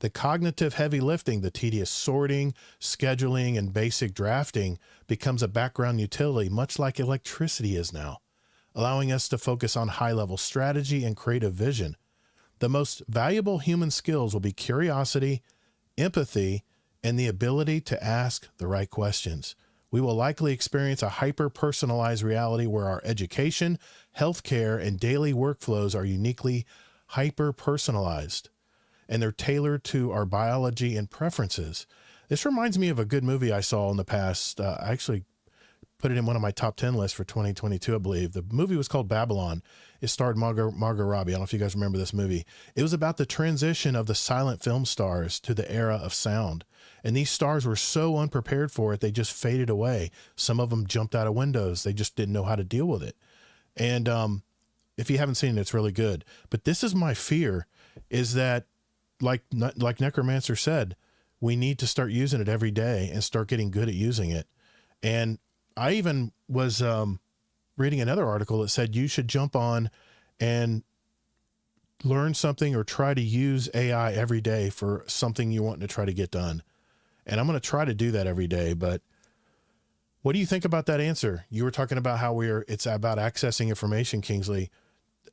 The cognitive heavy lifting, the tedious sorting, scheduling, and basic drafting becomes a background utility, much like electricity is now, allowing us to focus on high-level strategy and creative vision. The most valuable human skills will be curiosity, empathy, and the ability to ask the right questions. We will likely experience a hyper-personalized reality where our education, healthcare, and daily workflows are uniquely hyper-personalized, and they're tailored to our biology and preferences. This reminds me of a good movie I saw in the past. I actually put it in one of my top 10 lists for 2022, I believe. The movie was called Babylon. It starred Margot Robbie. I don't know if you guys remember this movie. It was about the transition of the silent film stars to the era of sound. And these stars were so unprepared for it, they just faded away. Some of them jumped out of windows. They just didn't know how to deal with it. And if you haven't seen it, it's really good. But this is my fear, is that like Necromancer said, we need to start using it every day and start getting good at using it. And I even was reading another article that said you should jump on and learn something or try to use AI every day for something you want to try to get done. And I'm going to try to do that every day. But what do you think about that answer? You were talking about how it's about accessing information, Kingsley.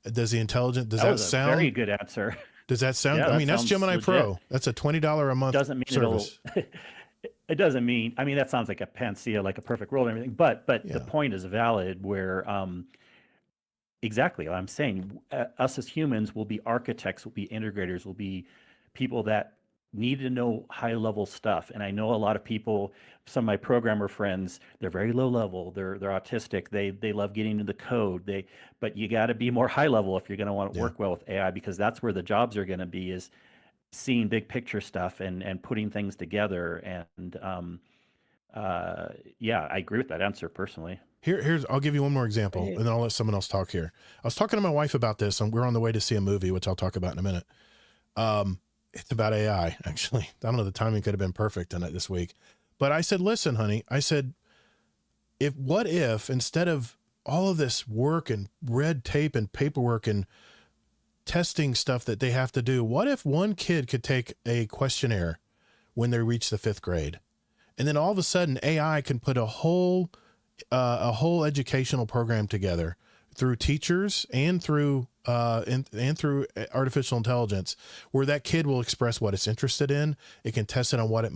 Does that sound a very good answer? Does that sound? Yeah, I mean, that's Gemini legit. Pro. That's a $20 a month Doesn't mean service. it doesn't mean, I mean, that sounds like a panacea, like a perfect world and everything, but Yeah. the point is valid where, exactly what I'm saying, us as humans will be architects, will be integrators, will be people that need to know high level stuff. And I know a lot of people, some of my programmer friends, they're very low level, they're autistic, they love getting into the code, but you got to be more high level if you're going to want to work well with AI, because that's where the jobs are going to be, is seeing big picture stuff and putting things together. And yeah, I agree with that answer personally. I'll give you one more example, and then I'll let someone else talk here. I was talking to my wife about this, and we're on the way to see a movie, which I'll talk about in a minute. It's about AI, actually. I don't know, the timing could have been perfect on it this week. But I said, listen, honey, I said, what if instead of all of this work and red tape and paperwork and testing stuff that they have to do, what if one kid could take a questionnaire when they reach the 5th grade? And then all of a sudden AI can put a whole educational program together through teachers and through and through artificial intelligence, where that kid will express what it's interested in. It can test it on what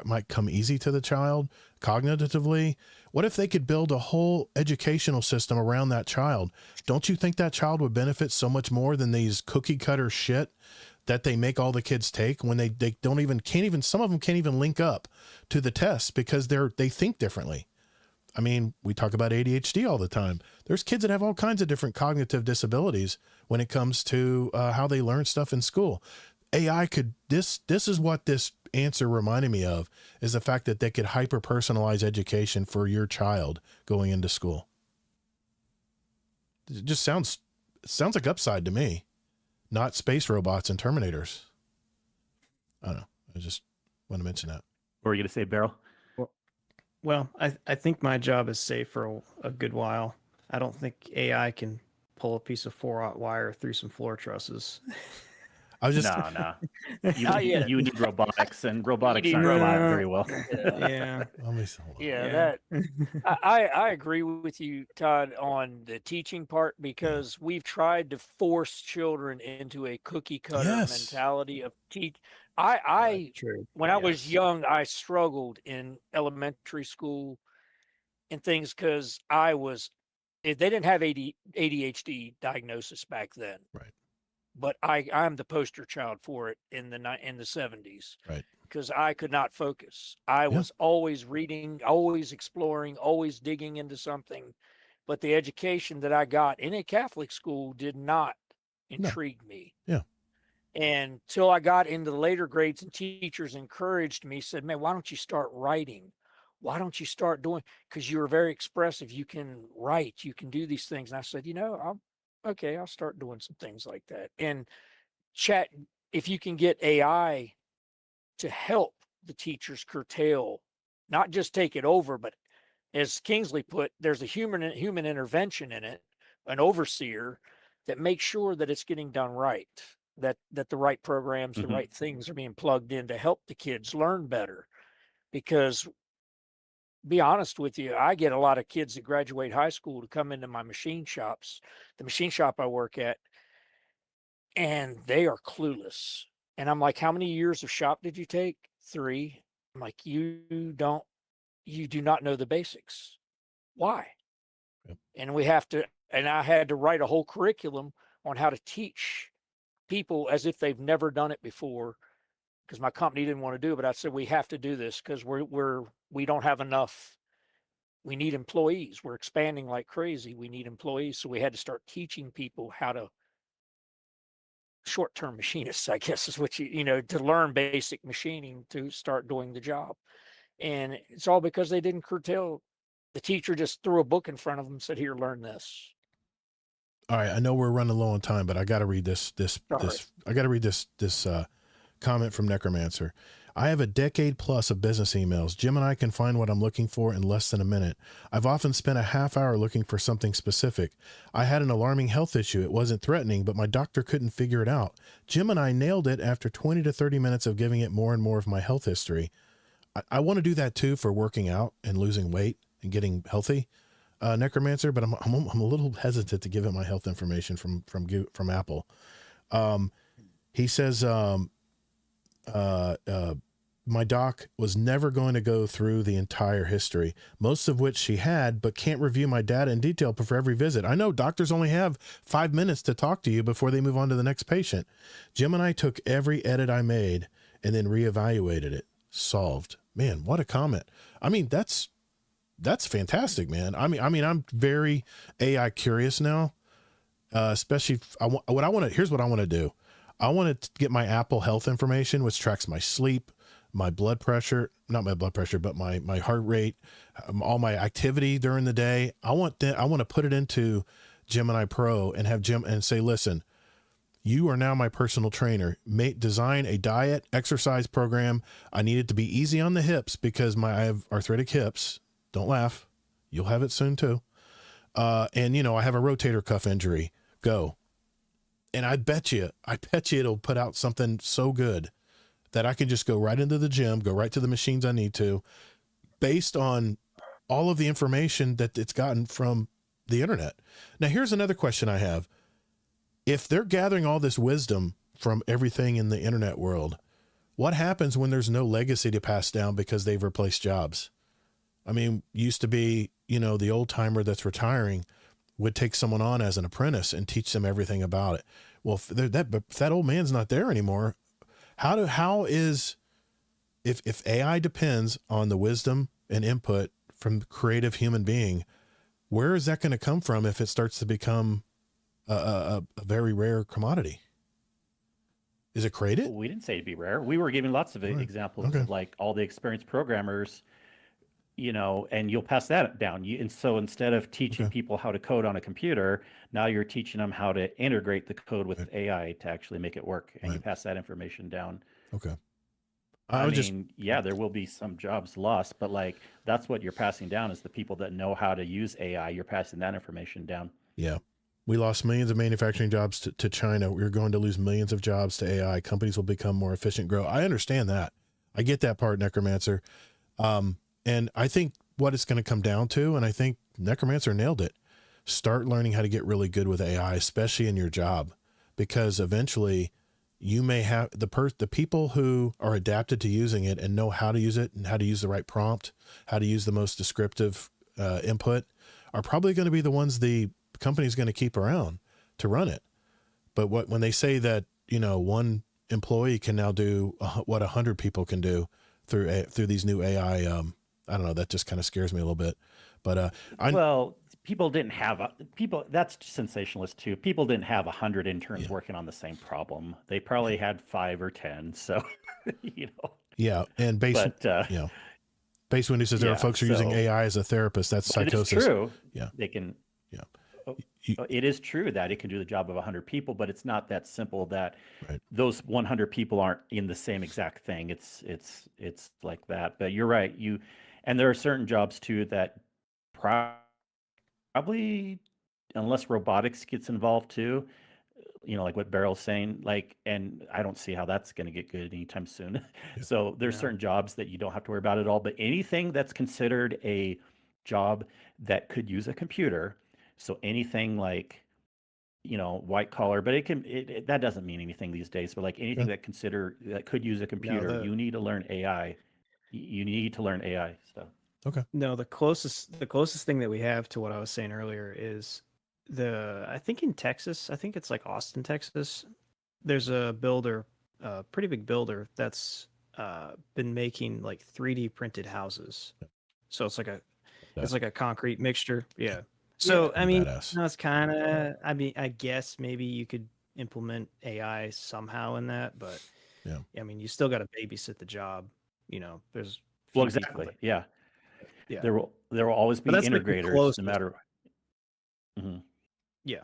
might come easy to the child cognitively. What if they could build a whole educational system around that child? Don't you think that child would benefit so much more than these cookie cutter shit that they make all the kids take when they can't even, some of them can't even link up to the tests because they think differently. I mean, we talk about ADHD all the time. There's kids that have all kinds of different cognitive disabilities when it comes to how they learn stuff in school. AI this is what this answer reminded me of, is the fact that they could hyper personalize education for your child going into school. It just sounds like upside to me, not space robots and Terminators. I don't know. I just want to mention that. What were you going to say, Barrel? Well, I think my job is safe for a good while. I don't think AI can pull a piece of 4-aught wire through some floor trusses. I was just No. You need robotics, and robotics aren't alive very well. Yeah. That I agree with you, Todd, on the teaching part, because we've tried to force children into a cookie cutter mentality of teach. When I was young, I struggled in elementary school and things because they didn't have ADHD diagnosis back then. Right. But I'm the poster child for it in the 70s. Right. Because I could not focus. I was always reading, always exploring, always digging into something. But the education that I got in a Catholic school did not intrigue me. Yeah. And till I got into the later grades, and teachers encouraged me, said, man, why don't you start writing? Why don't you start doing, because you were very expressive. You can write, you can do these things. And I said, I'll start doing some things like that. And chat, if you can get AI to help the teachers curtail, not just take it over, but as Kingsley put, there's a human intervention in it, an overseer that makes sure that it's getting done right, that the right programs, the right things are being plugged in to help the kids learn better. Because, be honest with you, I get a lot of kids that graduate high school to come into my machine shops, the machine shop I work at, and they are clueless. And I'm like, how many years of shop did you take? 3. I'm like, you do not know the basics. Why? Yep. And I had to write a whole curriculum on how to teach people as if they've never done it before, because my company didn't want to do it. But I said, we have to do this because we don't have enough. We need employees. We're expanding like crazy. We need employees. So we had to start teaching people how to, short-term machinists, I guess is what to learn basic machining to start doing the job. And it's all because they didn't curtail. The teacher just threw a book in front of them and said, here, learn this. All right. I know we're running low on time, but I got to read this comment from Necromancer. I have a decade plus of business emails. Jim and I can find what I'm looking for in less than a minute. I've often spent a half hour looking for something specific. I had an alarming health issue. It wasn't threatening, but my doctor couldn't figure it out. Jim and I nailed it after 20 to 30 minutes of giving it more and more of my health history. I want to do that too for working out and losing weight and getting healthy, Necromancer, but I'm a little hesitant to give him my health information from Apple. He says, my doc was never going to go through the entire history, most of which she had, but can't review my data in detail for every visit. I know doctors only have 5 minutes to talk to you before they move on to the next patient. Jim and I took every edit I made and then reevaluated it. Solved. Man, what a comment. I mean, that's fantastic, man. I mean, I'm very AI curious now, especially here's what I want to do. I want to get my Apple Health information, which tracks my sleep, my blood pressure, not my blood pressure, but my heart rate, all my activity during the day. I want to put it into Gemini Pro and have Jim and say, listen, you are now my personal trainer. Design a diet, exercise program. I need it to be easy on the hips because I have arthritic hips. Don't laugh. You'll have it soon too. And I have a rotator cuff injury. Go. And I bet you it'll put out something so good that I can just go right into the gym, go right to the machines I need to, based on all of the information that it's gotten from the internet. Now, here's another question I have. If they're gathering all this wisdom from everything in the internet world, what happens when there's no legacy to pass down because they've replaced jobs? I mean, used to be, you know, the old timer that's retiring would take someone on as an apprentice and teach them everything about it. Well, if that old man's not there anymore, if AI depends on the wisdom and input from the creative human being, where is that going to come from if it starts to become a very rare commodity? Is it created? We didn't say it'd be rare. We were giving lots of examples of like all the experienced programmers, you know, and you'll pass that down. And so instead of teaching people how to code on a computer, now you're teaching them how to integrate the code with AI to actually make it work. And you pass that information down. Okay. I mean, yeah, there will be some jobs lost, but like that's what you're passing down is the people that know how to use AI. You're passing that information down. Yeah. We lost millions of manufacturing jobs to China. We're going to lose millions of jobs to AI. Companies will become more efficient, grow. I understand that. I get that part, Necromancer. And I think what it's going to come down to, and I think Necromancer nailed it, start learning how to get really good with AI, especially in your job, because eventually you may have the people who are adapted to using it and know how to use it and how to use the right prompt, how to use the most descriptive input are probably going to be the ones the company's going to keep around to run it. But when they say that, you know, one employee can now do what 100 people can do through these new AI, I don't know, that just kind of scares me a little bit. But well, people didn't have that's sensationalist too. People didn't have 100 interns working on the same problem. They probably had 5 or 10. So, you know. Yeah, and based when he says there are folks who are using AI as a therapist, that's psychosis. It's true. Yeah, they can. Yeah, it is true that it can do the job of 100 people, but it's not that simple that those 100 people aren't in the same exact thing. It's like that. But you're right. And there are certain jobs too that probably, unless robotics gets involved too, you know, like what Barrel's saying, like, and I don't see how that's going to get good anytime soon. So there's certain jobs that you don't have to worry about at all, but anything that's considered a job that could use a computer. So anything like, you know, white collar, but that doesn't mean anything these days, but like anything that could use a computer, you need to learn AI. You need to learn AI stuff. Okay. No, the closest thing that we have to what I was saying earlier is I think in Texas, I think it's like Austin, Texas. There's a builder, a pretty big builder that's been making like 3D printed houses. So it's like a concrete mixture. Yeah. So I mean, it's kind of. I mean, I guess maybe you could implement AI somehow in that, but I mean, you still got to babysit the job. You know, there's exactly. Yeah. There will always be integrators, no matter. Mm-hmm. Yeah,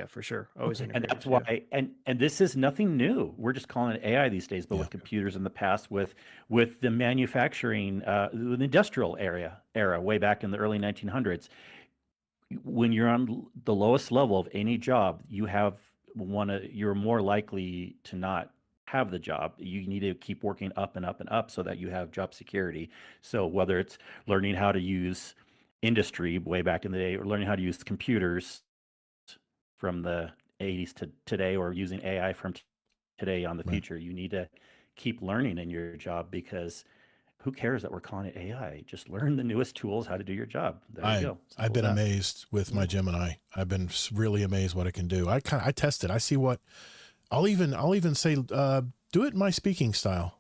for sure. Always integrators. And that's why. And this is nothing new. We're just calling it AI these days, but with computers in the past, with the manufacturing, the industrial era, way back in the early 1900s. When you're on the lowest level of any job, you're more likely to not have the job. You need to keep working up and up and up so that you have job security. So whether it's learning how to use industry way back in the day, or learning how to use computers from the 80s to today, or using AI from today on the future, you need to keep learning in your job, because who cares that we're calling it AI? Just learn the newest tools, how to do your job. There you go. I've been amazed with my Gemini. I've been really amazed what it can do. I test it. I see what I'll even say, do it in my speaking style,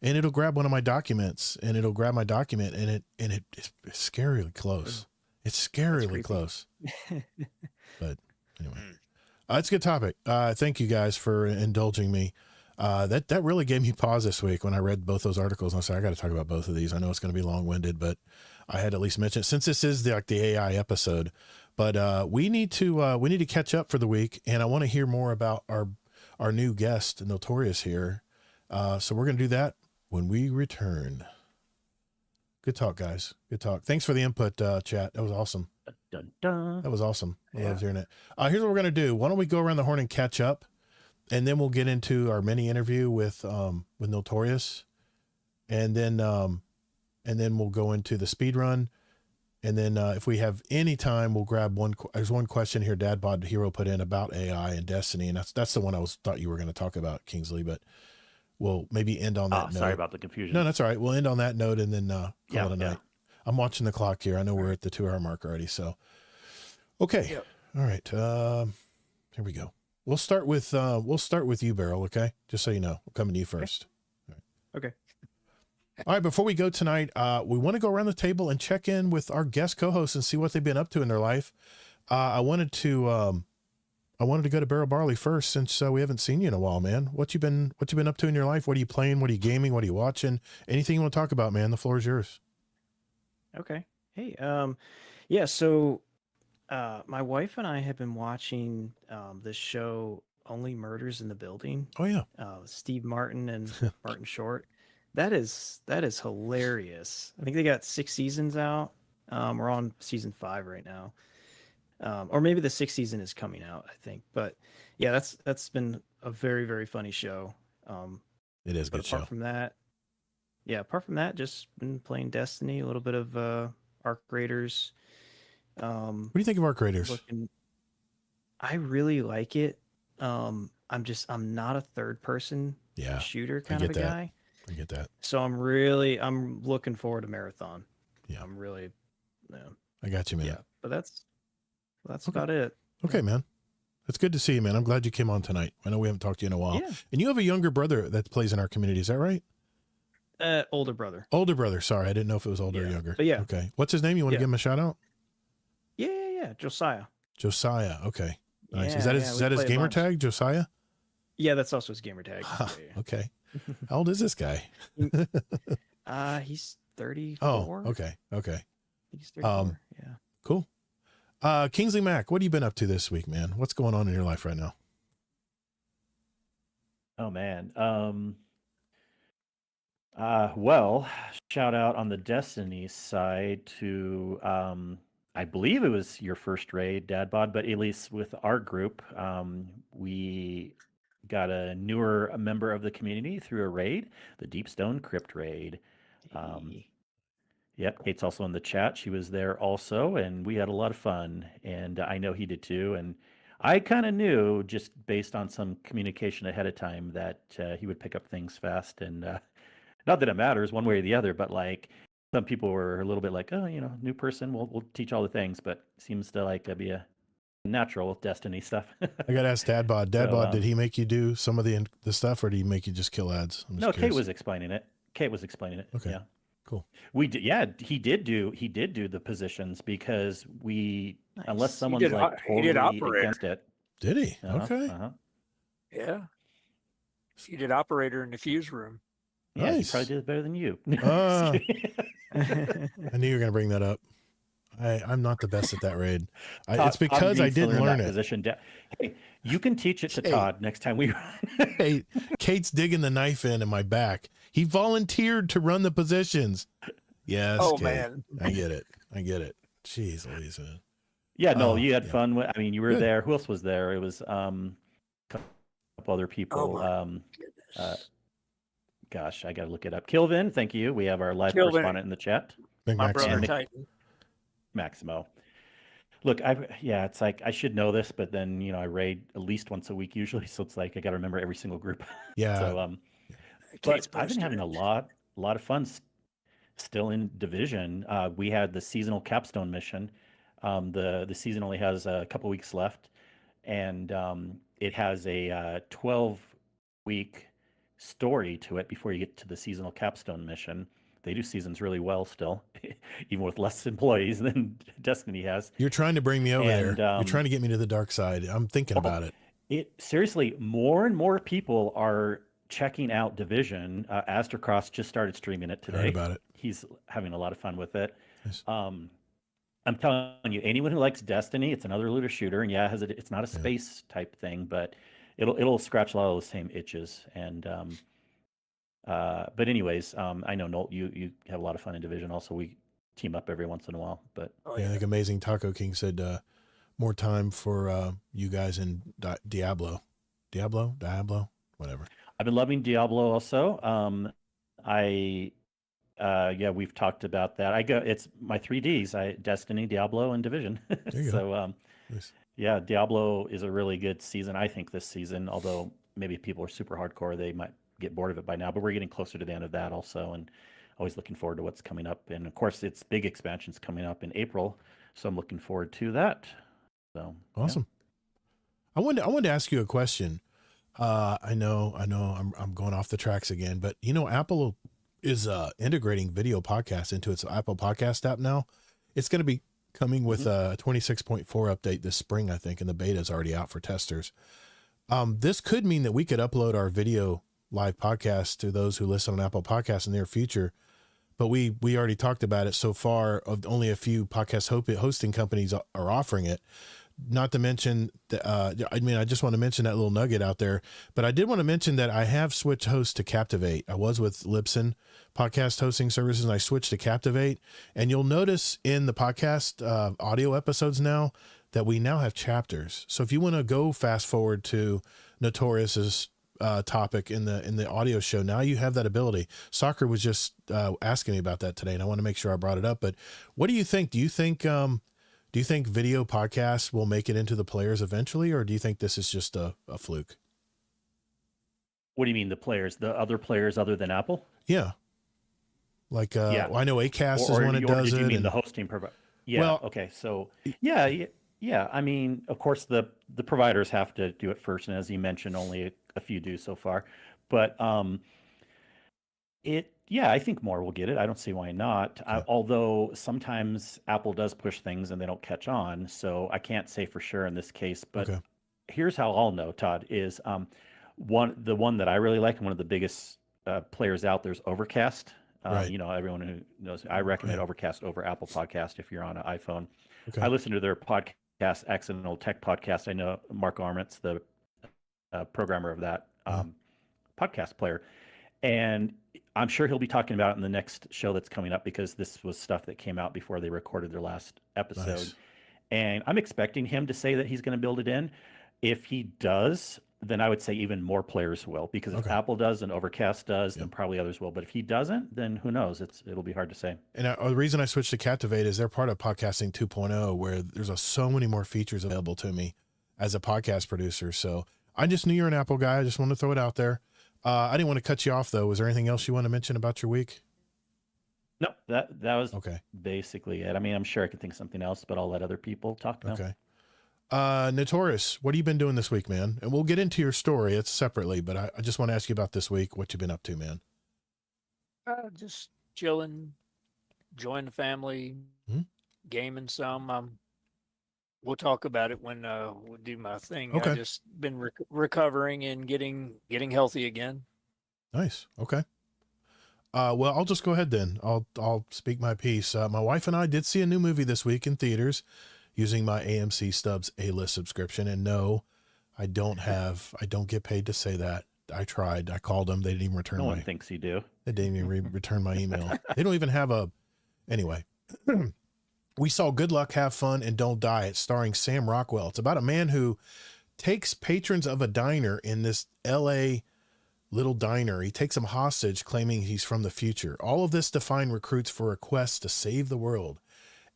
and it'll grab one of my documents, and it'll grab my document, and it's scarily close. It's scarily close. But anyway, it's a good topic. Thank you guys for indulging me. That really gave me pause this week when I read both those articles, and I said, I got to talk about both of these. I know it's going to be long winded, but I had to at least mention it, since this is the AI episode. But we need to catch up for the week, and I want to hear more about our new guest, Noltorious here. So we're going to do that when we return. Good talk, guys. Good talk. Thanks for the input, chat. That was awesome. Dun, dun. That was awesome. I loved hearing it. Here's what we're going to do. Why don't we go around the horn and catch up? And then we'll get into our mini interview with Noltorious, and then we'll go into the speed run, And then if we have any time, we'll grab one. There's one question here Dad Bod Hero put in about AI and Destiny, and that's the one thought you were going to talk about, Kingsley. But we'll maybe end on that note. Sorry about the confusion. No, that's all right. We'll end on that note and then call it a night. Yeah. I'm watching the clock here. I know we're at the 2 hour mark already. So, okay. Yep. All right. Here we go. We'll start with you, Barrel. Okay. Just so you know, we're coming to you first. Okay. All right. Before we go tonight, we want to go around the table and check in with our guest co-hosts and see what they've been up to in their life. I wanted to go to Barrel Barley first, since we haven't seen you in a while, man. What you been up to in your life? What are you playing? What are you gaming? What are you watching? Anything you want to talk about, man? The floor is yours. Okay. Hey, yeah, so my wife and I have been watching this show Only Murders in the Building. Oh yeah. Steve Martin and Martin Short. That is hilarious. I think they got 6 seasons out. We're on season 5 right now. Or maybe the 6th season is coming out, I think. But yeah, that's been a very, very funny show. It is a good show. Apart from that, just been playing Destiny, a little bit of Arc Raiders. What do you think of Arc Raiders? I really like it. I'm not a third person shooter kind of a guy. I get that. So I'm looking forward to Marathon. Yeah. I'm really, I got you, man. Yeah, but that's about it. Okay, man. It's good to see you, man. I'm glad you came on tonight. I know we haven't talked to you in a while. Yeah. And you have a younger brother that plays in our community. Is that right? Older brother. Older brother. Sorry. I didn't know if it was older or younger. But yeah. Okay. What's his name? You want to give him a shout out? Yeah. Josiah. Josiah. Okay. Nice. Yeah, Is that his gamer tag, Josiah? Yeah, that's also his gamer tag. Okay. How old is this guy? He's 34. Oh, okay. He's 34. Yeah. Cool. Kingsley Mac, what have you been up to this week, man? What's going on in your life right now? Oh man. Well, shout out on the Destiny side to I believe it was your first raid, Dad Bod, but at least with our group, we got a newer member of the community through a raid, the Deep Stone Crypt raid. Yep, Kate's also in the chat. She was there also, and we had a lot of fun, and I know he did too. And I kind of knew, just based on some communication ahead of time, that he would pick up things fast. And not that it matters one way or the other, but like some people were a little bit like, oh, new person, we'll teach all the things, but seems to like be a natural with Destiny stuff. I got to ask Dad Bod. Dad Bod, did he make you do some of the stuff, or did he make you just kill ads? No, Kate was explaining it. Okay. Yeah. Cool. We did, he did do the positions, because unless someone's did, like he did totally operator. against it. Did he? Okay. Yeah. He did operator in the fuse room. Yeah, Nice. he probably did it better than you. I knew you were going to bring that up. I'm not the best at that raid. It's because I didn't learn it. Position. Hey, you can teach it to Todd next time we run. Hey, Kate's digging the knife in my back. He volunteered to run the positions. Yes. Oh, Kate. Man. I get it. Jeez Louise, man. Yeah, no, you had fun. You were there. Who else was there? It was a couple other people. Gosh, I got to look it up. Kilvin, thank you. We have our live correspondent in the chat. My brother Titan. Maximo. Look, it's like I should know this, but then I raid at least once a week usually, so it's like I got to remember every single group. Yeah. So but I've been having a lot of fun still in Division. We had the seasonal capstone mission. The season only has a couple weeks left, and it has a 12-week story to it before you get to the seasonal capstone mission. They do seasons really well still, even with less employees than Destiny has. You're trying to bring me over there. You're trying to get me to the dark side. I'm thinking about it. Seriously, more and more people are checking out Division. Astercross just started streaming it today. I heard about it. He's having a lot of fun with it. Nice. I'm telling you, anyone who likes Destiny, it's another looter shooter, and it's not a space type thing, but it'll scratch a lot of those same itches. And but anyways, I know Nolt, you have a lot of fun in Division. Also, we team up every once in a while. But I think Amazing Taco King said more time for you guys in Diablo, whatever. I've been loving Diablo also. Yeah, we've talked about that. It's my 3Ds, Destiny, Diablo, and Division. There you So, go. Nice. yeah, Diablo is a really good season, I think, this season, although maybe if people are super hardcore, they might get bored of it by now, but we're getting closer to the end of that also, and always looking forward to what's coming up. And of course, it's big expansions coming up in April, so I'm looking forward to that. So, Awesome. Yeah. I wanted to ask you a question. I know I'm going off the tracks again, but Apple is integrating video podcasts into its Apple Podcast app now. It's going to be coming with a 26.4 update this spring, I think, and the beta is already out for testers. This could mean that we could upload our video live podcast to those who listen on Apple Podcasts in the near future. But we already talked about it so far. Only a few podcast hosting companies are offering it. Not to mention, I just want to mention that little nugget out there, but I did want to mention that I have switched hosts to Captivate. I was with Libsyn podcast hosting services, and I switched to Captivate. And you'll notice in the podcast audio episodes now that we now have chapters. So if you want to go fast forward to Notorious's topic in the audio show, now you have that ability. Soccer was just asking me about that today, and I want to make sure I brought it up. But what do you think? Do you think video podcasts will make it into the players eventually, or do you think this is just a fluke? What do you mean, the players? The other players other than Apple? Yeah. Like, I know Acast is one that does it. Did you mean the hosting provider? Yeah. Well, okay. So, yeah. I mean, of course, the providers have to do it first, and as you mentioned, only a few do so far. But I think more will get it. I don't see why not. Okay. Although sometimes Apple does push things and they don't catch on, so I can't say for sure in this case. But here's how I'll know, Todd, is the one that I really like and one of the biggest players out there is Overcast. Right. Everyone who knows, I recommend Overcast over Apple Podcast if you're on an iPhone. Okay. I listen to their podcast, Accidental Tech Podcast. I know Mark Arment's the programmer of that podcast player. And I'm sure he'll be talking about it in the next show that's coming up, because this was stuff that came out before they recorded their last episode. Nice. And I'm expecting him to say that he's going to build it in. If he does, then I would say even more players will, because if Apple does and Overcast does, then probably others will. But if he doesn't, then who knows? It'll be hard to say. And the reason I switched to Captivate is they're part of Podcasting 2.0, where there's so many more features available to me as a podcast producer. So I just knew you're an Apple guy. I just wanted to throw it out there. I didn't want to cut you off, though. Was there anything else you want to mention about your week? No, that was basically it. I mean, I'm sure I could think of something else, but I'll let other people talk now. Okay. Notorious, what have you been doing this week, man? And we'll get into your story. It's separately, but I just want to ask you about this week, what you've been up to, man. Just chilling, enjoying the family, gaming some. We'll talk about it when we do my thing. Okay. I've just been recovering and getting healthy again. Nice. Okay. Well, I'll just go ahead then. I'll speak my piece. My wife and I did see a new movie this week in theaters using my AMC Stubs A-List subscription. And no, I don't get paid to say that. I tried. I called them. They didn't even return No one thinks you do. They didn't even return my email. They don't even have anyway. We saw Good Luck, Have Fun, and Don't Die. It's starring Sam Rockwell. It's about a man who takes patrons of a diner in this LA little diner. He takes them hostage, claiming he's from the future. All of this to find recruits for a quest to save the world.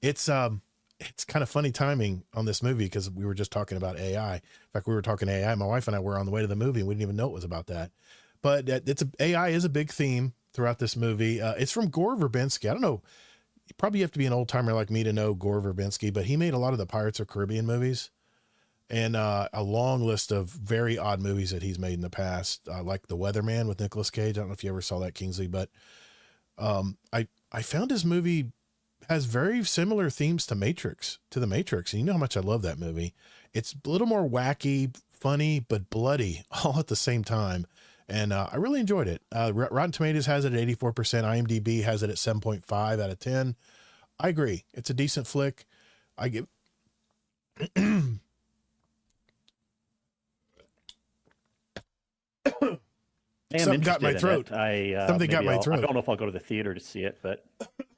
It's kind of funny timing on this movie, because we were just talking about AI. In fact, we were talking AI. My wife and I were on the way to the movie, and we didn't even know it was about that. But AI is a big theme throughout this movie. It's from Gore Verbinski. I don't know. You probably have to be an old timer like me to know Gore Verbinski, but he made a lot of the Pirates of the Caribbean movies, and a long list of very odd movies that he's made in the past, like The Weatherman with Nicolas Cage. I don't know if you ever saw that, Kingsley, but I found his movie has very similar themes to the Matrix. And you know how much I love that movie. It's a little more wacky, funny, but bloody all at the same time. And I really enjoyed it. Rotten Tomatoes has it at 84%. IMDb has it at 7.5 out of 10. I agree. It's a decent flick. I give something got my throat. Something got my throat. I don't know if I'll go to the theater to see it, but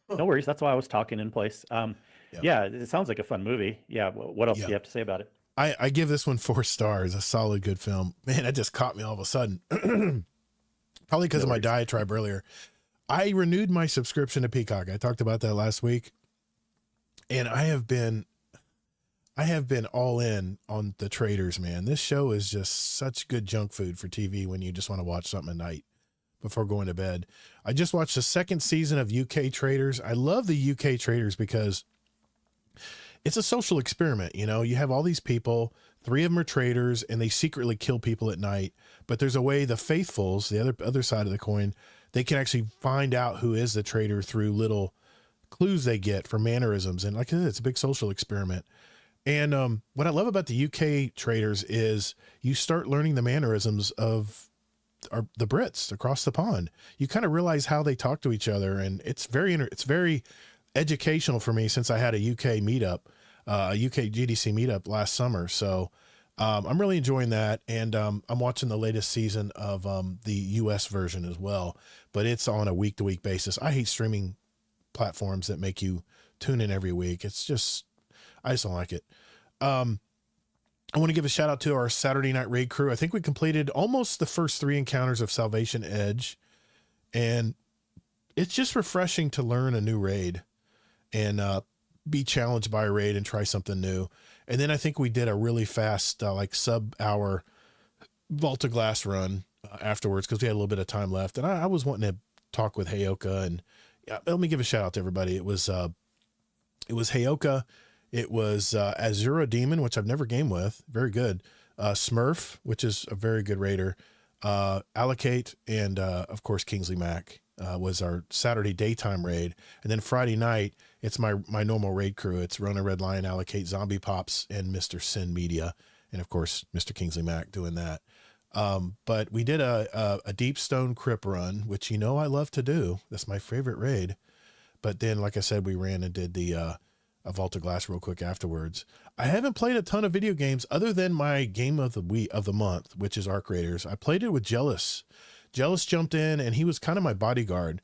no worries. That's why I was talking in place. Yeah, it sounds like a fun movie. Yeah. What else do you have to say about it? I give this one 4 stars. A solid, good film. Man, that just caught me all of a sudden. Probably because of my diatribe earlier. I renewed my subscription to Peacock. I talked about that last week, and I have been all in on the Traders, man. This show is just such good junk food for TV when you just want to watch something at night before going to bed. I just watched the second season of UK Traders. I love the UK Traders because it's a social experiment. You know, you have all these people, 3 of them are traders, and they secretly kill people at night. But there's a way the faithfuls, the other side of the coin, they can actually find out who is the trader through little clues they get from mannerisms. And like I said, it's a big social experiment. And what I love about the UK traders is you start learning the mannerisms of the Brits across the pond. You kind of realize how they talk to each other, and it's very educational for me since I had a UK meetup, UK GDC meetup last summer. So I'm really enjoying that, and I'm watching the latest season of the US version as well, but it's on a week-to-week basis. I hate streaming platforms that make you tune in every week. It's just, I just don't like it. I want to give a shout out to our Saturday night raid crew. I think we completed almost the first 3 encounters of Salvation Edge, and it's just refreshing to learn a new raid and be challenged by a raid and try something new. And then I think we did a really fast, like sub-hour Vault of Glass run afterwards because we had a little bit of time left. And I was wanting to talk with Heyoka, and let me give a shout out to everybody. It was Heyoka. It was Azura Demon, which I've never gamed with. Very good. Smurf, which is a very good raider. Allocate, and of course, Kingsley Mac was our Saturday daytime raid. And then Friday night, it's my normal raid crew. It's Rona Red Lion, Allocate, Zombie Pops, and Mr. Sin Media. And of course, Mr. Kingsley Mac doing that. But we did a Deep Stone Crypt run, which I love to do. That's my favorite raid. But then, like I said, we ran and did the a Vault of Glass real quick afterwards. I haven't played a ton of video games other than my game of the month, which is Arc Raiders. I played it with Jealous. Jealous jumped in, and he was kind of my bodyguard.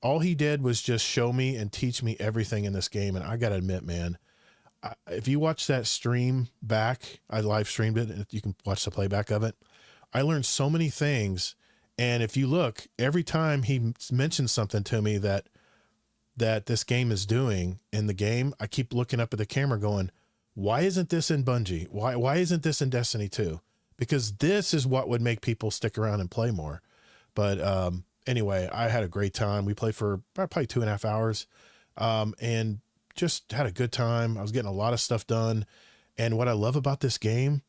All he did was just show me and teach me everything in this game. And I got to admit, man, if you watch that stream back, I live streamed it, and you can watch the playback of it. I learned so many things. And if you look, every time he mentions something to me that this game is doing in the game, I keep looking up at the camera going, why isn't this in Bungie? Why isn't this in Destiny 2? Because this is what would make people stick around and play more. But anyway, I had a great time. We played for probably 2.5 hours and just had a good time. I was getting a lot of stuff done. And what I love about this game,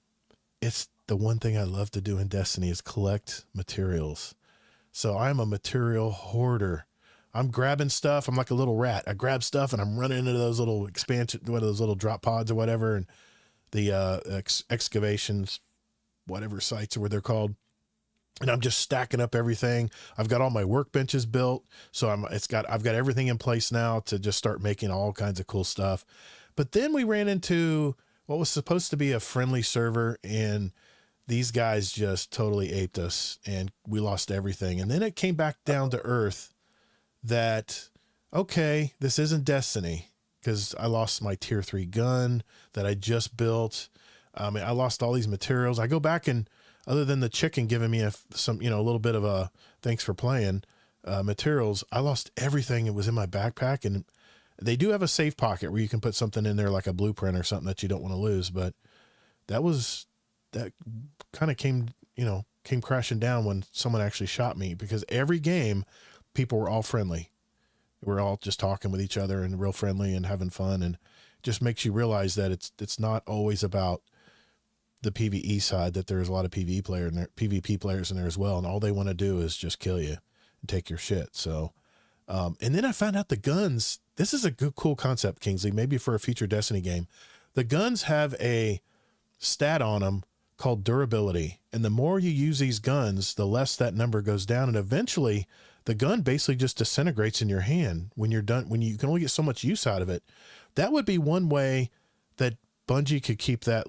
it's the one thing I love to do in Destiny is collect materials. So I'm a material hoarder. I'm grabbing stuff. I'm like a little rat. I grab stuff and I'm running into those little expansion, one of those little drop pods or whatever, and the excavations, whatever sites or what they're called. And I'm just stacking up everything. I've got all my workbenches built, so I've got everything in place now to just start making all kinds of cool stuff. But then we ran into what was supposed to be a friendly server, and these guys just totally aped us, and we lost everything. And then it came back down to earth that, okay, this isn't Destiny, because I lost my tier 3 gun that I just built. I lost all these materials. I go back, and other than the chicken giving me a little bit of a thanks for playing materials, I lost everything that was in my backpack. And they do have a safe pocket where you can put something in there like a blueprint or something that you don't want to lose. But that kind of came crashing down when someone actually shot me, because every game people were all friendly. We're all just talking with each other and real friendly and having fun, and just makes you realize that it's not always about the PvE side, that there's a lot of PvP players in there as well. And all they want to do is just kill you and take your shit. So, and then I found out the guns, this is a good, cool concept, Kingsley, maybe for a future Destiny game. The guns have a stat on them called durability. And the more you use these guns, the less that number goes down. And eventually the gun basically just disintegrates in your hand when you're done, when you can only get so much use out of it. That would be one way that Bungie could keep that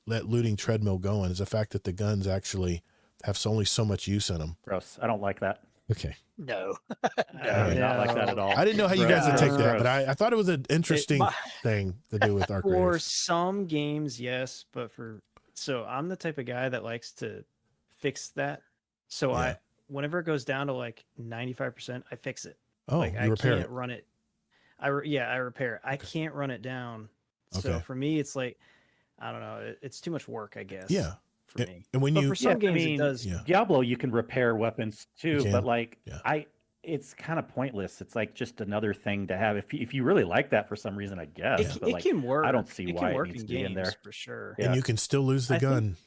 looting treadmill going, is the fact that the guns actually have only so much use in them. Gross. I don't like that. Okay. No. I do not like that at all. I didn't know how you guys would take that, Gross. but I thought it was an interesting thing to do with Arc For Raiders. some games, yes, but so I'm the type of guy that likes to fix that. So Yeah. whenever it goes down to like 95%, I fix it. Oh, Like you I repair can't it. run it. I repair it. I can't run it down. So Okay. for me, it's like, I don't know. It's too much work, I guess. Yeah. For me. And when But you, for some I games, mean, it does. Yeah. Diablo, you can repair weapons too, can? but like Yeah. it's kind of pointless. It's like just another thing to have. If you really like that for some reason, I guess. It, But it like, can work. I don't see it why can it work needs in to be in games there. for sure. Yeah. and you can still lose the I think- gun.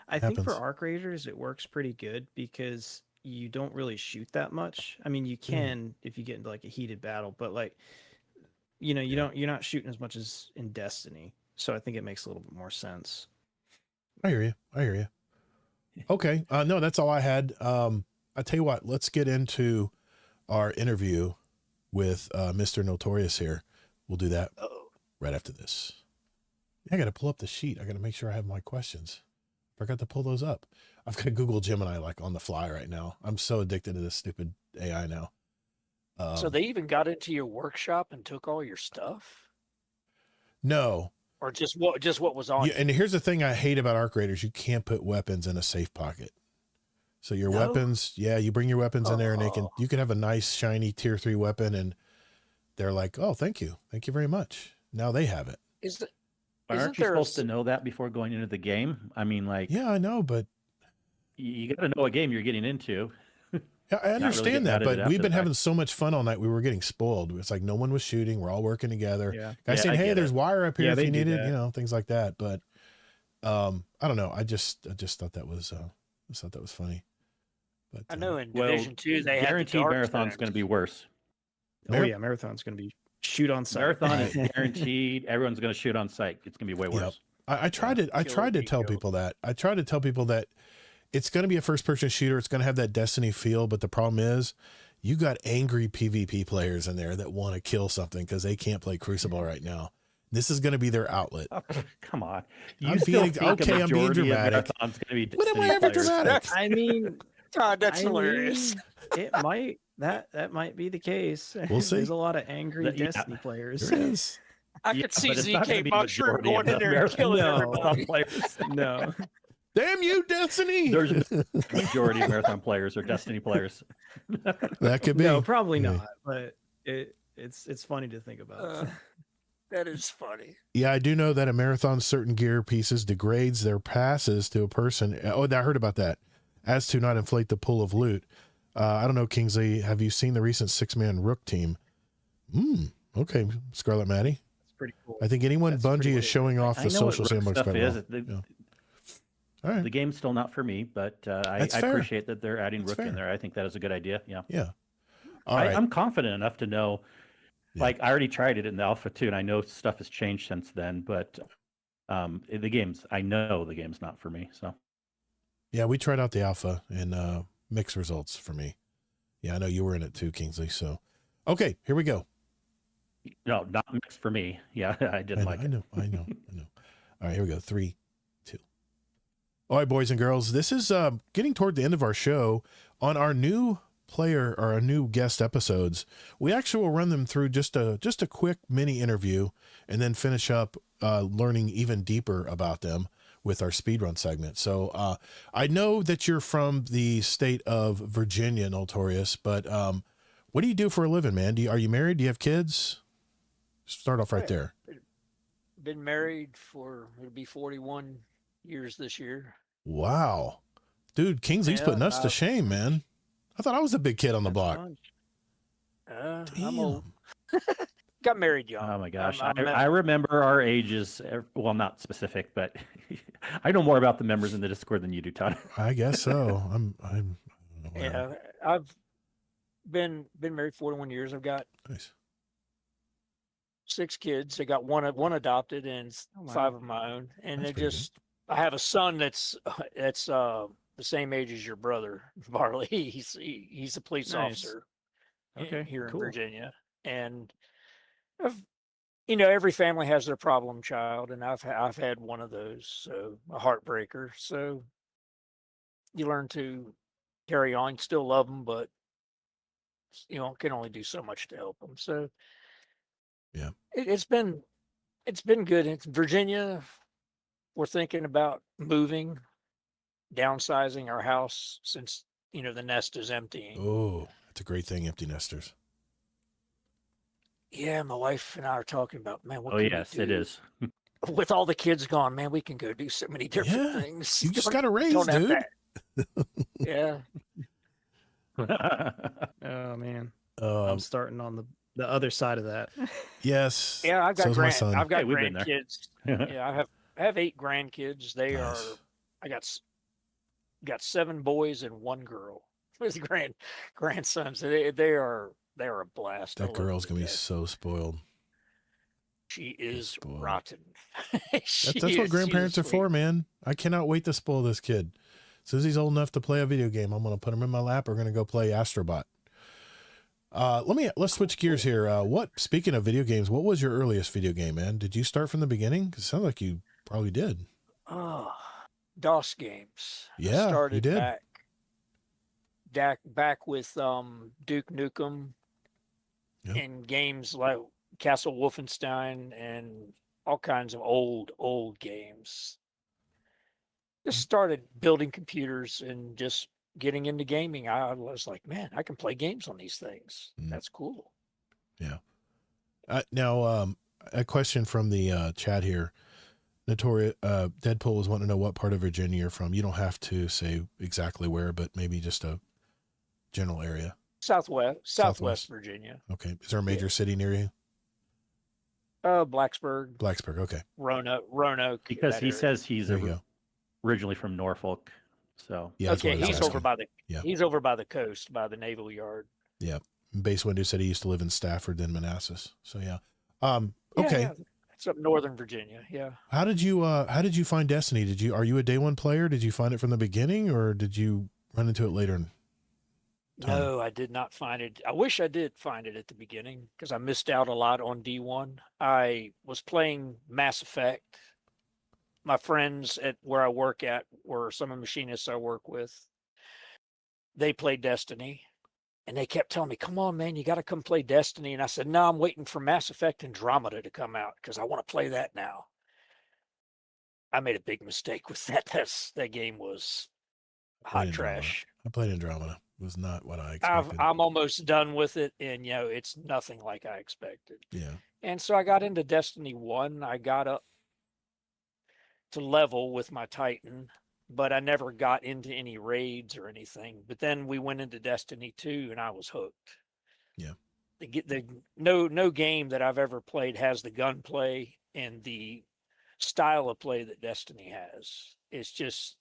I think for Happens. arc raiders, it works pretty good because you don't really shoot that much. I mean, you can if you get into like a heated battle, but like, you know, you're not shooting as much as in Destiny. So I think it makes a little bit more sense. I hear you. Okay. No, that's all I had. I tell you what, let's get into our interview with Mr. Noltorious here. We'll do that right after this. I got to pull up the sheet. I got to make sure I have my questions. Forgot to pull those up. I've got Google Gemini like on the fly right now. I'm so addicted to this stupid AI now. So they even got into your workshop and took all your stuff, No. or just what was on? Yeah, and here's the thing I hate about arc raiders. You can't put weapons in a safe pocket. So your No? weapons, you bring your weapons in there and you can have a nice shiny tier 3 weapon and they're like, oh, thank you very much. Now they have it. Aren't you supposed to know that before going into the game? I mean, like, Yeah, I know, but you got to know what game you're getting into. yeah, I really understand getting that, out of it but after we've the been fact. having so much fun all night. We were getting spoiled. It's like no one was shooting. We're all working together. Yeah. Guys Yeah, saying, I hey, get there's it. wire up here Yeah, if they you do need it, that. things like that. But I don't know. I just thought that was funny. But I know in Well, Division 2 they had the guaranteed dark marathon's zones. going to be worse. Oh yeah, marathon's going to be shoot on sight. Marathon is guaranteed. Everyone's going to shoot on sight. It's going to be way Yep. worse. I tried to tell people that. I tried to tell people that it's going to be a first person shooter. It's going to have that Destiny feel, but the problem is you got angry PvP players in there that want to kill something because they can't play Crucible right now. This is going to be their outlet. Oh, come on. I'm You still being- think okay, a I'm being majority of dramatic. marathons going to be When am I Destiny ever players? dramatic? I mean, God, that's hilarious. It might that might be the case. We'll see. There's a lot of angry Yeah. Destiny players. There is. I Yeah, could see but it's not gonna ZK be Mushroom majority going of in the there and killing marathon everybody. players. No. Damn you, Destiny. There's a majority of marathon players or Destiny players. That could be. No, probably Yeah. not. But it's funny to think about. That is funny. Yeah, I do know that a marathon's certain gear pieces degrades their passes to a person. Oh, I heard about that. As to not inflate the pool of loot. I don't know, Kingsley. Have you seen the recent 6-man Rook team? Okay, Scarlet Maddie. It's pretty cool. I think anyone That's Bungie pretty is cool. showing off I the know what social Rook sandbox stuff quite is. well. The, Yeah. All right. the game's still not for me, but I That's fair. appreciate that they're adding That's Rook in fair. there. I think that is a good idea. Yeah. Yeah. All right. I'm confident enough to know, Yeah. like I already tried it in the alpha too, and I know stuff has changed since then, but I know the game's not for me. So Yeah, we tried out the alpha and mixed results for me. Yeah, I know you were in it too, Kingsley. So, okay, here we go. no, not mixed for me. Yeah, I didn't like I it. know. All right, here we go. 3, 2. All right, boys and girls, this is getting toward the end of our show. On our new player or our new guest episodes, we actually will run them through just a quick mini interview and then finish up learning even deeper about them with our speedrun segment. So I know that you're from the state of Virginia, Noltorious, but what do you do for a living, man? Are you married? Do you have kids? Start off right there. Been married for it'll be 41 years this year. Wow. Dude, Kingsley's Yeah, putting us to shame, man. I thought I was the big kid on the block. I'm Damn. old. Got married young. Oh my gosh. I'm I remember our ages. Well, not specific, but I know more about the members in the Discord than you do, Todd. I guess so. I don't know. yeah, I've been married 41 years. I've got Nice. 6 kids. I got one adopted and Oh, wow. 5 of my own. And That's it pretty just I have a son that's the same age as your brother, Barley. He's a police Nice. officer Okay, here cool. in Virginia. And every family has their problem child, and I've had one of those, so a heartbreaker. So you learn to carry on, still love them, but can only do so much to help them. So Yeah. it's been good. It's Virginia. We're thinking about moving, downsizing our house since the nest is emptying. Oh, that's a great thing, empty nesters. Yeah, my wife and I are talking about, man, what Oh, can yes, we it do? is. With all the kids gone, man, we can go do so many different Yeah, things. you just got to raise, Don't have dude. that. Yeah. Oh man, I'm starting on the other side of that. Yes. Yeah, I've got So's my son. I've got Hey, we've been there. grandkids. Yeah, I have 8 grandkids. They are. Nice. I got 7 boys and 1 girl. With grandsons. They are a blast. I That love them girl's to gonna be death. so spoiled. She is spoiled. rotten. That's what grandparents are for, man. I cannot wait to spoil this kid. As soon as he's old enough to play a video game, I'm gonna put him in my lap. We're gonna go play Astrobot. Let's switch gears here. Speaking of video games, what was your earliest video game, man? Did you start from the beginning? 'Cause it sounds like you probably did. Oh, DOS games. Yeah, I started you did. back with Duke Nukem Yep. and games like Castle Wolfenstein and all kinds of old games. Just started building computers and just getting into gaming. I was like, man, I can play games on these things. Mm. That's cool. Yeah. Now, a question from the chat here. Notorious Deadpool was wanting to know what part of Virginia you're from. You don't have to say exactly where, but maybe just a general area. Southwest Virginia. Okay. Is there a major city near you? Blacksburg, Blacksburg. Okay. Roanoke. Because that he area. says he's There you go. originally from Norfolk. So Yeah. That's what Okay, I was he's asking. over by the coast, by the Naval Yard. Yeah. Base Window said he used to live in Stafford, then Manassas. So yeah. Yeah, Okay. yeah, it's up northern Virginia. Yeah. How did you find Destiny? Are you a day one player? Did you find it from the beginning, or did you run into it later in time? No, I did not find it. I wish I did find it at the beginning because I missed out a lot on D1. I was playing Mass Effect. My friends at where I work at were some of the machinists I work with. They played Destiny. And they kept telling me, come on, man, you got to come play Destiny. And I said, no, I'm waiting for Mass Effect Andromeda to come out because I want to play that now. I made a big mistake with that. That game was hot trash. I played Andromeda. It was not what I expected. I'm almost done with it. And, it's nothing like I expected. Yeah. And so I got into Destiny 1. I got up to level with my Titan, but I never got into any raids or anything. But then we went into Destiny 2 and I was hooked. Yeah. No game that I've ever played has the gunplay and the style of play that Destiny has. It's just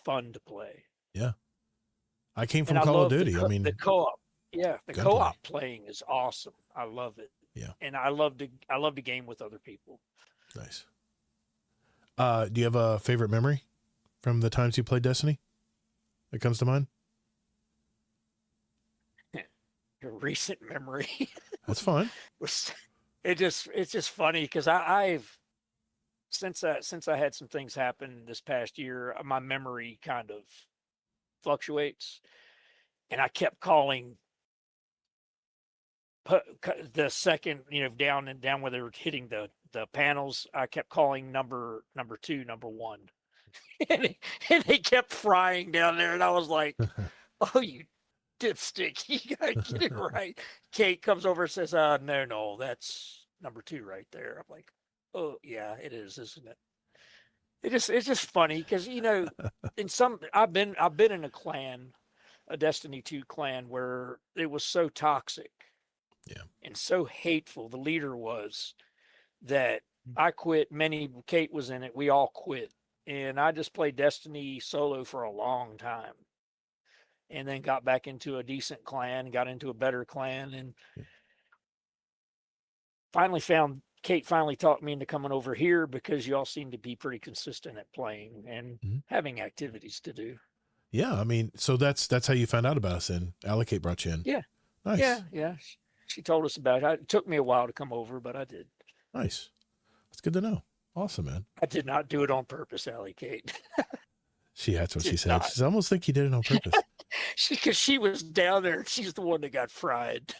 fun to play. Yeah. I came from And I Call of love Duty. the co-op. Yeah, the Gunplay. co-op playing is awesome. I love it. Yeah. And I love to game with other people. Nice. Do you have a favorite memory from the times you played Destiny that comes to mind? A recent memory. That's fine. It's just funny because I've since I had some things happen this past year, my memory kind of fluctuates, and I kept calling the second, down where they were hitting the panels. I kept calling number 2, number 1, and they kept frying down there, and I was like, "Oh, you dipstick, you gotta get it right." Kate comes over and says, no, that's number 2 right there." I'm like, "Oh yeah, it is, isn't it?" It's just funny because I've been in a Destiny 2 clan where it was so toxic, and so hateful. The leader was that I quit. Kate was in it. We all quit, and I just played Destiny solo for a long time. And then got back into a decent clan, got into a better clan, and Kate finally talked me into coming over here because y'all seem to be pretty consistent at playing and having activities to do. Yeah, I mean, so that's how you found out about us, and Allocate brought you in. Yeah. Nice. Yeah. She told us about it. It took me a while to come over, but I did. Nice. That's good to know. Awesome, man. I did not do it on purpose, Allocate. That's what she Did said. not. She said, I almost think you did it on purpose. Because she was down there and she's the one that got fried.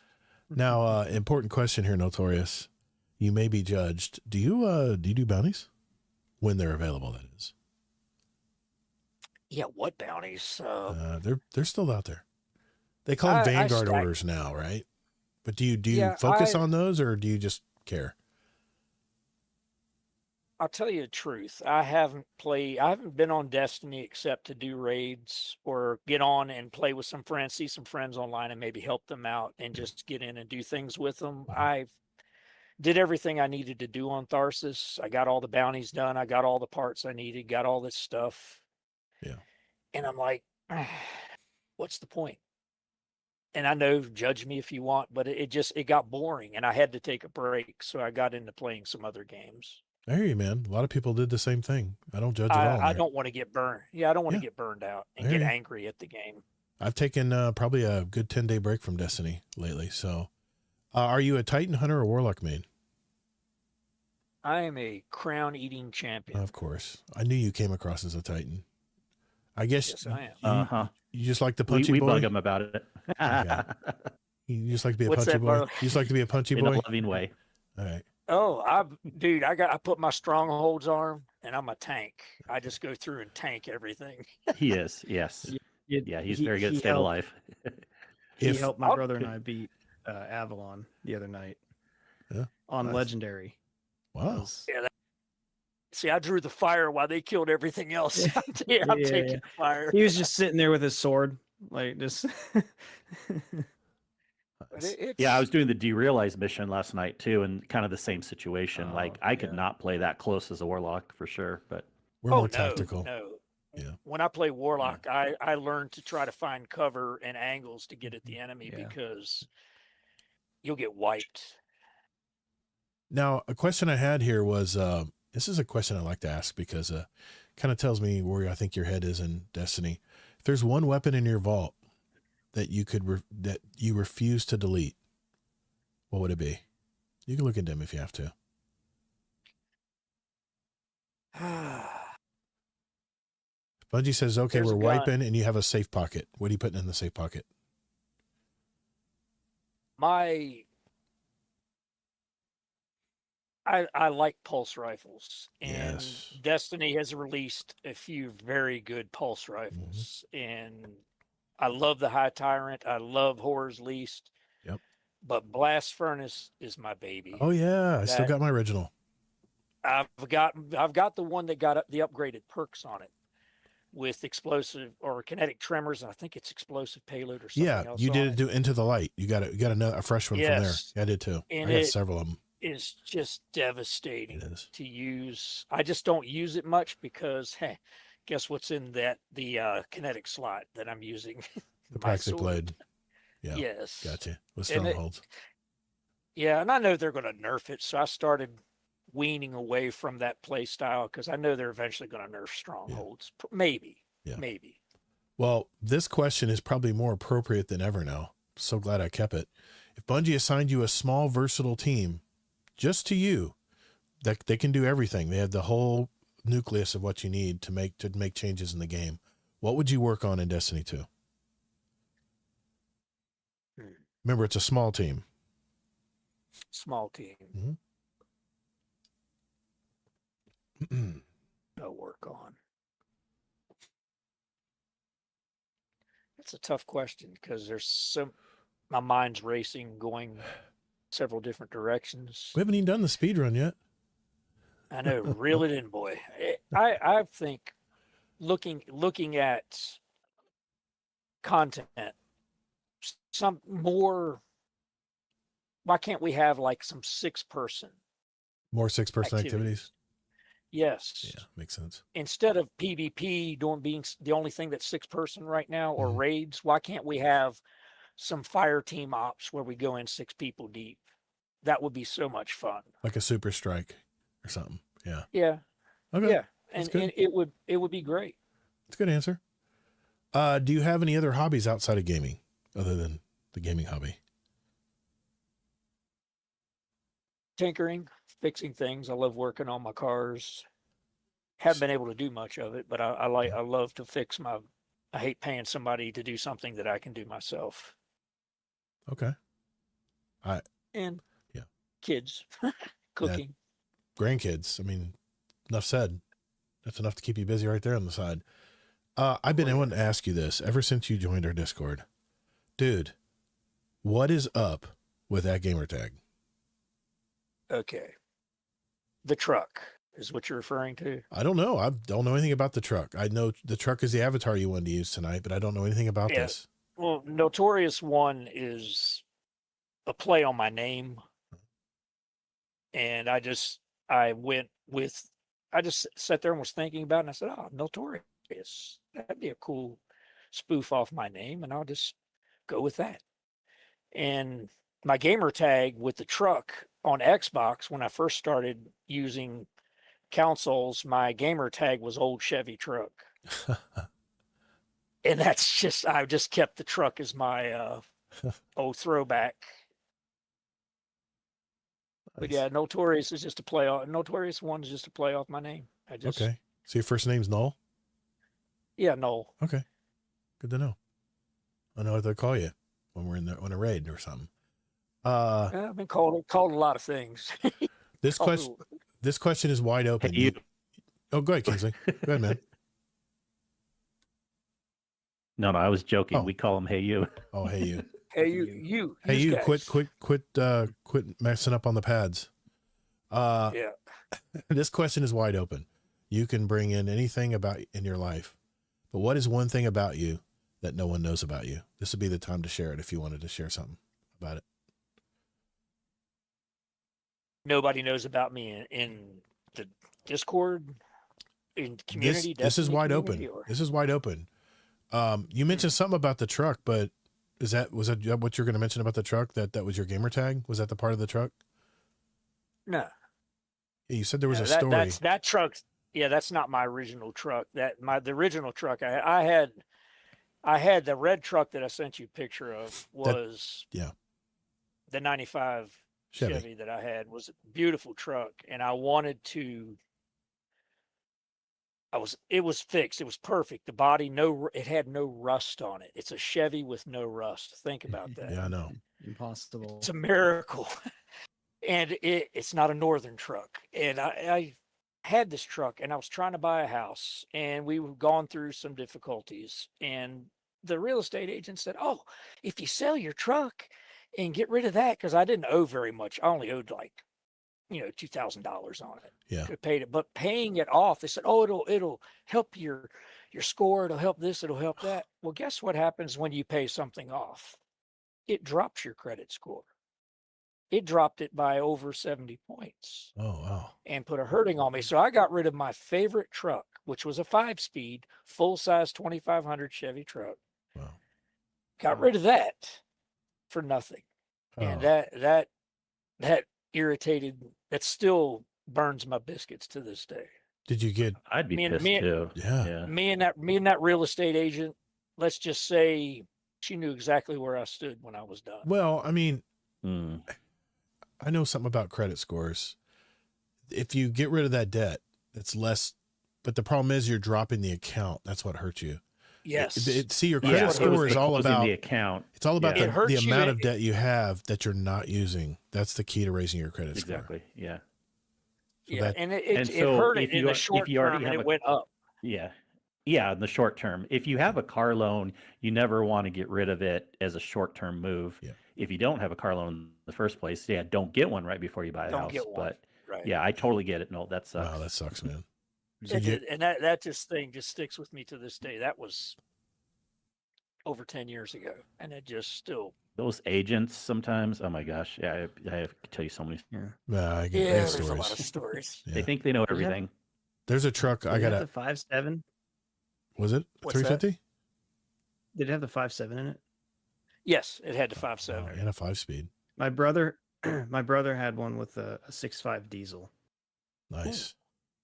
Now, important question here, Notorious. You may be judged. Do you do bounties? When they're available, that is. Yeah, what bounties? They're still out there. They call them I Vanguard stack. orders now, right? But do you Yeah, focus on those, or do you just care? I'll tell you the truth. I haven't been on Destiny except to do raids or get on and play with some friends, see some friends online and maybe help them out and just get in and do things with them. I did everything I needed to do on Tharsis. I got all the bounties done. I got all the parts I needed, got all this stuff. Yeah. And I'm like, what's the point? And I know, judge me if you want, but it got boring and I had to take a break. So I got into playing some other games. I hear you, man. A lot of people did the same thing. I don't judge at all. I don't want to get burned. Yeah, I don't want to Yeah. get burned out and I hear get you. angry at the game. I've taken probably a good 10-day break from Destiny lately. So are you a Titan hunter or Warlock main? I am a crown eating champion. Of course. I knew you came across as a Titan. I guess Yes, I am. you just like the punchy We boy? bug him about it. Okay. You just like to be a What's punchy that, boy? Barley? You just like to be a punchy In boy? a loving way. All right. Oh, I put my strongholds arm and I'm a tank. I just go through and tank everything. He is, yes. Yeah, he's very good at staying helped- alive. He If- helped my I'll- brother and I beat Avalon the other night. Yeah, On nice. Legendary. Wow. Was- See, I drew the fire while they killed everything else. I'm Yeah. taking the fire. He was just sitting there with his sword, like just. But it's, Yeah, I was doing the derealize mission last night too, and kind of the same situation. Oh, Like I could yeah. not play that close as a warlock for sure, but We're oh more no, tactical. no. Yeah. When I play Warlock, I learned to try to find cover and angles to get at the enemy Yeah. because you'll get wiped. Now, a question I had here was, this is a question I like to ask because kind of tells me where I think your head is in Destiny. If there's one weapon in your vault that you could that you refuse to delete, what would it be? You can look at them if you have to. Bungie says, okay, There's we're a gun. wiping and you have a safe pocket. What are you putting in the safe pocket? I like pulse rifles, and Yes. Destiny has released a few very good pulse rifles, and I love the High Tyrant. I love Horror's Least. Yep. But Blast Furnace is my baby. Oh yeah. I still That- got my original. I've got the one that got the upgraded perks on it with explosive or kinetic tremors, and I think it's explosive payload or something Yeah. else. You on did it. it do Into the Light. You got a fresh one from there. Yes. Yeah, I did too. And I got it- several of them. It's just devastating It is. to use. I just don't use it much because, hey, guess what's in the kinetic slot that I'm using? The My Praxic sword. Blade. Yeah. Yes. Gotcha. With And it- strongholds. Yeah, and I know they're going to nerf it, so I started weaning away from that play style because I know they're eventually going to nerf strongholds. Maybe. Yeah. Maybe. Well, this question is probably more appropriate than ever now. So glad I kept it. If Bungie assigned you a small, versatile team, just to you, that they can do everything. They have the whole nucleus of what you need to make changes in the game. What would you work on in Destiny 2? Remember, it's a small team. Small team. No work on. It's a tough question because my mind's racing, going several different directions. We haven't even done the speed run yet. I know, reel it in, boy. I think looking at content, some more. Why can't we have like some 6-person? More 6-person activities. Yes. Yeah, makes sense. Instead of PvP being the only thing that's 6-person right now, or Mhm. raids, why can't we have some fire team ops where we go in 6 people deep? That would be so much fun. Like a super strike or something. Yeah. Yeah. Okay. Yeah. That's And, good. and it would be great. That's a good answer. Do you have any other hobbies outside of gaming other than the gaming hobby? Tinkering, fixing things. I love working on my cars. Haven't been able to do much of it, but I love to fix I hate paying somebody to do something that I can do myself. Okay. And Yeah. kids, cooking. Grandkids. I mean, enough said. That's enough to keep you busy right there on the side. I've been wanting to ask you this ever since you joined our Discord. Dude, what is up with that gamer tag? Okay. The truck is what you're referring to. I don't know. I don't know anything about the truck. I know the truck is the avatar you wanted to use tonight, but I don't know anything about this. Well, Noltorious1 is a play on my name. And I just sat there and was thinking about it, and I said, oh, Noltorious. That'd be a cool spoof off my name, and I'll just go with that. And my gamer tag with the truck on Xbox, when I first started using consoles, my gamer tag was old Chevy truck. And that's just, I just kept the truck as my old throwback. But yeah, Noltorious1 is just a play off my name. Okay. So your first name's Noel? Yeah, Noel. Okay. Good to know. I know what they call you when we're on a raid or something. I've been called a lot of things. This question is wide open. Hey, you. Oh, go ahead, Kingsley. Go ahead, man. No, I was joking. Oh. We call him Hey You. Oh, hey you. Hey you. Hey you, guys. quit messing up on the pads. Yeah. This question is wide open. You can bring in anything about in your life, but what is one thing about you that no one knows about you? This would be the time to share it if you wanted to share something about it. Nobody knows about me in the Discord, in community. This is wide open. Or... This is wide open. You mentioned something about the truck, but was that what you're going to mention about the truck? That was your gamer tag? Was that the part of the truck? No. Yeah, you said there was a story. That truck. Yeah, that's not my original truck. The original truck I had the red truck that I sent you a picture of was the 95 Chevy that I had. Was a beautiful truck, and I wanted to. It was fixed. It was perfect. The body, it had no rust on it. It's a Chevy with no rust. Think about that. Yeah, I know. Impossible. It's a miracle. And it's not a northern truck. And I had this truck, and I was trying to buy a house, and we were gone through some difficulties. And the real estate agent said, oh, if you sell your truck and get rid of that, because I didn't owe very much. I only owed $2,000 on it. Yeah. I paid it, but paying it off, they said, oh, it'll help your score. It'll help this. It'll help that. Well, guess what happens when you pay something off? It drops your credit score. It dropped it by over 70 points. Oh, wow. And put a hurting on me. So I got rid of my favorite truck, which was a 5-speed, full-size 2500 Chevy truck. Wow. Got rid of that for nothing. Oh. And that irritated, that still burns my biscuits to this day. Did you get? I'd be pissed too. Yeah. Me and that real estate agent, let's just say she knew exactly where I stood when I was done. Well, I mean, I know something about credit scores. If you get rid of that debt, it's less, but the problem is you're dropping the account. That's what hurts you. Yes. See, your credit score is all about the account. It's all about Yeah. the amount of debt you have that you're not using. That's the key to raising your credit score. Exactly. Yeah. So Yeah. And it so hurt if it in you- the if short you already term, and have it went up. Yeah. Yeah. In the short term, if you have a car loan, you never want to get rid of it as a short-term move. Yeah. If you don't have a car loan in the first place, don't get one right before you buy a Don't house. get one. But Right. yeah, I totally get it. No, that sucks. Wow, that sucks, man. So And that thing just sticks with me to this day. That was over 10 years ago, and it just still. Those agents sometimes, oh my gosh, yeah, I have to tell you so many. I get Yeah, there's stories. a lot of stories. Yeah. They think they know everything. There's a truck. I got the 5.7. Was it What's that? 350? Did it have the 5.7 in it? Yes, it had the 5.7. And a 5-speed. My brother had one with a 6.5 diesel. Nice.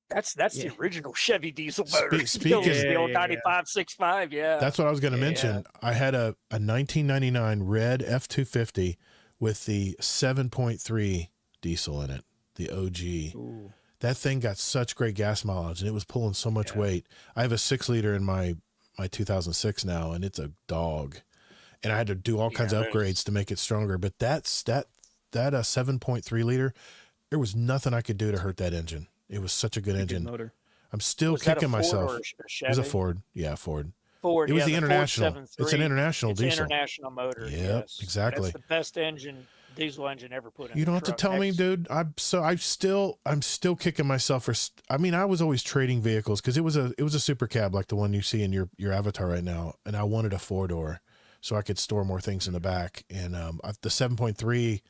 That's Yeah. the original Chevy diesel motor. Speaking- the old Yeah. 95 6.5. Yeah. That's what I was going to Yeah. mention. I had a 1999 red F250 with the 7.3 diesel in it, the OG. Ooh. That thing got such great gas mileage, and it was pulling so much weight. I have a 6-liter in my 2006 now, and it's a dog. And I had to do all kinds of upgrades to make it stronger. But that 7.3 liter, there was nothing I could do to hurt that engine. It was such a good engine. Good motor. I'm still Was that a kicking Ford myself. or a It Chevy? was a Ford. Yeah, Ford. Ford. It was Yeah, the Ford international. 7.3. It's an international It's an diesel. international motor. Yep, Yes, exactly. that's the best diesel engine ever put in You a don't have to truck. tell me, dude. I'm still kicking myself for. I mean, I was always trading vehicles because it was a super cab like the one you see in your avatar right now, and I wanted a 4-door so I could store more things in the back. And the 7.3,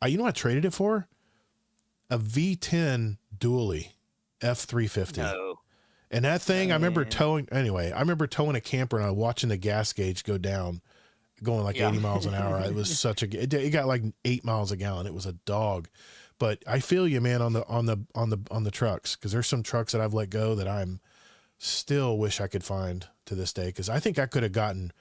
you know what I traded it for? A V10 dually F350. No. And that thing, I remember Man. towing a camper and I was watching the gas gauge go down, going like 80 miles an hour. It was it got like 8 miles a gallon. It was a dog. But I feel you, man, on the trucks, because there's some trucks that I've let go that I'm still wish I could find to this day. Cause I think I could have gotten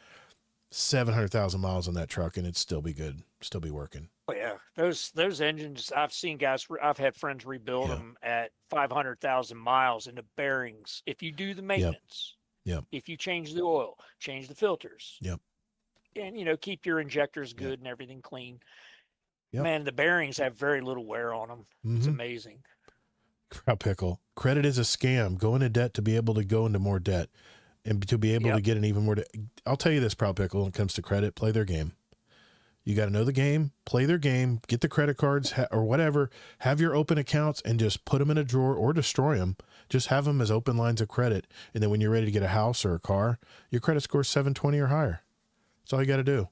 700,000 miles on that truck and it'd still be good, still be working. Oh, yeah, those engines. I've seen guys. I've had friends rebuild them at 500,000 miles, and the bearings. If you do the maintenance, Yep. If you change the oil, change the filters, Yep. and keep your injectors good and everything clean. Yep. Man, the bearings have very little wear on them. It's amazing. Crowd pickle. Credit is a scam. Go into debt to be able to go into more debt, and to be able to get an even more. I'll tell you this, Proud Pickle. When it comes to credit, play their game. You got to know the game, play their game, get the credit cards or whatever, have your open accounts and just put them in a drawer or destroy them. Just have them as open lines of credit. And then when you're ready to get a house or a car, your credit score is 720 or higher. That's all you got to do.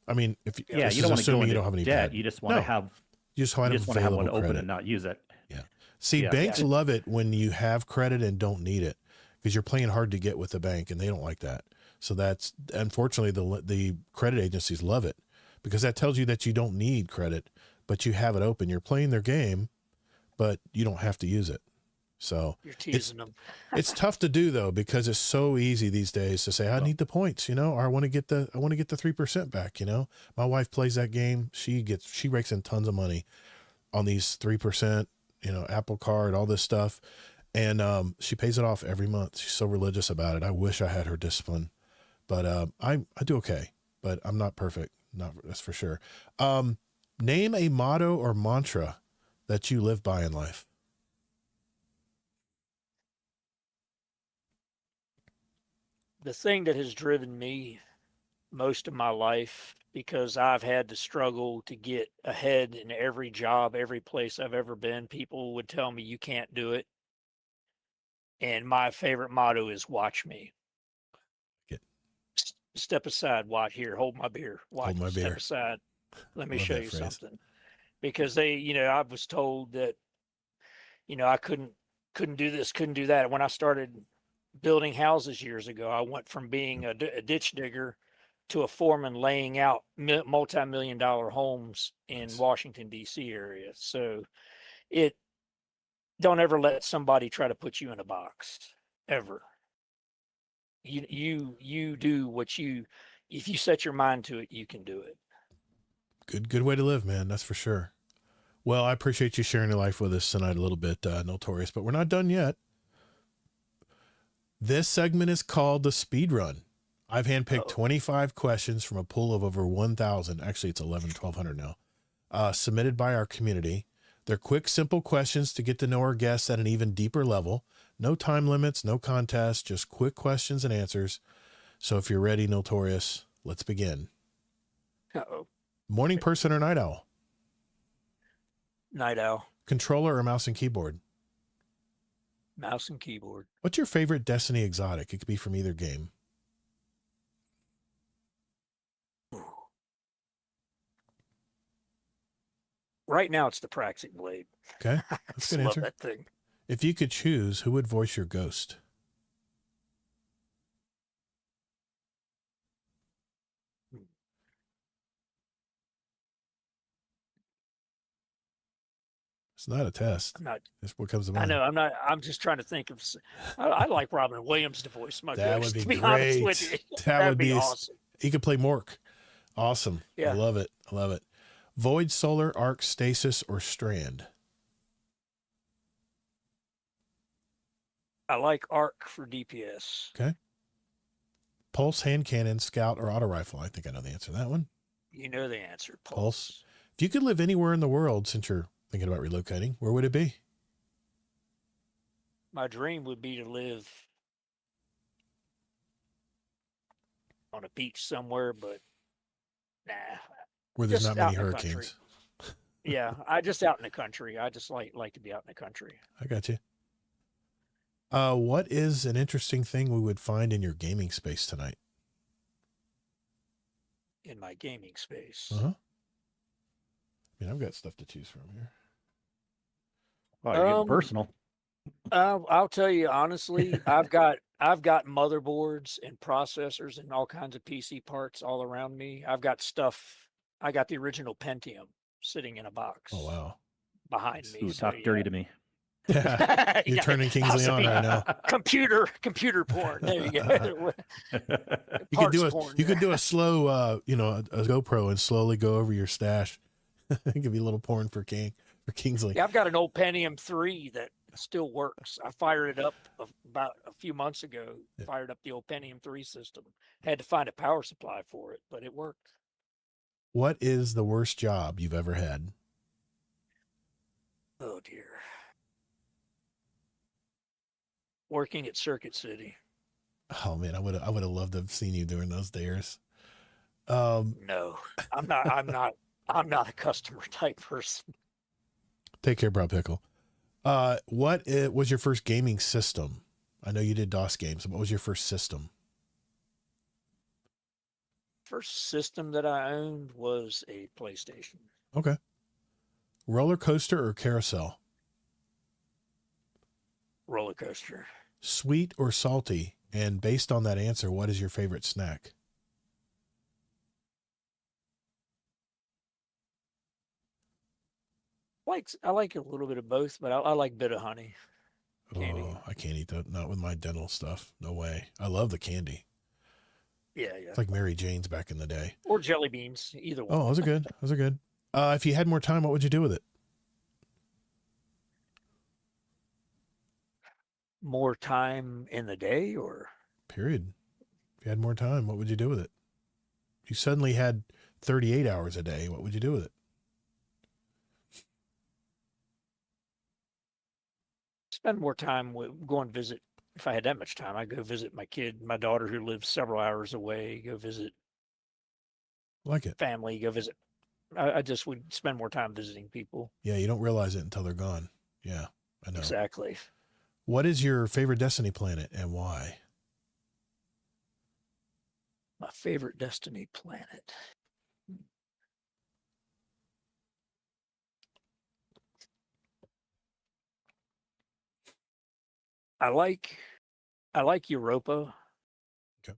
I mean, if you don't want to go into don't have any debt. debt. You just want to have you just want to have one open and not use it. Yeah. See, banks love it when you have credit and don't need it, because you're playing hard to get with the bank and they don't like that. So that's, unfortunately, the credit agencies love it, because that tells you that you don't need credit, but you have it open. You're playing their game, but you don't have to use it. So you're teasing them. It's tough to do though, because it's so easy these days to say, I need the points, or I want to get the 3% back. My wife plays that game. She rakes in tons of money on these 3%, Apple Card, all this stuff. And she pays it off every month. She's so religious about it. I wish I had her discipline, but I do okay, but I'm not perfect. That's for sure. Name a motto or mantra that you live by in life. The thing that has driven me most of my life, because I've had to struggle to get ahead in every job, every place I've ever been, people would tell me you can't do it. And my favorite motto is watch me. Step aside, watch here, hold my beer, watch, step aside. Let me show you something. Because I was told that, I couldn't do this, couldn't do that. When I started building houses years ago, I went from being a ditch digger to a foreman laying out multi-million-dollar homes in Washington, D.C. area. So don't ever let somebody try to put you in a box, ever. You do what if you set your mind to it, you can do it. Good way to live, man. That's for sure. Well, I appreciate you sharing your life with us tonight a little bit, Noltorious, but we're not done yet. This segment is called the Speed Run. I've handpicked 25 questions from a pool of over 1,000. Actually, it's 1,200 now, submitted by our community. They're quick, simple questions to get to know our guests at an even deeper level. No time limits, no contest, just quick questions and answers. So if you're ready, Noltorious, let's begin. Uh-oh. Morning person or night owl? Night owl. Controller or mouse and keyboard? Mouse and keyboard. What's your favorite Destiny exotic? It could be from either game. Right now, it's the Praxic Blade. Okay, that's a good answer. Love that thing. If you could choose, who would voice your ghost? It's not a test. I'm not. It's what comes to mind. I know. I'm not. I'm just trying to think of. I like Robin Williams to voice my That ghost. would be to be great. honest with you. That would be awesome. He could play Mork. Awesome. Yeah. I love it. I love it. Void, solar, arc, stasis, or strand? I like arc for DPS. Okay. Pulse, hand cannon, scout, or auto rifle? I think I know the answer to that one. You know the answer. Pulse. If you could live anywhere in the world, since you're thinking about relocating, where would it be? My dream would be to live on a beach somewhere, but nah, Where there's just not many out in the country. hurricanes. Yeah, I just out in the country. I just like to be out in the country. I got you. What is an interesting thing we would find in your gaming space tonight? In my gaming space. Uh-huh. I mean, I've got stuff to choose from here. Oh, you're getting personal. I'll tell you honestly, I've got motherboards and processors and all kinds of PC parts all around me. I've got stuff. I got the original Pentium sitting in a box. Oh, wow. Behind me. Ooh, talk dirty to me. Yeah. You're turning Kingsley on right now. Computer porn. There you go. You could do a slow, a GoPro and slowly go over your stash. It could be a little porn for Kingsley. Yeah, I've got an old Pentium 3 that still works. I fired it up about a few months ago. Yeah. Fired up the old Pentium 3 system. Had to find a power supply for it, but it worked. What is the worst job you've ever had? Oh dear. Working at Circuit City. Oh man, I would have loved to have seen you during those days. No, I'm not a customer type person. Take care, Bro Pickle. What was your first gaming system? I know you did DOS games. What was your first system? First system that I owned was a PlayStation. Okay. Roller coaster or carousel? Roller coaster. Sweet or salty? And based on that answer, what is your favorite snack? I like a little bit of both, but I like bit of honey. Candy. Oh, I can't eat that. Not with my dental stuff. No way. I love the candy. Yeah. It's like Mary Jane's back in the day. Or jelly beans, either one. Oh, those are good. Those are good. If you had more time, what would you do with it? More time in the day, or? Period. If you had more time, what would you do with it? If you suddenly had 38 hours a day, what would you do with it? Spend more time going visit. If I had that much time, I'd go visit my daughter who lives several hours away, go visit Like it. family, go visit. I just would spend more time visiting people. Yeah, you don't realize it until they're gone. Yeah, I know. Exactly. What is your favorite Destiny planet and why? My favorite Destiny planet. I like Europa. Okay.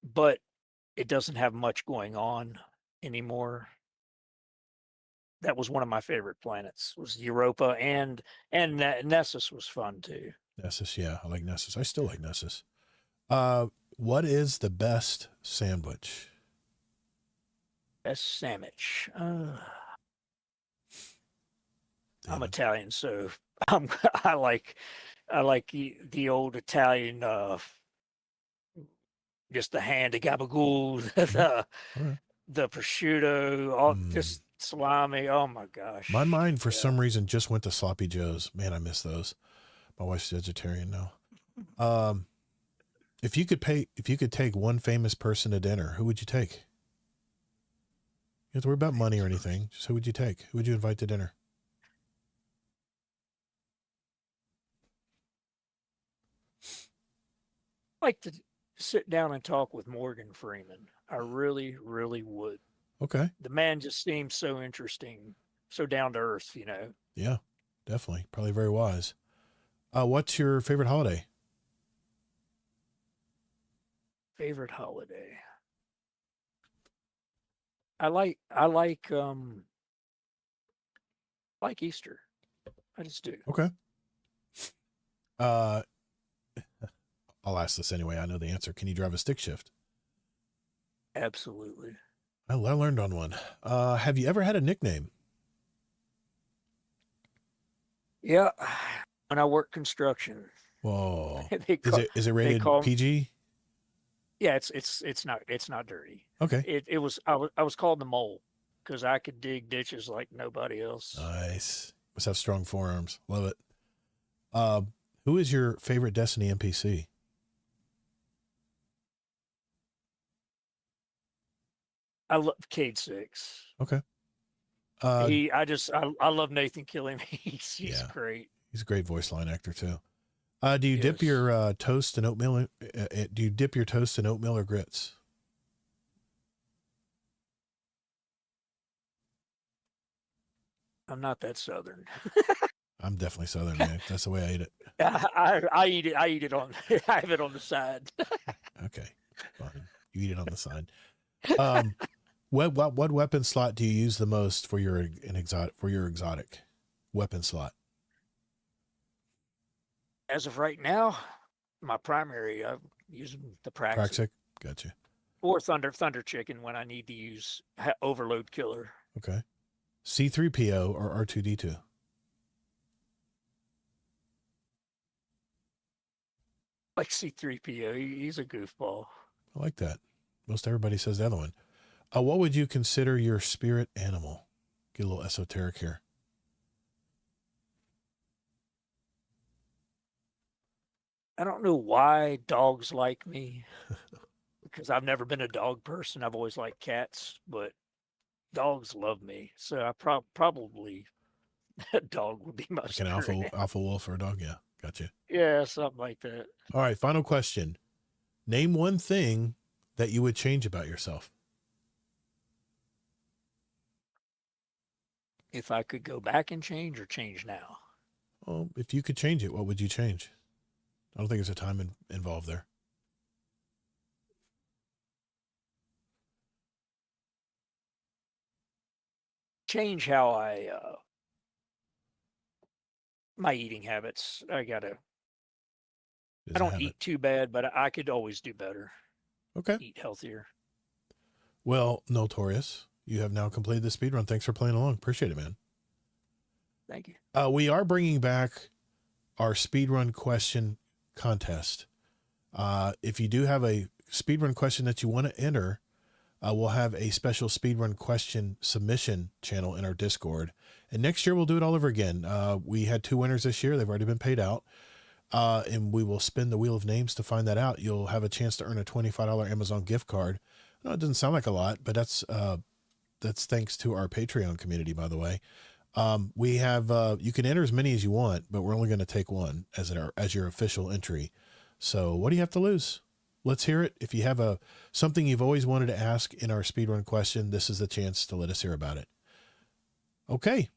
But it doesn't have much going on anymore. That was one of my favorite planets, was Europa, and Nessus was fun too. Nessus, yeah, I like Nessus. I still like Nessus. What is the best sandwich? Best sandwich. I'm Italian, so I like the old Italian, just the hand, the gabagool, the prosciutto, all just salami. Oh my gosh! My mind, for some reason, just went to sloppy joes. Man, I miss those. My wife's vegetarian now. If you could take one famous person to dinner, who would you take? You don't have to worry about money or anything. Just who would you take? Who would you invite to dinner? I'd like to sit down and talk with Morgan Freeman. I really, really would. Okay. The man just seems so interesting, so down to earth, you know. Yeah, definitely. Probably very wise. What's your favorite holiday? Favorite holiday. I like Easter. I just do. Okay. I'll ask this anyway. I know the answer. Can you drive a stick shift? Absolutely. I learned on one. Have you ever had a nickname? Yeah. When I work construction. Whoa. Is it rated call, PG? Yeah, it's not dirty. Okay. I was called the mole because I could dig ditches like nobody else. Nice. Must have strong forearms. Love it. Who is your favorite Destiny NPC? I love Cade 6. Okay. I love Nathan Killian. He's great. He's a great voice line actor too. Do you dip Yes. your toast in oatmeal? Do you dip your toast in oatmeal or grits? I'm not that Southern. I'm definitely Southern, man. That's the way I eat it. I eat it. I eat it on. I have it on the side. Okay, fine. You eat it on the side. What weapon slot do you use the most for your exotic weapon slot? As of right now, my primary, I'm using the Praxic. Praxic, gotcha. Or Thunder Chicken when I need to use Overload Killer. Okay. C3PO or R2D2? Like C3PO, he's a goofball. I like that. Most everybody says the other one. What would you consider your spirit animal? Get a little esoteric here. I don't know why dogs like me, because I've never been a dog person. I've always liked cats, but dogs love me. So I probably a dog would be my Like an alpha wolf or a dog? Yeah, gotcha. Yeah, something like that. All right, final question. Name one thing that you would change about yourself. If I could go back and change or change now. Well, if you could change it, what would you change? I don't think there's a time involved there. Change how my eating habits. I don't eat too bad, but I could always do better. Okay. Eat healthier. Well, Noltorious, you have now completed the speed run. Thanks for playing along. Appreciate it, man. Thank you. We are bringing back our speed run question contest. If you do have a speed run question that you want to enter, we'll have a special speed run question submission channel in our Discord. And next year we'll do it all over again. We had 2 winners this year. They've already been paid out. And we will spin the wheel of names to find that out. You'll have a chance to earn a $25 Amazon gift card. No, it doesn't sound like a lot, but that's thanks to our Patreon community, by the way. We have, you can enter as many as you want, but we're only going to take one as your official entry. So what do you have to lose? Let's hear it. If you have something you've always wanted to ask in our speedrun question, this is the chance to let us hear about it. Okay.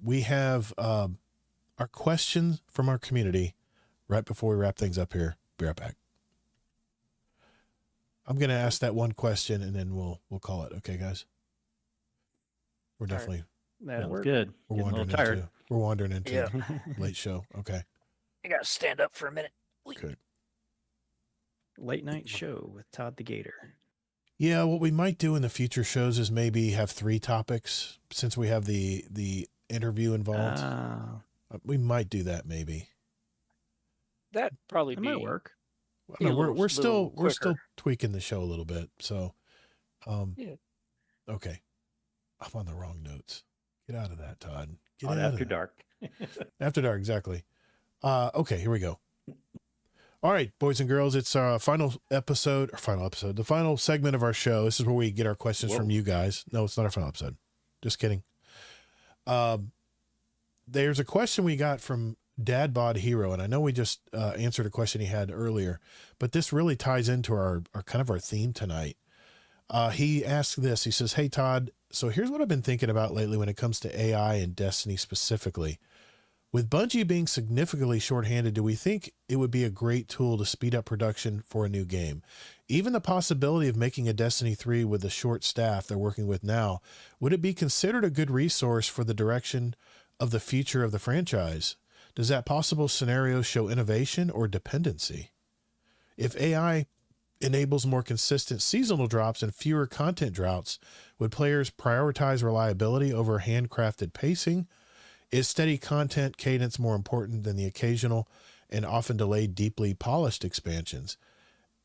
We have, our questions from our community right before we wrap things up here. Be right back. I'm going to ask that one question and then we'll call it. Okay, guys. We're definitely good. We're wandering into late show. Okay. I got to stand up for a minute. Good. Late night show with Todd the Gator. Yeah, what we might do in the future shows is maybe have 3 topics since we have the interview involved. We might do that maybe. That probably might work. I mean, we're still tweaking the show a little bit. So, okay. I'm on the wrong notes. Get out of that, Todd. Get on out After Dark. After Dark, exactly. Okay, here we go. All right, boys and girls, it's our the final segment of our show. This is where we get our questions from you guys. No, it's not our final episode. Just kidding. There's a question we got from Dad Bod Hero, and I know we just answered a question he had earlier, but this really ties into our kind of our theme tonight. He asked this. He says, "Hey Todd, so here's what I've been thinking about lately when it comes to AI and Destiny specifically. With Bungie being significantly shorthanded, do we think it would be a great tool to speed up production for a new game? Even the possibility of making a Destiny 3 with the short staff they're working with now, would it be considered a good resource for the direction of the future of the franchise? Does that possible scenario show innovation or dependency? If AI enables more consistent seasonal drops and fewer content droughts, would players prioritize reliability over handcrafted pacing? Is steady content cadence more important than the occasional and often delayed, deeply polished expansions?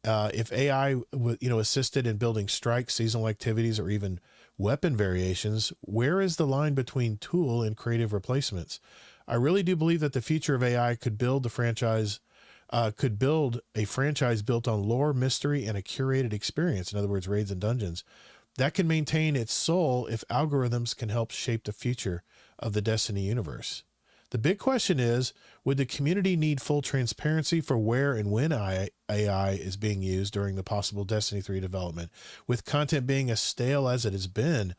If AI assisted in building strikes, seasonal activities, or even weapon variations, where is the line between tool and creative replacements? I really do believe that the future of AI could build a franchise built on lore, mystery, and a curated experience. In other words, raids and dungeons that can maintain its soul if algorithms can help shape the future of the Destiny universe. The big question is, would the community need full transparency for where and when AI is being used during the possible Destiny 3 development? With content being as stale as it has been,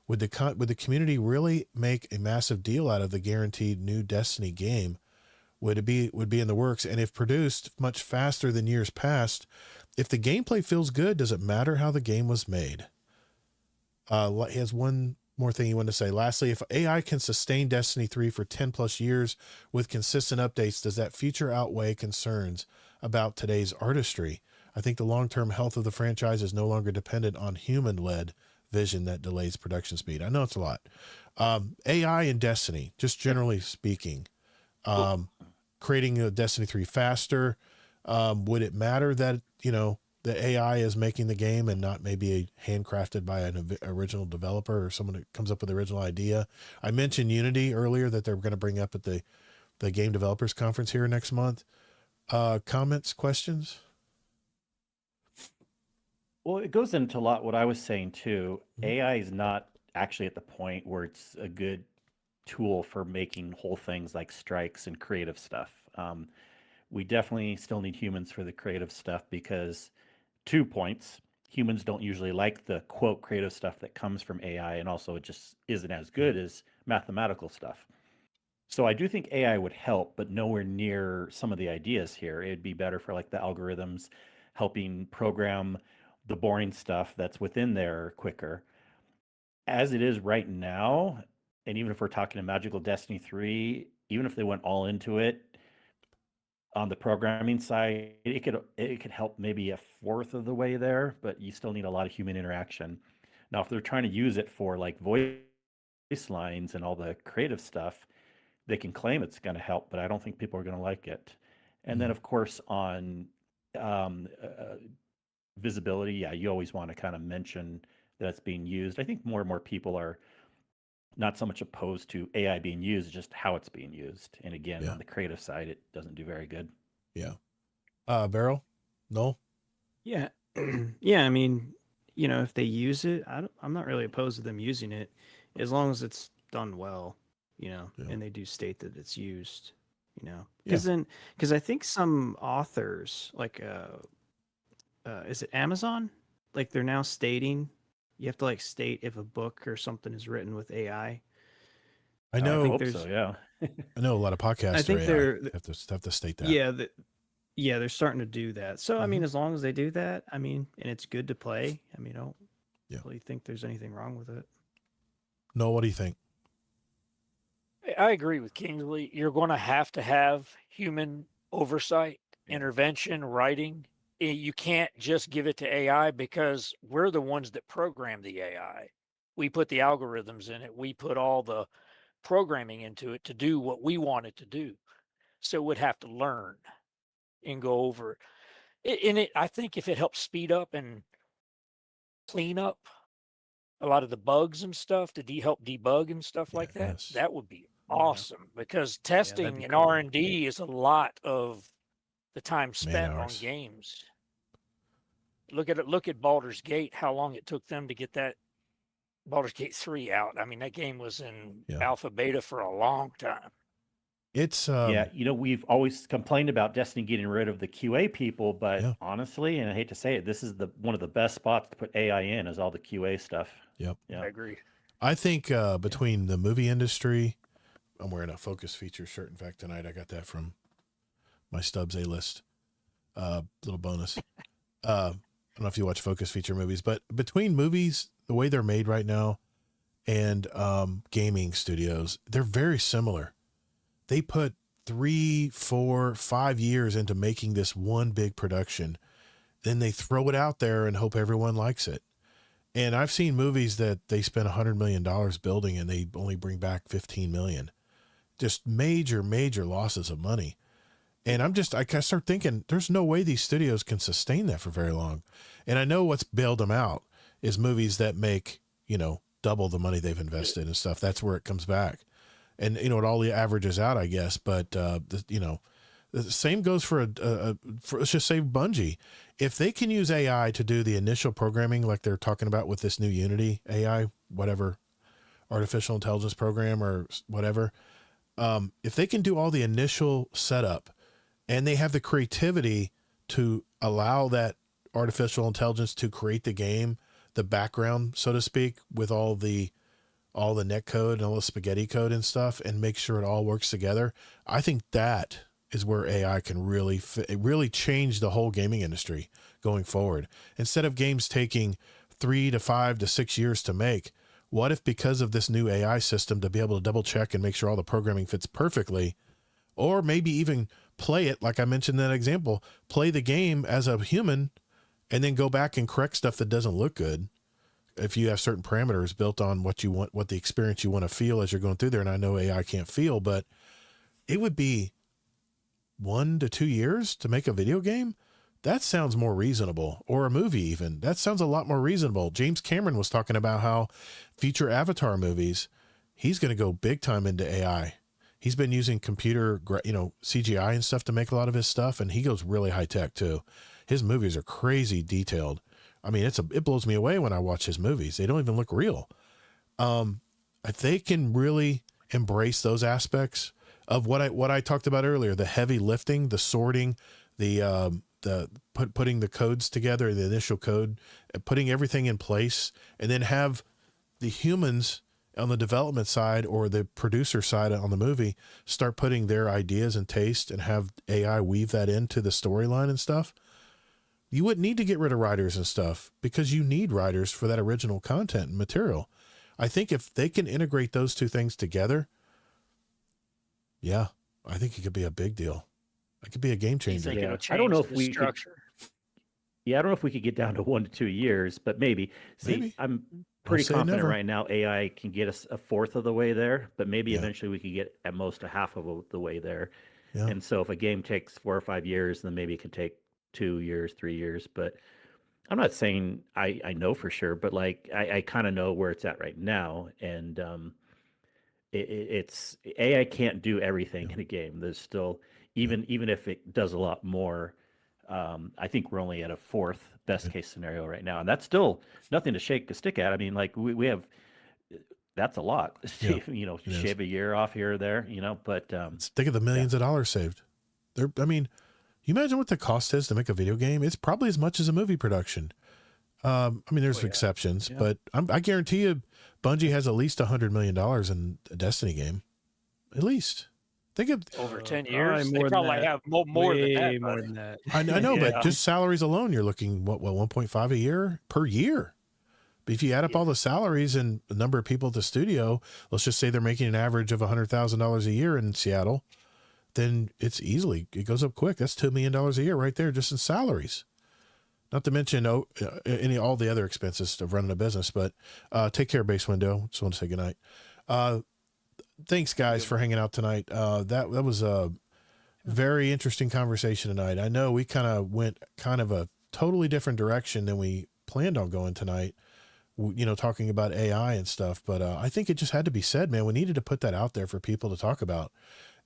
would the community really make a massive deal out of the guaranteed new Destiny game? Would be in the works? And if produced much faster than years past, if the gameplay feels good, does it matter how the game was made? He has one more thing he wanted to say. Lastly, if AI can sustain Destiny 3 for 10 plus years with consistent updates, does that future outweigh concerns about today's artistry? I think the long-term health of the franchise is no longer dependent on human-led vision that delays production speed. I know it's a lot. AI in Destiny, just generally speaking, creating a Destiny 3 faster. Would it matter that, the AI is making the game and not maybe handcrafted by an original developer or someone that comes up with the original idea? I mentioned Unity earlier that they're going to bring up at the Game Developers Conference here next month. Comments, questions? Well, it goes into a lot what I was saying too. AI is not actually at the point where it's a good tool for making whole things like strikes and creative stuff. We definitely still need humans for the creative stuff because 2 points, humans don't usually like the quote creative stuff that comes from AI, and also it just isn't as good as mathematical stuff. So I do think AI would help, but nowhere near some of the ideas here. It'd be better for like the algorithms helping program the boring stuff that's within there quicker. As it is right now, and even if we're talking a magical Destiny 3, even if they went all into it, on the programming side, it could help maybe a fourth of the way there, but you still need a lot of human interaction. Now, if they're trying to use it for like voice lines and all the creative stuff, they can claim it's going to help, but I don't think people are going to like it. And then, of course, on visibility, yeah, you always want to kind of mention that it's being used. I think more and more people are not so much opposed to AI being used, just how it's being used. And again, on the creative side, it doesn't do very good. Yeah. Barrel? No? Yeah. Yeah. I mean, if they use it, I'm not really opposed to them using it as long as it's done well, and they do state that it's used, because I think some authors like, is it Amazon? Like they're now stating you have to like state if a book or something is written with AI. I know. I hope so, yeah. I know a lot of podcasts. I think they're have to state that. Yeah, they're starting to do that. So I mean, as long as they do that, I mean, and it's good to play. I mean, I don't really think there's anything wrong with it. No, what do you think? I agree with Kingsley. You're going to have human oversight, intervention, writing. You can't just give it to AI because we're the ones that program the AI. We put the algorithms in it. We put all the programming into it to do what we want it to do. So it would have to learn and go over it. And I think if it helps speed up and clean up a lot of the bugs and stuff to help debug and stuff like that, that would be awesome because testing and R&D is a lot of the time spent on games. Look at Baldur's Gate, how long it took them to get that Baldur's Gate 3 out. I mean, that game was in alpha beta for a long time. It's we've always complained about Destiny getting rid of the QA people, but honestly, and I hate to say it, this is one of the best spots to put AI in is all the QA stuff. Yep. Yeah. I agree. I think between the movie industry, I'm wearing a Focus Feature shirt. In fact, tonight I got that from my Stubbs A-list. Little bonus. I don't know if you watch Focus Feature movies, but between movies, the way they're made right now, and gaming studios, they're very similar. They put 3, 4, 5 years into making this one big production. Then they throw it out there and hope everyone likes it. And I've seen movies that they spent $100 million building and they only bring back 15 million. Just major, major losses of money. And I start thinking there's no way these studios can sustain that for very long. And I know what's bailed them out is movies that make, double the money they've invested and stuff. That's where it comes back. and it all averages out, I guess. But the same goes for let's just say Bungie. If they can use AI to do the initial programming, like they're talking about with this new Unity AI, whatever, artificial intelligence program or whatever, if they can do all the initial setup, and they have the creativity to allow that artificial intelligence to create the game, the background, so to speak, with all the net code and all the spaghetti code and stuff, and make sure it all works together, I think that is where AI can really change the whole gaming industry going forward. Instead of games taking 3 to 5 to 6 years to make, what if because of this new AI system to be able to double check and make sure all the programming fits perfectly, or maybe even play it, like I mentioned in that example, play the game as a human and then go back and correct stuff that doesn't look good. If you have certain parameters built on what you want, what the experience you want to feel as you're going through there. And I know AI can't feel, but it would be 1 to 2 years to make a video game. That sounds more reasonable, or a movie even. That sounds a lot more reasonable. James Cameron was talking about how future Avatar movies, he's going to go big time into AI. He's been using computer, CGI and stuff to make a lot of his stuff. And he goes really high tech too. His movies are crazy detailed. I mean, it blows me away when I watch his movies. They don't even look real. If they can really embrace those aspects of what I talked about earlier, the heavy lifting, the sorting, putting the codes together, the initial code, putting everything in place, and then have the humans on the development side or the producer side on the movie start putting their ideas and taste, and have AI weave that into the storyline and stuff. You wouldn't need to get rid of writers and stuff, because you need writers for that original content and material. I think if they can integrate those two things together, yeah, I think it could be a big deal. It could be a game changer. Yeah. I don't know if we could, I don't know if we could get down to 1 to 2 years, but maybe. See, I'm pretty confident right now AI can get us a fourth of the way there, but maybe eventually we could get at most a half of the way there. Yeah. And so if a game takes 4 or 5 years, then maybe it can take 2 years, 3 years. But I'm not saying I know for sure, but like I kind of know where it's at right now. And it's AI can't do everything in a game. There's still, even if it does a lot more, I think we're only at a fourth best case scenario right now, and that's still nothing to shake a stick at. I mean, like we have, that's a lot. Shave a year off here or there, but think of the millions of dollars saved. I mean, you imagine what the cost is to make a video game? It's probably as much as a movie production. I mean, there's exceptions, but I guarantee you Bungie has at least $100 million in a Destiny game. At least. Think of over 10 years. They probably have more than that. I know, but just salaries alone, you're looking, what 1.5 a year per year. But if you add up all the salaries and the number of people at the studio, let's just say they're making an average of $100,000 a year in Seattle, then it goes up quick. That's $2 million a year right there, just in salaries. Not to mention all the other expenses of running a business. But take care, Base Window. Just want to say goodnight. Thanks, guys, for hanging out tonight. That was a very interesting conversation tonight. I know we kind of went a totally different direction than we planned on going tonight, talking about AI and stuff. But I think it just had to be said, man. We needed to put that out there for people to talk about.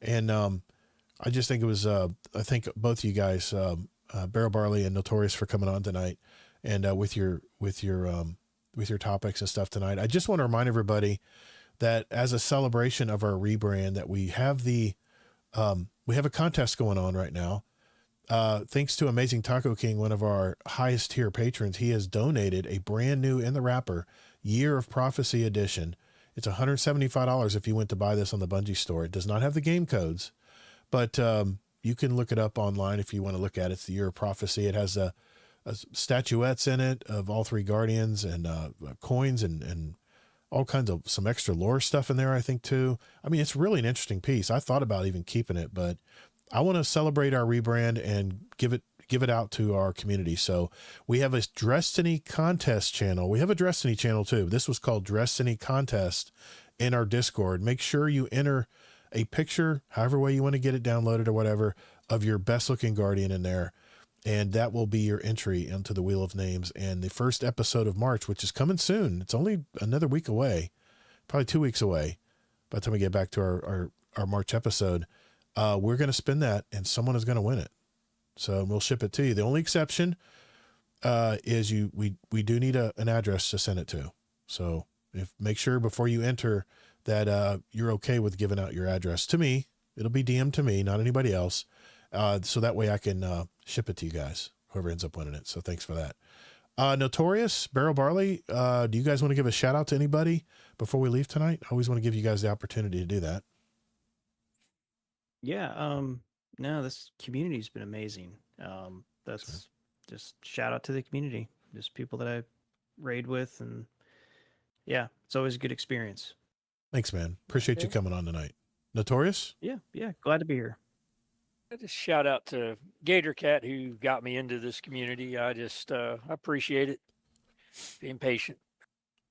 And I just think it was, I thank both of you guys, Barrel Barley and Noltorious, for coming on tonight, and with your topics and stuff tonight. I just want to remind everybody that as a celebration of our rebrand, that we have a contest going on right now. Thanks to Amazing Taco King, one of our highest tier patrons, he has donated a brand new In the Wrapper Year of Prophecy edition. It's $175 if you went to buy this on the Bungie store. It does not have the game codes, but you can look it up online if you want to look at it. It's the Year of Prophecy. It has statuettes in it of all three Guardians, and coins and all kinds of some extra lore stuff in there, I think, too. I mean, it's really an interesting piece. I thought about even keeping it, but I want to celebrate our rebrand and give it out to our community. So we have a Destiny contest channel. We have a Destiny channel too. This was called Destiny Contest in our Discord. Make sure you enter a picture, however way you want to get it downloaded or whatever, of your best looking Guardian in there. And that will be your entry into the Wheel of Names. And the first episode of March, which is coming soon, it's only another week away, probably 2 weeks away. by the time we get back to our March episode, we're going to spin that and someone is going to win it. So we'll ship it to you. The only exception is we do need an address to send it to. So make sure before you enter that you're okay with giving out your address to me. It'll be DM'd to me, not anybody else. So that way I can ship it to you guys, whoever ends up winning it. So thanks for that. Notorious, Barrel Barley, do you guys want to give a shout out to anybody before we leave tonight? I always want to give you guys the opportunity to do that. Yeah. No, this community's been amazing. That's just shout out to the community, just people that I raid with, and yeah, it's always a good experience. Thanks, man. Appreciate you coming on tonight. Notorious? Yeah. Glad to be here. I just shout out to Gator Cat who got me into this community. I just appreciate it, being patient,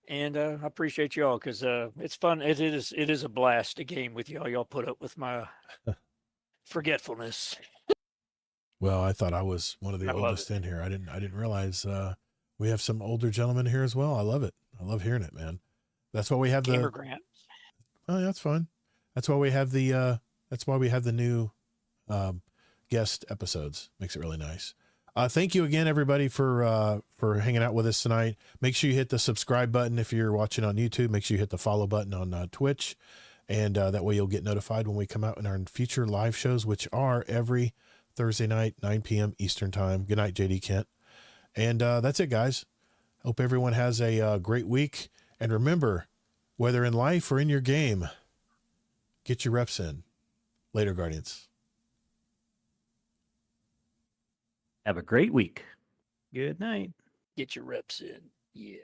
and I appreciate y'all because it's fun. It is a blast to game with y'all. Y'all put up with my forgetfulness. Well, I thought I was one of the oldest in here. I didn't realize we have some older gentlemen here as well. I love it. I love hearing it, man. That's why we have Gamer Grant. Oh, that's fine. That's why we have the new guest episodes. Makes it really nice. Thank you again, everybody, for hanging out with us tonight. Make sure you hit the subscribe button if you're watching on YouTube. Make sure you hit the follow button on Twitch, and that way you'll get notified when we come out in our future live shows, which are every Thursday night, 9 p.m. Eastern time. Good night, JD Kent. And that's it, guys. Hope everyone has a great week. And remember, whether in life or in your game, get your reps in. Later, Guardians. Have a great week. Good night. Get your reps in. Yeah.